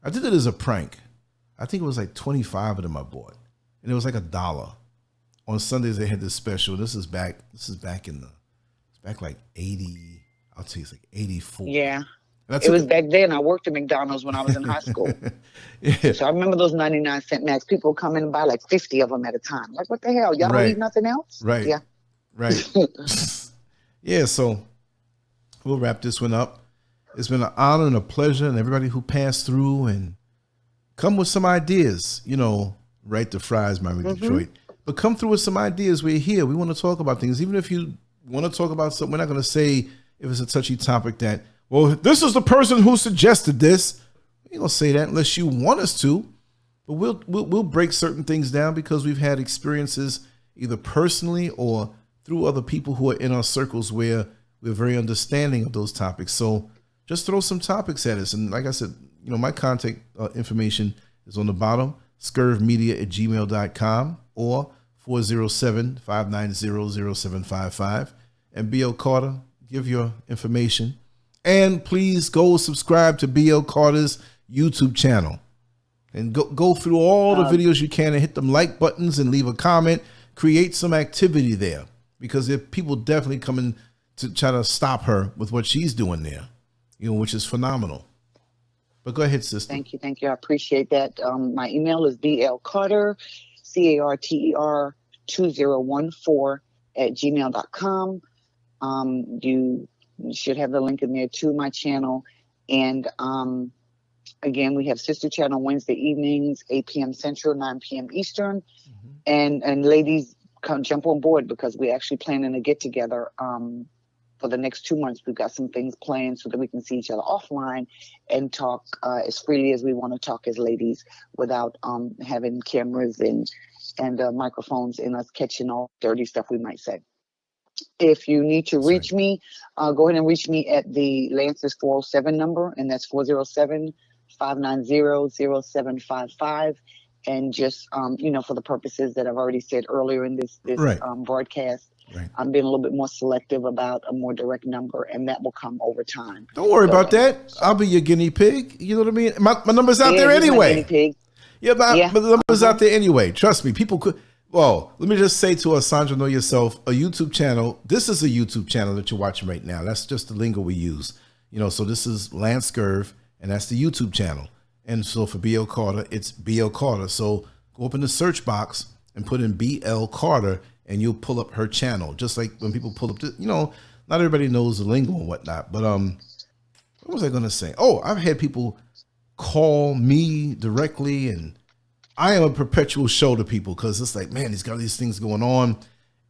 Speaker 1: I did it as a prank. I think it was like 25 of them I bought. And it was like $1. On Sundays they had this special. This is back like 80, I'll tell you, it's like 84.
Speaker 2: Yeah. It was back then. I worked at McDonald's when I was in high school. Yeah. So I remember those 99-cent Macs. People come in and buy like 50 of them at a time. Like, what the hell? Y'all don't eat nothing else?
Speaker 1: Right.
Speaker 2: Yeah.
Speaker 1: Right. Yeah, so we'll wrap this one up. It's been an honor and a pleasure, and everybody who passed through and come with some ideas, right to Fries, Miami, Detroit. But come through with some ideas. We're here. We want to talk about things. Even if you want to talk about something, we're not going to say if it's a touchy topic that, well, this is the person who suggested this. We ain't gonna say that unless you want us to. But we'll break certain things down because we've had experiences either personally or through other people who are in our circles where we're very understanding of those topics. So just throw some topics at us. And like I said, my contact information is on the bottom, scurvmedia@gmail.com or 407-590-0755. And BL Carter, give your information. And please go subscribe to BL Carter's YouTube channel and go through all the videos you can and hit them like buttons and leave a comment. Create some activity there because there are people definitely coming to try to stop her with what she's doing there, which is phenomenal. But go ahead, sister.
Speaker 2: Thank you. I appreciate that. My email is blcarter, CARTER 2014 @gmail.com. You should have the link in there to my channel. And again, we have Sister Channel Wednesday evenings, 8 p.m. Central, 9 p.m. Eastern. And ladies, come jump on board because we're actually planning a get together for the next 2 months. We've got some things planned so that we can see each other offline and talk as freely as we want to talk as ladies without having cameras and microphones and us catching all dirty stuff we might say. If you need to reach me, go ahead and reach me at the Lance's 407 number, and that's 407-590-0755. And just, for the purposes that I've already said earlier in this broadcast, I'm being a little bit more selective about a more direct number, and that will come over time.
Speaker 1: Don't worry about that. I'll be your guinea pig. You know what I mean? My number's out there anyway.
Speaker 2: Guinea pig.
Speaker 1: Yeah, but the number's out there anyway. Trust me. People could. Well, let me just say to us, Sandra, know yourself, a YouTube channel. This is a YouTube channel that you're watching right now. That's just the lingo we use. So this is Lance Scurv, and that's the YouTube channel. And so for BL Carter, it's BL Carter. So go up in the search box and put in BL Carter, and you'll pull up her channel. Just like when people pull up, not everybody knows the lingo and whatnot. But what was I going to say? Oh, I've had people call me directly, and I am a perpetual show to people because it's like, man, he's got these things going on,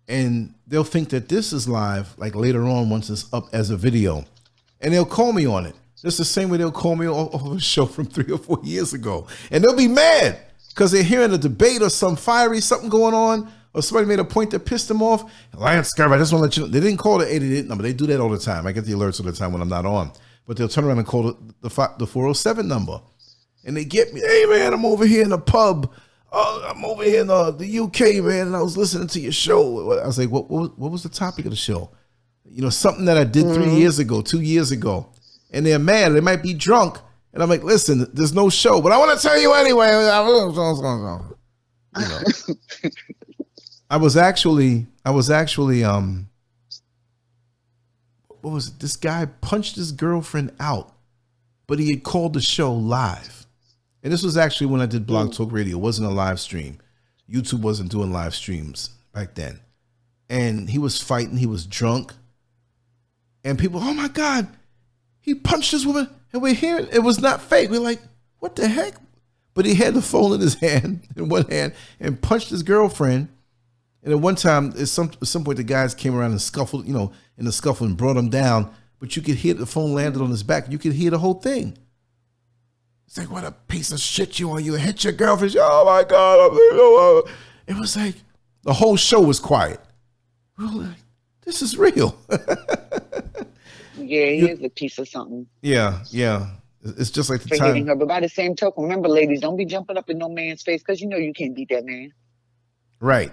Speaker 1: and they'll think that this is live like later on once it's up as a video, and they'll call me on it. Just the same way they'll call me off of a show from 3 or 4 years ago, and they'll be mad because they're hearing a debate or something going on, or somebody made a point that pissed them off. Lance Scurv, I just want to let you know, they didn't call the 88 number. They do that all the time. I get the alerts all the time when I'm not on, but they'll turn around and call the 407 number. And they get me, hey, man, I'm over here in the pub. I'm over here in the UK, man, and I was listening to your show. I was like, what was the topic of the show? Something that I did 3 years ago, 2 years ago. And they're mad. They might be drunk. And I'm like, listen, there's no show. But I want to tell you anyway. I was actually, what was it? This guy punched his girlfriend out, but he had called the show live. And this was actually when I did Blog Talk Radio. It wasn't a live stream. YouTube wasn't doing live streams back then. And he was fighting. He was drunk. And people, oh my God, he punched this woman. And we're hearing it was not fake. We're like, what the heck? But he had the phone in his hand, in one hand, and punched his girlfriend. And at one time, at some point, the guys came around and scuffled, in the scuffle and brought him down. But you could hear the phone landed on his back. You could hear the whole thing. It's like, what a piece of shit you are. You hit your girlfriend. Oh, my God. It was like the whole show was quiet. We were like, this is real.
Speaker 2: Yeah, he is a piece of something.
Speaker 1: Yeah. It's just like the
Speaker 2: for hitting
Speaker 1: time.
Speaker 2: her. But by the same token, remember, ladies, don't be jumping up in no man's face because you know you can't beat that man.
Speaker 1: Right.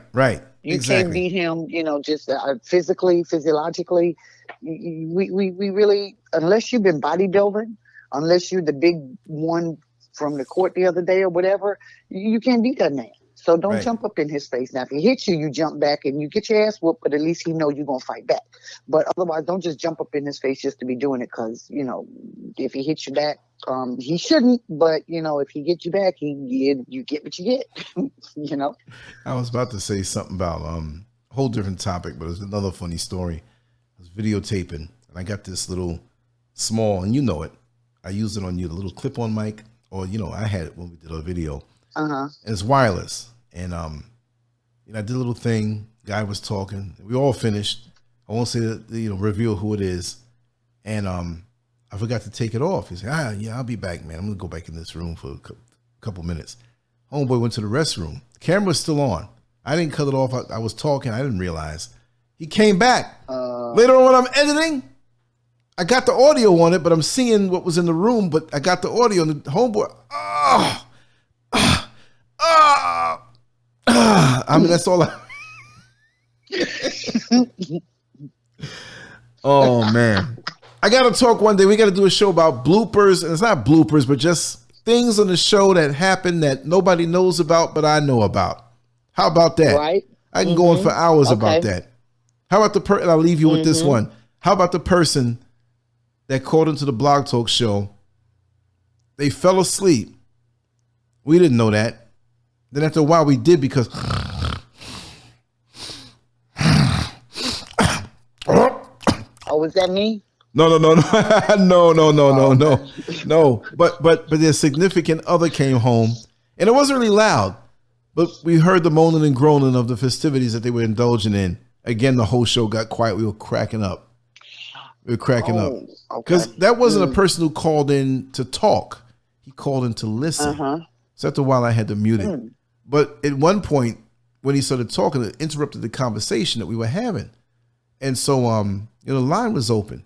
Speaker 2: You
Speaker 1: exactly.
Speaker 2: can't beat him, just physically, physiologically. We really, unless you've been bodybuilding, unless you're the big one from the court the other day or whatever, you can't beat that man. So don't jump up in his face. Now, if he hits you, you jump back and you get your ass whooped, but at least he know you're going to fight back. But otherwise, don't just jump up in his face just to be doing it because, if he hits you back, he shouldn't. But, if he gets you back, you get what you get,
Speaker 1: I was about to say something about a whole different topic, but it's another funny story. I was videotaping, and I got this little small, and you know it. I used it on you, the little clip-on mic, or, I had it when we did a video.
Speaker 2: Uh-huh. And
Speaker 1: it's wireless. And, I did a little thing. Guy was talking. We all finished. I won't say, reveal who it is. And I forgot to take it off. He said, yeah, I'll be back, man. I'm going to go back in this room for a couple minutes. Homeboy went to the restroom. The camera was still on. I didn't cut it off. I was talking. I didn't realize. He came back. Later on when I'm editing, I got the audio on it, but I'm seeing what was in the room, but I got the audio and the homeboy. I mean, that's all Oh, man. I got to talk one day. We got to do a show about bloopers. And it's not bloopers, but just things on the show that happen that nobody knows about, but I know about. How about that?
Speaker 2: Right.
Speaker 1: I can go on for hours about that. How about the person? I'll leave you with this one. How about the person that called into the Blog Talk show? They fell asleep. We didn't know that. Then after a while we did because
Speaker 2: oh, was that me?
Speaker 1: No. No. But their significant other came home and it wasn't really loud, but we heard the moaning and groaning of the festivities that they were indulging in. Again, the whole show got quiet. We were cracking up. Because that wasn't a person who called in to talk. He called in to listen. So after a while I had to mute it. But at one point when he started talking, it interrupted the conversation that we were having. And so, the line was open,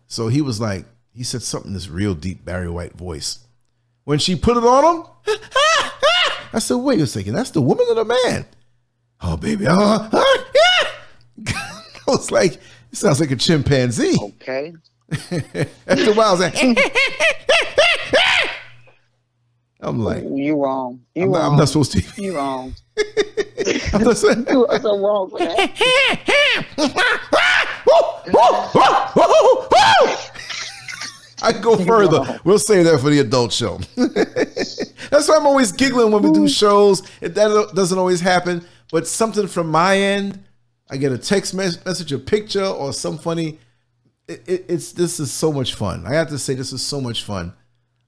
Speaker 1: so he was like, he said something in this real deep Barry White voice. When she put it on him, I said, wait a second, that's the woman or the man? Oh, baby. I was like, it sounds like a chimpanzee.
Speaker 2: Okay.
Speaker 1: After a while, I was like, I'm like,
Speaker 2: you wrong.
Speaker 1: I'm not supposed to.
Speaker 2: You wrong.
Speaker 1: I'm not saying.
Speaker 2: You are so wrong for that.
Speaker 1: I can go further. We'll save that for the adult show. That's why I'm always giggling when we do shows. That doesn't always happen, but something from my end, I get a text message, a picture, or some funny. This is so much fun. I have to say, this is so much fun.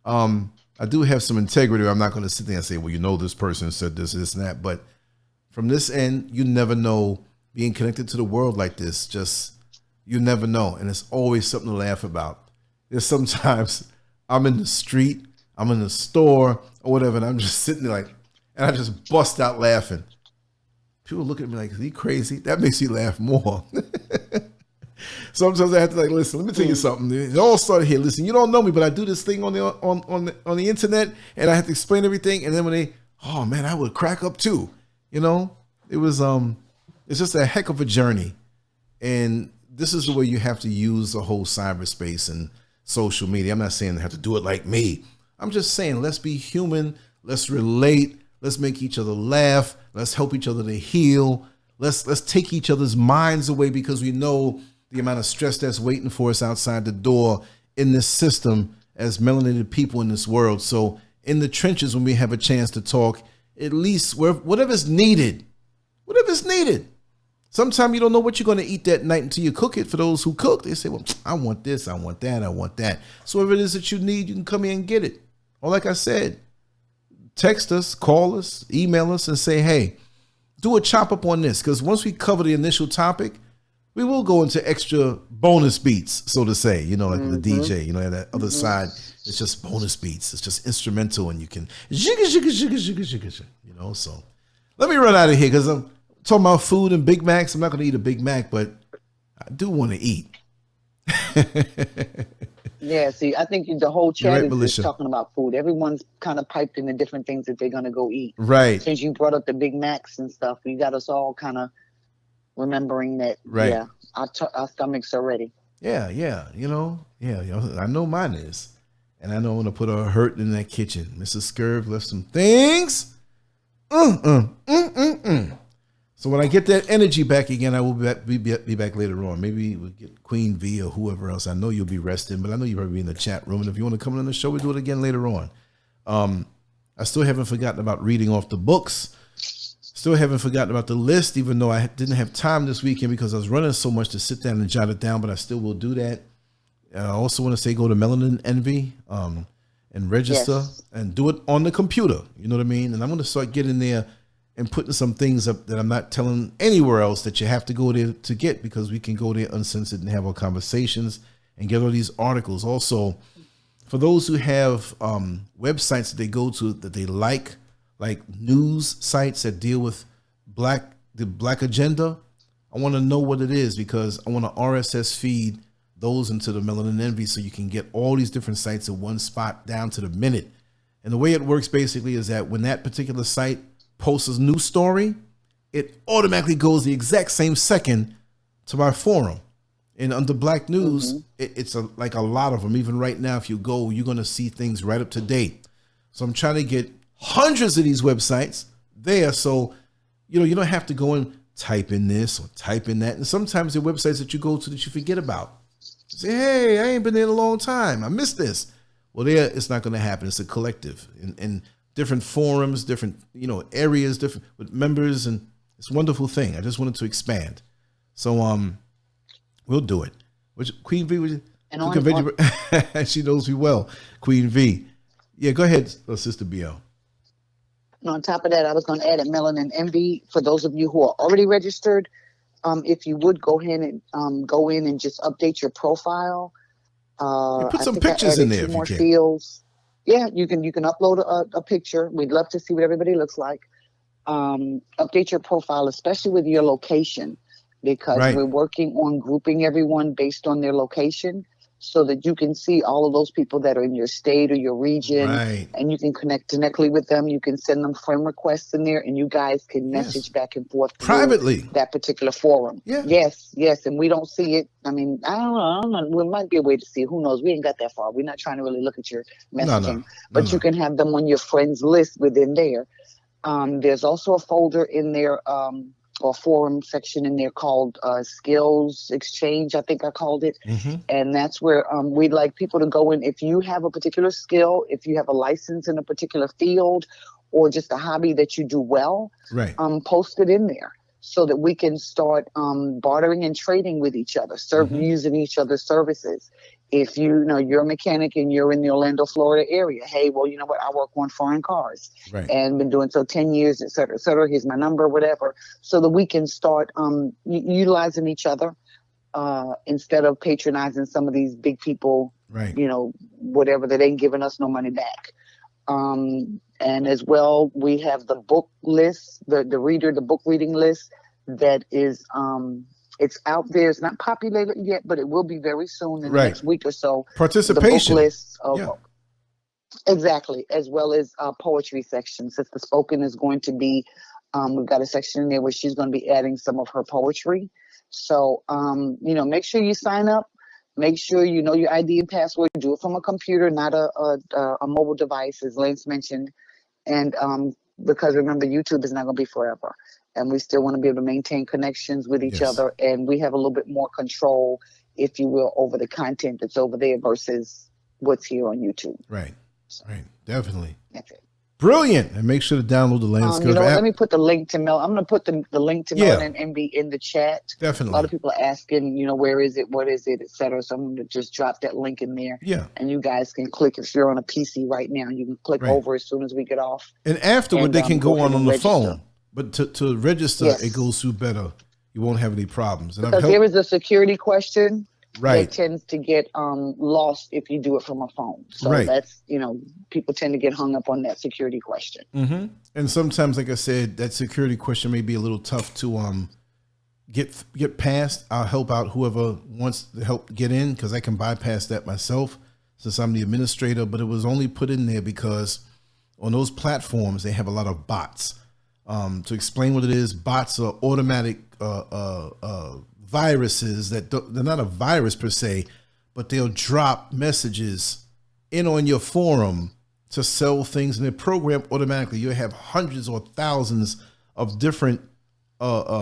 Speaker 1: I do have some integrity. I'm not going to sit there and say, well, this person said this, and that. But from this end, you never know. Being connected to the world like this, you never know. And it's always something to laugh about. There's sometimes I'm in the street, I'm in the store or whatever, and I'm just sitting there and I just bust out laughing. People look at me like, is he crazy? That makes me laugh more. Sometimes I have to listen, let me tell you something. It all started here. Listen, you don't know me, but I do this thing on the internet and I have to explain everything. And then when oh man, I would crack up too. It was, it's just a heck of a journey. And this is the way you have to use the whole cyberspace and social media. I'm not saying they have to do it like me. I'm just saying, let's be human. Let's relate. Let's make each other laugh. Let's help each other to heal. Let's take each other's minds away because we know the amount of stress that's waiting for us outside the door in this system as melanated people in this world. So in the trenches, when we have a chance to talk, at least whatever's needed. Sometimes you don't know what you're going to eat that night until you cook it. For those who cook, they say, well, I want this, I want that, I want that. So whatever it is that you need, you can come in and get it. Or like I said, text us, call us, email us and say, hey, do a chop up on this, because once we cover the initial topic, we will go into extra bonus beats, so to say, you know, like the DJ, you know, that other side, it's just bonus beats. It's just instrumental, and you can, you know, so let me run out of here because I'm talking about food and Big Macs. I'm not going to eat a Big Mac, but I do want to eat.
Speaker 2: Yeah, see, I think the whole chat
Speaker 1: right,
Speaker 2: is talking about food. Everyone's kind of piped in the different things that they're going to go eat.
Speaker 1: Right.
Speaker 2: Since you brought up the Big Macs and stuff, you got us all kind of remembering that, yeah, our stomachs are ready.
Speaker 1: Yeah, you know, I know mine is. And I know I'm going to put a hurt in that kitchen. Mrs. Scurv left some things. So when I get that energy back again, I will be back later on. Maybe we'll get Queen V or whoever else. I know you'll be resting, but I know you'll probably be in the chat room. And if you want to come on the show, we'll do it again later on. I still haven't forgotten about reading off the books. Still haven't forgotten about the list, even though I didn't have time this weekend because I was running so much to sit down and jot it down, but I still will do that. I also want to say go to Melanin Envy and register and do it on the computer. You know what I mean? And I'm going to start getting there and putting some things up that I'm not telling anywhere else that you have to go there to get, because we can go there uncensored and have our conversations and get all these articles. Also, for those who have websites that they go to that they like news sites that deal with the black agenda, I want to know what it is, because I want to RSS feed those into the Melanin Envy so you can get all these different sites in one spot down to the minute. And the way it works basically is that when that particular site posts a new story, it automatically goes the exact same second to my forum. And under Black News, it's like a lot of them. Even right now, if you go, you're going to see things right up to date. So I'm trying to get hundreds of these websites there, so you don't have to go and type in this or type in that. And sometimes there are websites that you go to that you forget about. Say, hey, I ain't been there in a long time. I missed this. Well, there, it's not going to happen. It's a collective and different forums, different areas, different with members, and it's a wonderful thing. I just wanted to expand, so we'll do it. Which Queen V, she knows me well. Queen V, yeah, go ahead, Sister BL.
Speaker 2: And on top of that, I was going to add a Melanin Envy for those of you who are already registered. If you would go ahead and go in and just update your profile.
Speaker 1: Put some pictures in there if you can.
Speaker 2: Fields. Yeah, you can upload a picture. We'd love to see what everybody looks like. Update your profile, especially with your location, because we're working on grouping everyone based on their location, so that you can see all of those people that are in your state or your region, and you can connect directly with them. You can send them friend requests in there, and you guys can message back and forth
Speaker 1: privately
Speaker 2: that particular forum.
Speaker 1: Yeah.
Speaker 2: Yes, and we don't see it. I mean, I don't know. There might be a way to see. Who knows? We ain't got that far. We're not trying to really look at your messaging, but you can have them on your friends list within there. There's also a folder in there, or forum section in there called Skills Exchange, I think I called it. And that's where we'd like people to go in. If you have a particular skill, if you have a license in a particular field, or just a hobby that you do well, post it in there so that we can start bartering and trading with each other, using each other's services. If you're a mechanic and you're in the Orlando, Florida area, hey, well, you know what? I work on foreign cars and been doing so 10 years, et cetera, et cetera. Here's my number, whatever, so that we can start utilizing each other instead of patronizing some of these big people, whatever, that ain't giving us no money back. And as well, we have the book list, the book reading list that is it's out there. It's not populated yet, but it will be very soon in the next week or so.
Speaker 1: Participation.
Speaker 2: The book list of, exactly, as well as poetry section. Since the spoken is going to be, we've got a section in there where she's going to be adding some of her poetry. So, make sure you sign up. Make sure you know your ID and password. Do it from a computer, not a mobile device, as Lance mentioned. And because remember, YouTube is not going to be forever. And we still want to be able to maintain connections with each other. And we have a little bit more control, if you will, over the content that's over there versus what's here on YouTube.
Speaker 1: Right. Definitely.
Speaker 2: That's it.
Speaker 1: Brilliant. And make sure to download the Landscape app.
Speaker 2: Let me put the link to Mel. I'm going to put the link to Melanin Envy in the chat.
Speaker 1: Definitely.
Speaker 2: A lot of people are asking, where is it, what is it, et cetera. So I'm going to just drop that link in there.
Speaker 1: Yeah.
Speaker 2: And you guys can click. If you're on a PC right now, you can click over as soon as we get off.
Speaker 1: And afterward, they can go on the phone. But to register,
Speaker 2: Yes.
Speaker 1: it goes through better. You won't have any problems. And
Speaker 2: Because there is a security question
Speaker 1: right.
Speaker 2: that tends to get lost if you do it from a phone. So
Speaker 1: Right.
Speaker 2: that's, people tend to get hung up on that security question.
Speaker 1: Mm-hmm. And sometimes, like I said, that security question may be a little tough to get past. I'll help out whoever wants to help get in, because I can bypass that myself since I'm the administrator. But it was only put in there because on those platforms, they have a lot of bots. To explain what it is, bots are automatic viruses they're not a virus per se, but they'll drop messages in on your forum to sell things, and they're programmed automatically. You have hundreds or thousands of different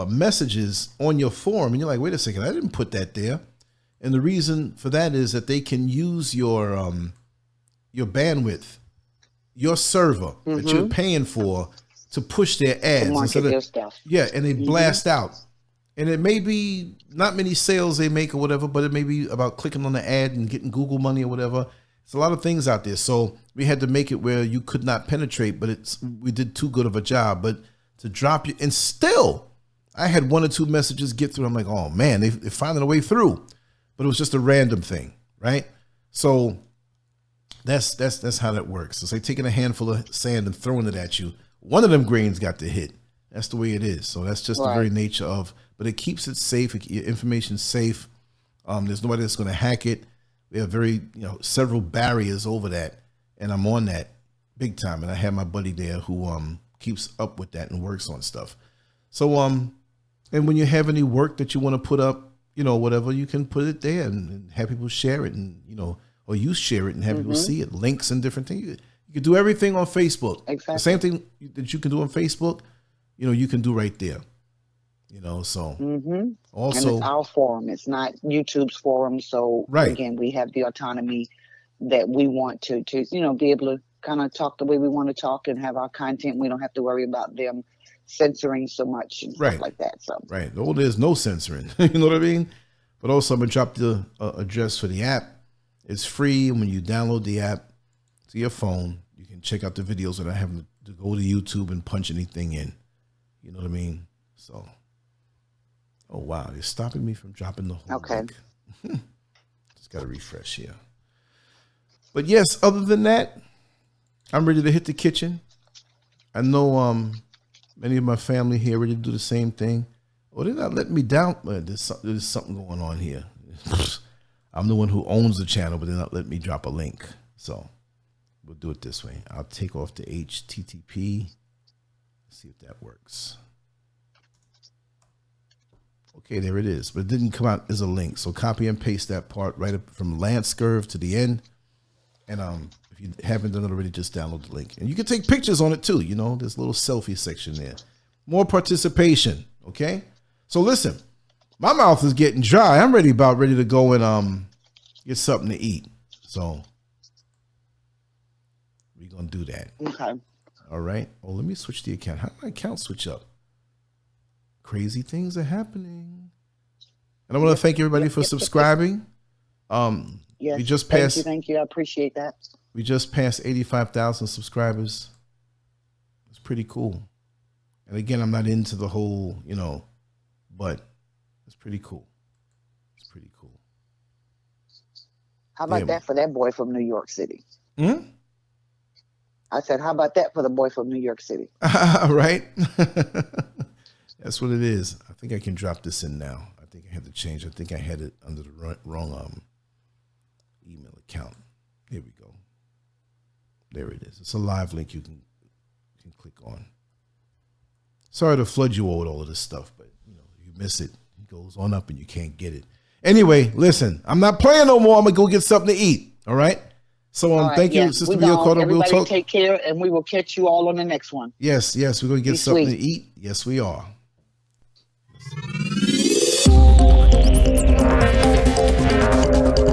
Speaker 1: messages on your forum, and you're like, wait a second, I didn't put that there. And the reason for that is that they can use your bandwidth, your server that you're paying for, to push their ads.
Speaker 2: To market their stuff.
Speaker 1: Yeah, and they blast out. And it may be not many sales they make or whatever, but it may be about clicking on the ad and getting Google money or whatever. It's a lot of things out there. So we had to make it where you could not penetrate, but we did too good of a job. But to drop you, and still, I had 1 or 2 messages get through. I'm like, oh man, they're finding a way through. But it was just a random thing, right? So that's how that works. It's like taking a handful of sand and throwing it at you. One of them grains got to hit. That's the way it is. So that's just the very nature of, but it keeps it safe. Your information's safe. There's nobody that's going to hack it. We have several barriers over that, and I'm on that big time. And I have my buddy there who keeps up with that and works on stuff. So and when you have any work that you want to put up, whatever, you can put it there and have people share it, and or you share it and have people see it, links and different things. You can do everything on Facebook.
Speaker 2: Exactly.
Speaker 1: The same thing that you can do on Facebook, you can do right there. So also,
Speaker 2: and it's our forum. It's not YouTube's forum. So again, we have the autonomy that we want to be able to kind of talk the way we want to talk and have our content. We don't have to worry about them censoring so much and stuff like that. So
Speaker 1: Oh, there's no censoring. You know what I mean? But also, I'm gonna drop the address for the app. It's free, and when you download the app to your phone, you can check out the videos without having to go to YouTube and punch anything in. You know what I mean? So, oh wow, they're stopping me from dropping the whole link. Just got to refresh here. But yes, other than that, I'm ready to hit the kitchen. I know many of my family here ready to do the same thing. Oh, they're not letting me down. There's something going on here. I'm the one who owns the channel, but they're not letting me drop a link. So we'll do it this way. I'll take off the HTTP. See if that works. Okay, there it is, but it didn't come out as a link. So copy and paste that part right up from Lance Curve to the end. And if you haven't done it already, just download the link. And you can take pictures on it too. There's a little selfie section there. More participation. Okay. So listen, my mouth is getting dry. I'm about ready to go and get something to eat. So we're gonna do that.
Speaker 2: Okay.
Speaker 1: All right. Oh, let me switch the account. How did my account switch up? Crazy things are happening. And I want to thank everybody for subscribing.
Speaker 2: Yes.
Speaker 1: We just passed.
Speaker 2: Thank you. I appreciate that.
Speaker 1: We just passed 85,000 subscribers. It's pretty cool. And again, I'm not into the whole, but it's pretty cool. It's pretty cool.
Speaker 2: How about that for that boy from New York City? I said, how about that for the boy from New York City?
Speaker 1: Right? That's what it is. I think I can drop this in now. I think I had to change. I think I had it under the wrong email account. Here we go. There it is. It's a live link you can click on. Sorry to flood you all with all of this stuff, but you miss it. It goes on up and you can't get it. Anyway, listen, I'm not playing no more. I'm gonna go get something to eat. All right. So thank you, Sister Video Carter. We'll talk.
Speaker 2: Take care, and we will catch you all on the next one.
Speaker 1: Yes, we're gonna get something to eat. Yes, we are.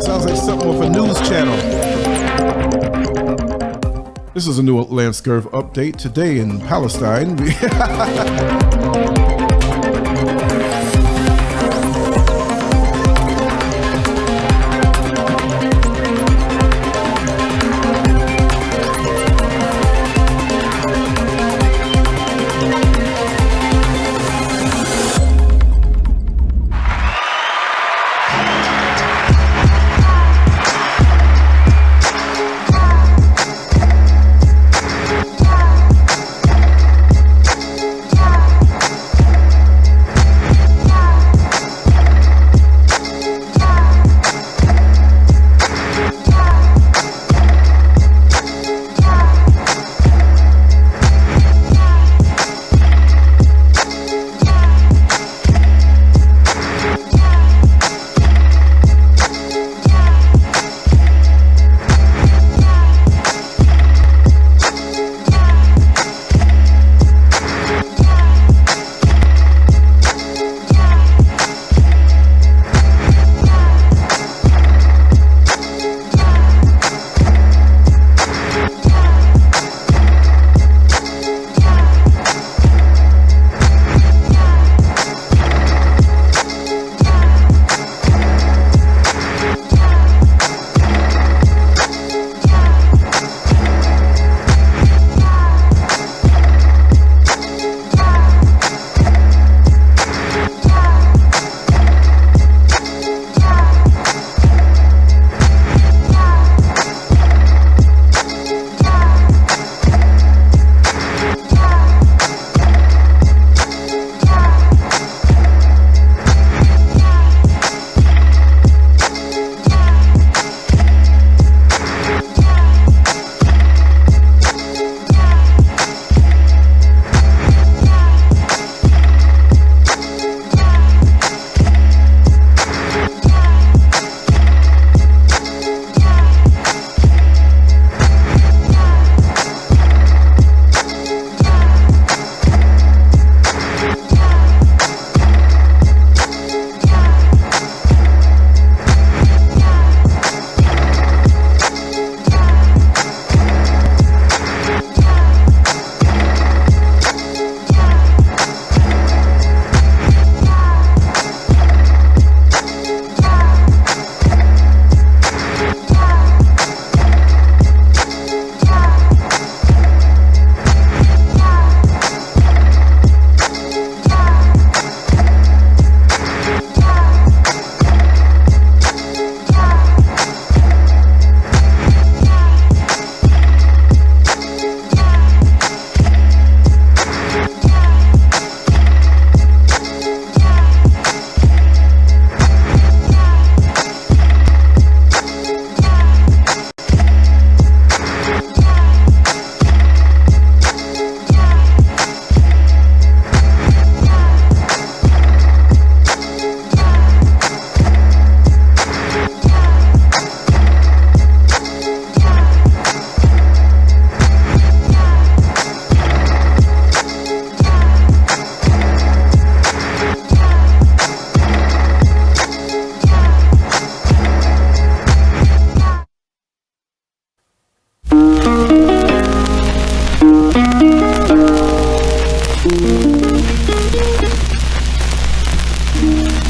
Speaker 1: Sounds like something off a news channel. This is a new Lance Curve update today in Palestine.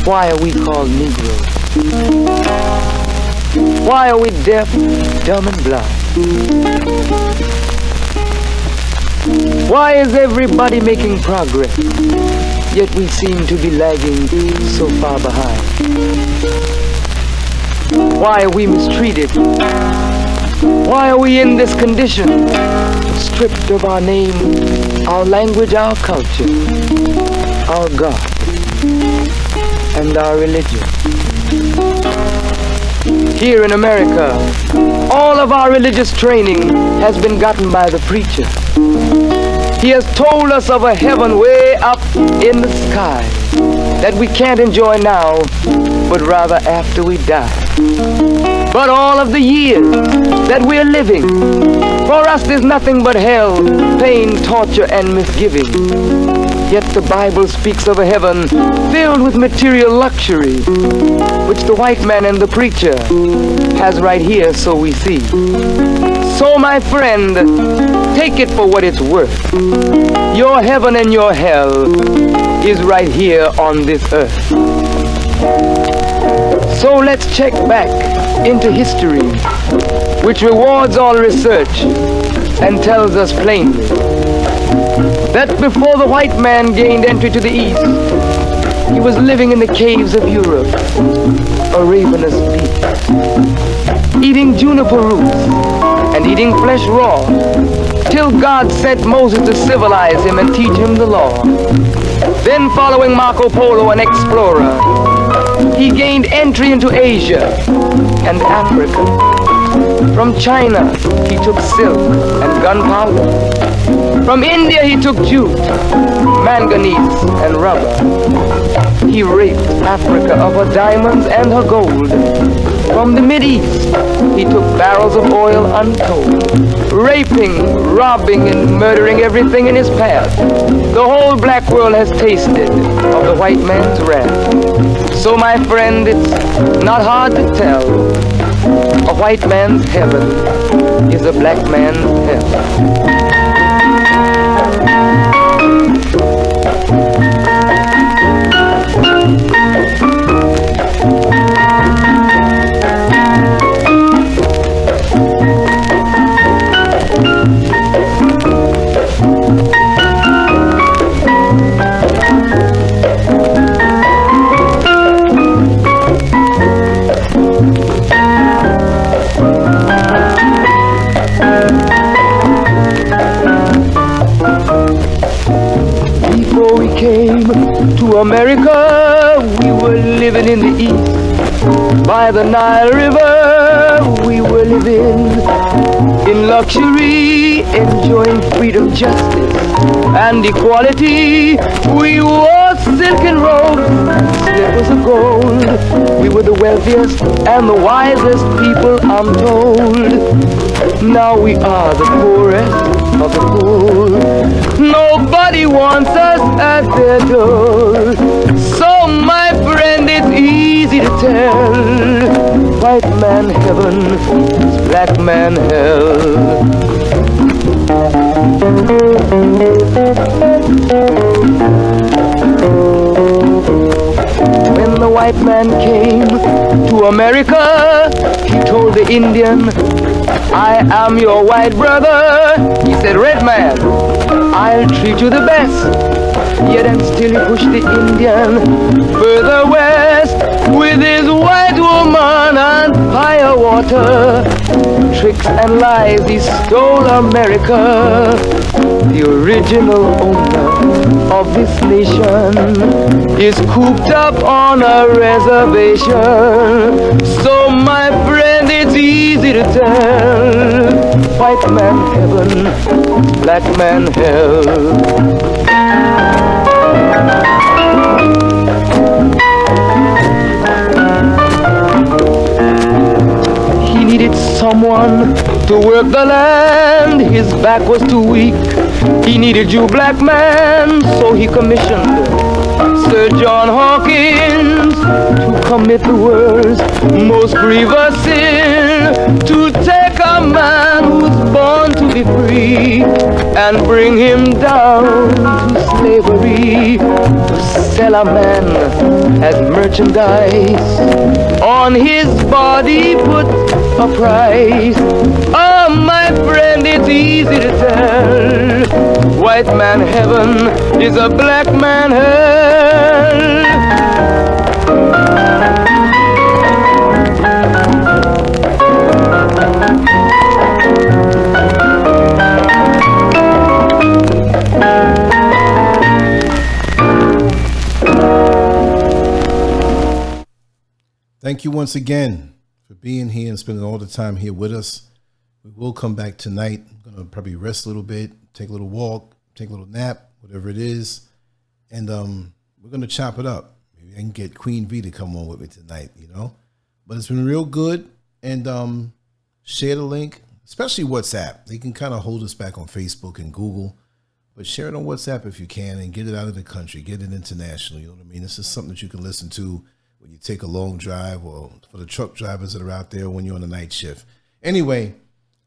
Speaker 8: Why are we called Negroes? Why are we deaf, dumb, and blind? Why is everybody making progress, yet we seem to be lagging so far behind? Why are we mistreated? Why are we in this condition, stripped of our name, our language, our culture, our God, and our religion? Here in America, all of our religious training has been gotten by the preacher. He has told us of a heaven way up in the sky that we can't enjoy now, but rather after we die. But all of the years that we're living, for us there's nothing but hell, pain, torture, and misgiving. Yet the Bible speaks of a heaven filled with material luxury, which the white man and the preacher has right here, so we see. So my friend, take it for what it's worth. Your heaven and your hell is right here on this earth. So let's check back into history, which rewards all research and tells us plainly that before the white man gained entry to the East, he was living in the caves of Europe, a ravenous beast, eating juniper roots and eating flesh raw, till God sent Moses to civilize him and teach him the law. Then, following Marco Polo, an explorer, he gained entry into Asia and Africa. From China, he took silk and gunpowder. From India, he took jute, manganese, and rubber. He raped Africa of her diamonds and her gold. From the Mideast, he took barrels of oil untold, raping, robbing, and murdering everything in his path. The whole black world has tasted of the white man's wrath. So, my friend, it's not hard to tell. A white man's heaven is a black man's hell. To America, we were living in the East. By the Nile River, we were living in luxury, enjoying freedom, justice, and equality. We wore silken robes, slippers of gold. We were the wealthiest and the wisest people, I'm told. Now we are the poorest of the poor. Nobody wants us at their door. So, my friend, it's easy to tell. White man heaven is black man hell. When the white man came to America, he told the Indian, I am your white brother. He said, red man, I'll treat you the best. Yet and still he pushed the Indian further west with his white woman and firewater. Tricks and lies, he stole America. The original owner of this nation is cooped up on a reservation. So, my friend, it's easy to tell. White man heaven, black man hell. He needed someone to work the land. His back was too weak. He needed you, black man, so he commissioned Sir John Hawkins to commit the world's most grievous sin, to take a man who's born to be free and bring him down to slavery, to sell a man as merchandise. On his body put a price. Oh, my friend, it's easy to tell. White man heaven is a black man hell.
Speaker 1: Thank you once again for being here and spending all the time here with us. We will come back tonight. I'm going to probably rest a little bit, take a little walk, take a little nap, whatever it is. And we're going to chop it up. Maybe I can get Queen V to come on with me tonight, you know. But it's been real good. And share the link, especially WhatsApp. They can kind of hold us back on Facebook and Google. But share it on WhatsApp if you can and get it out of the country. Get it international. You know what I mean? This is something that you can listen to when you take a long drive, or for the truck drivers that are out there when you're on the night shift. Anyway,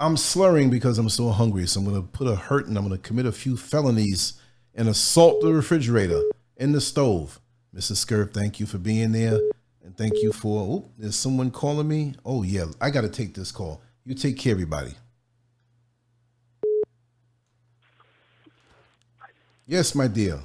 Speaker 1: I'm slurring because I'm so hungry. So I'm going to put a hurt and I'm going to commit a few felonies and assault the refrigerator and the stove. Mrs. Scurf, thank you for being there. And thank you for, there's someone calling me. Oh yeah, I got to take this call. You take care, everybody. Yes, my dear.